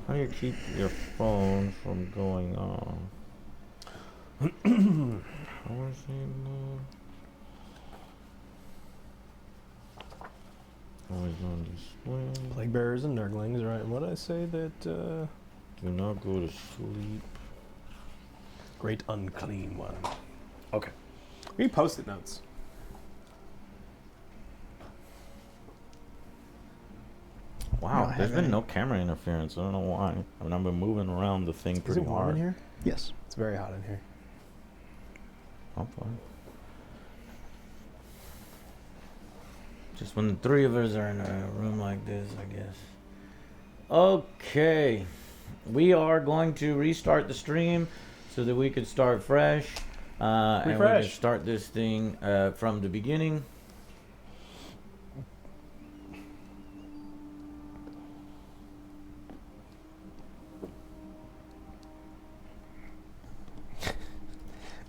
How do you keep your phone from going off? How is it? Always on display. Plague Bearers and Nurglings, right? And what did I say that Do not go to sleep. Great Unclean One. Okay. We post-it notes. Wow, No, I there's been haven't. no camera interference. I don't know why. I mean, I've been moving around the thing Is pretty it warm hard. in here? Yes. It's very hot in here. I'm fine. Just when the 3 of us are in a room like this, I guess. Okay. We are going to restart the stream so that we could start fresh. And we can Refresh. start this thing from the beginning.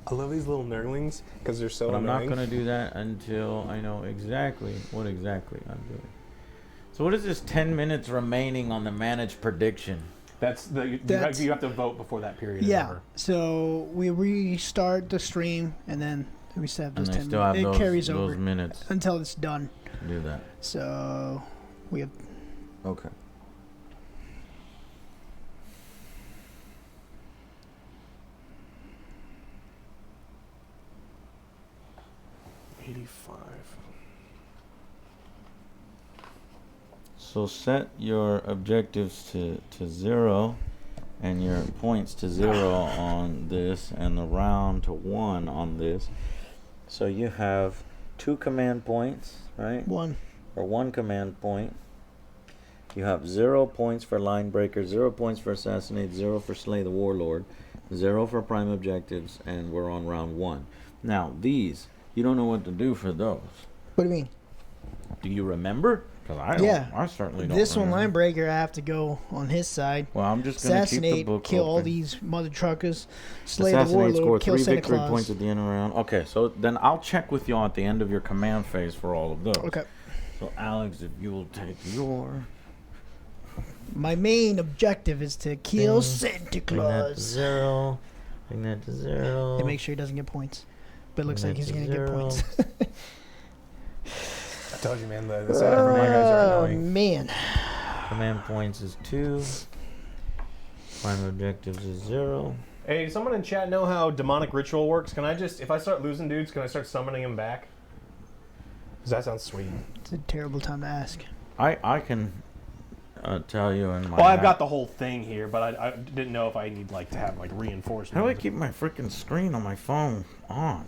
I love these little nurglings because they're so But I'm not annoying. going to do that until I know exactly what exactly I'm doing. So what is this 10 minutes remaining on the managed prediction? That's That's- you have to vote before that period is Yeah. over. So we restart the stream, and then we still have And those they 10 still have minutes. It carries those over minutes until it's done. to do that. So we have Okay. So set your objectives to 0 and your points to 0 on this and the round to 1 on this. So you have 2 command points, right? 1. Or 1 command point. You have 0 points for line breaker, 0 points for assassinate, 0 for slay the warlord, 0 for prime objectives, and we're on round 1. Now these, you don't know what to do for those. What do you mean? Do you remember? Because I don't. Yeah. I certainly don't. This one, remember. line breaker, I have to go on his side. Well, I'm just gonna keep the Assassinate, book kill all open. these mother truckers, slay the Assassinate, score warlord, kill 3 Santa victory Claus. points at the end of the round. Okay, so then I'll check with you at the end of your command phase for all of those. Okay. So Alex, if you will take your My main objective is to kill Thing. Santa bring that to Claus. 0, bring that to 0. And make sure he doesn't get points. But it looks Bring like that he's to going to get 0. points. I told you, man. The setup for my guys are Oh, annoying. man. Command points is 2. Prime objectives is 0. Hey, does someone in chat know how demonic ritual works? Can I just, if I start losing dudes, can I start summoning them back? Because that sounds sweet. It's a terrible time to ask. I can tell you in my. Well, I've got the whole thing here, but I didn't know if I need like to have like reinforcements. How do I keep my freaking screen on my phone on?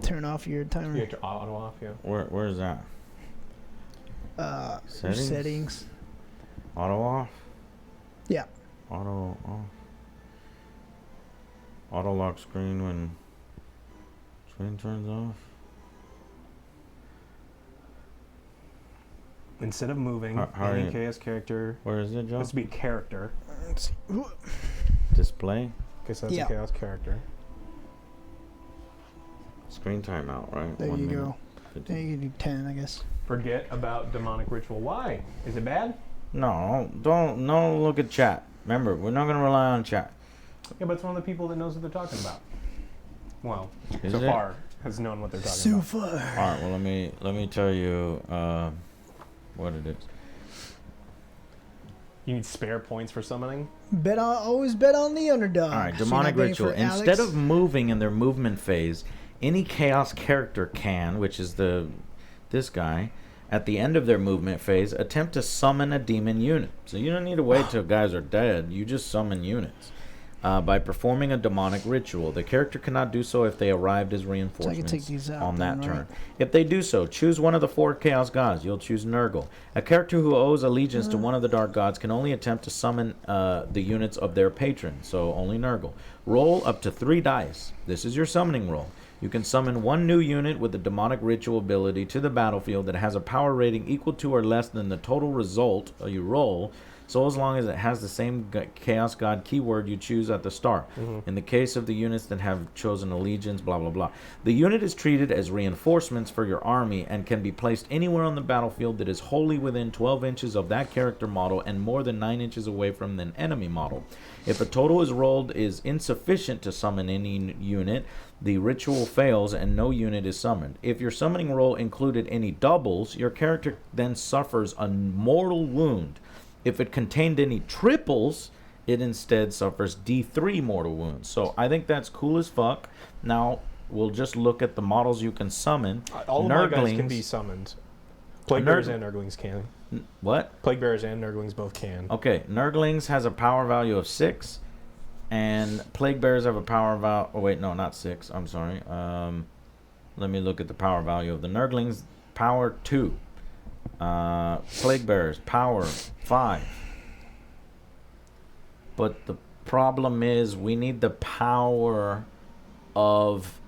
Turn off your timer. You have to auto off, yeah. Where is that? Settings? Settings. Auto off? Yeah. Auto off. Auto lock screen when screen turns off. Instead of moving, How any you- chaos character Where is it, Joe? has to be character. Let's see. Ooh. Display. Okay, so that's Yeah. a chaos character. Screen timeout, right? There 1 you minute, go. 50. Yeah, you can do 10, I guess. Forget about demonic ritual. Why? Is it bad? No, don't look at chat. Remember, we're not gonna rely on chat. Yeah, but it's one of the people that knows what they're talking about. Well, Is so it? far has known what they're talking So about. far. All right. Well, let me tell you what it is. You need spare points for summoning. Always bet on the underdog. All right, So you're demonic not betting ritual. for Alex? Instead of moving in their movement phase, any chaos character can, which is this guy, at the end of their movement phase, attempt to summon a demon unit. So you don't need to wait till guys are dead. You just summon units by performing a demonic ritual. The character cannot do so if they arrived as reinforcements take these out on that then, turn. right? If they do so, choose one of the 4 chaos gods. You'll choose Nurgle. A character who owes allegiance to one of the dark gods can only attempt to summon the units of their patron, so only Nurgle. Roll up to 3 dice. This is your summoning roll. You can summon 1 new unit with the demonic ritual ability to the battlefield that has a power rating equal to or less than the total result you roll, so as long as it has the same Chaos God keyword you choose at the start. In the case of the units that have chosen allegiance, blah, blah, blah. The unit is treated as reinforcements for your army and can be placed anywhere on the battlefield that is wholly within 12 inches of that character model and more than 9 inches away from an enemy model. If a total is rolled is insufficient to summon any unit, the ritual fails and no unit is summoned. If your summoning roll included any doubles, your character then suffers a mortal wound. If it contained any triples, it instead suffers D3 mortal wounds. So I think that's cool as fuck. Now we'll just look at the models you can summon. All of my guys can be summoned. Plague Bearers and Nurglings can. What? Plague Bearers and Nurglings both can. Okay, Nurglings has a power value of 6, and Plague Bears have a power value. Oh wait, no, not 6. I'm sorry. Let me look at the power value of the Nurglings. Power 2. Plague Bears power 5. But the problem is we need the power of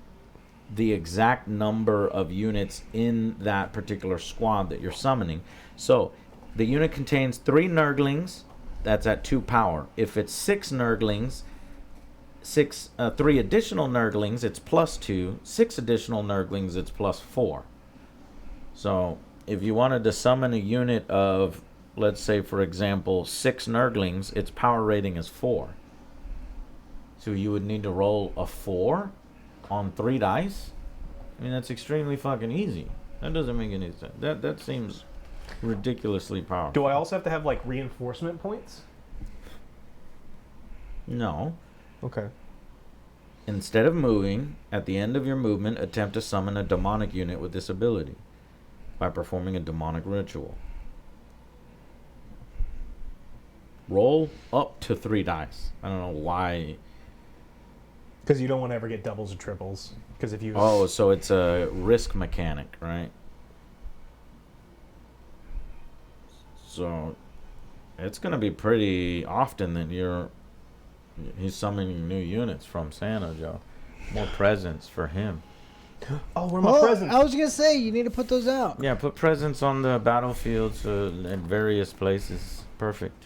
the exact number of units in that particular squad that you're summoning. So the unit contains 3 Nurglings, that's at 2 power. If it's 6 Nurglings, 3 additional Nurglings, it's +2. 6 additional Nurglings, it's +4. So if you wanted to summon a unit of, let's say, for example, 6 Nurglings, its power rating is 4. So you would need to roll a 4 on 3 dice? I mean, that's extremely fucking easy. That doesn't make any sense. That seems ridiculously powerful. Do I also have to have, like, reinforcement points? No. Okay. Instead of moving, at the end of your movement, attempt to summon a demonic unit with this ability by performing a demonic ritual. Roll up to 3 dice. I don't know why. Because you don't want to ever get doubles or triples. Because if you... Oh, so it's a risk mechanic, right? So it's going to be pretty often that he's summoning new units from Santa, Joe. More presents for him. Oh, where are my presents? I was going to say, you need to put those out. Yeah, put presents on the battlefields at various places. Perfect.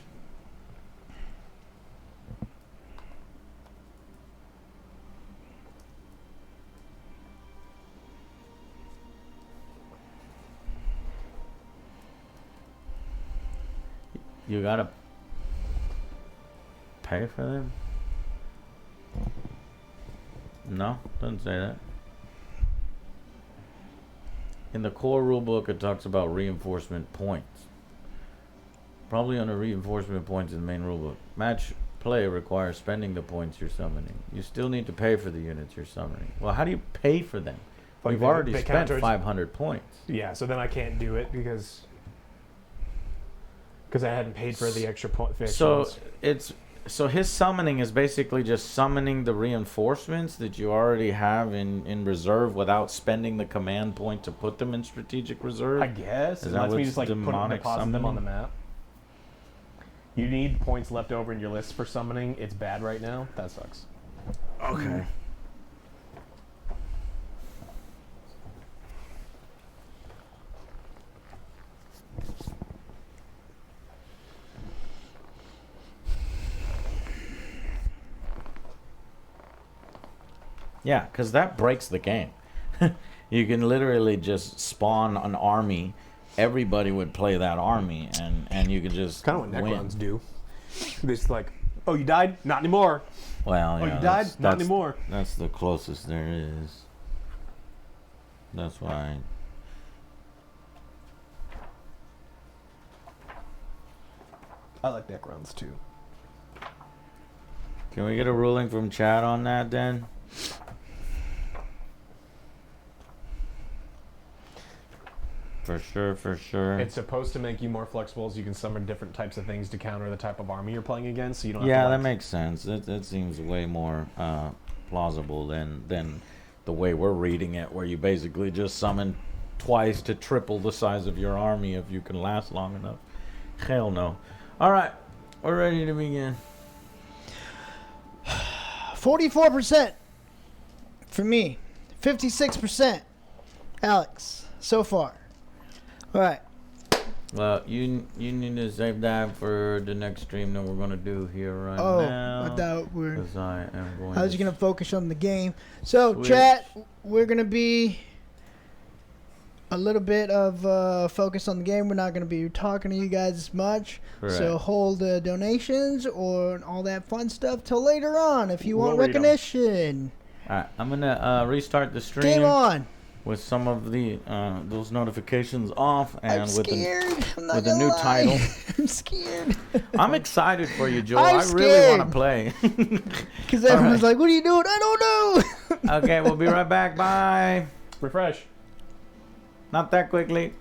You gotta pay for them? No, doesn't say that. In the core rulebook, it talks about reinforcement points. Probably under reinforcement points in the main rulebook. Match play requires spending the points you're summoning. You still need to pay for the units you're summoning. Well, how do you pay for them? Like We've they already count spent towards- 500 points. Yeah, so then I can't do it because I hadn't paid for the extra point. So his summoning is basically just summoning the reinforcements that you already have in reserve without spending the command point to put them in strategic reserve. I guess Is it that lets me what's just like demonic deposit them on the summoning? map. You need points left over in your list for summoning. It's bad right now. That sucks. Okay. Yeah, because that breaks the game. You can literally just spawn an army. Everybody would play that army, and you could just Kind of what win. Necrons do. It's like, oh, you died? Not anymore. Well, Oh, yeah, you died? Not anymore. That's the closest there is. That's why. I like Necrons too. Can we get a ruling from chat on that then? For sure, for sure. It's supposed to make you more flexible, so you can summon different types of things to counter the type of army you're playing against. So you don't. Yeah, have to, that like, makes sense. That seems way more plausible than the way we're reading it, where you basically just summon twice to triple the size of your army if you can last long enough. Hell no. All right, we're ready to begin. 44% for me. 56%. Alex, so far. All right. Well, you need to save that for the next stream that we're gonna do here right now. I thought we're. Because I am going. I was gonna focus on the game. So, Switch. chat, we're gonna be a little bit of focus on the game. We're not gonna be talking to you guys as much. Correct. So hold donations or all that fun stuff till later on if you We'll want read 'em. recognition. All right, I'm gonna restart the stream Game on. with some of the those notifications off and I'm with scared. I'm not with a gonna new lie. title. I'm scared. I'm excited for you, Joel. I'm I really want scared. to play. Because everyone's like, what are you doing? I don't know. Okay, we'll be right back. Bye. refresh. Not that quickly.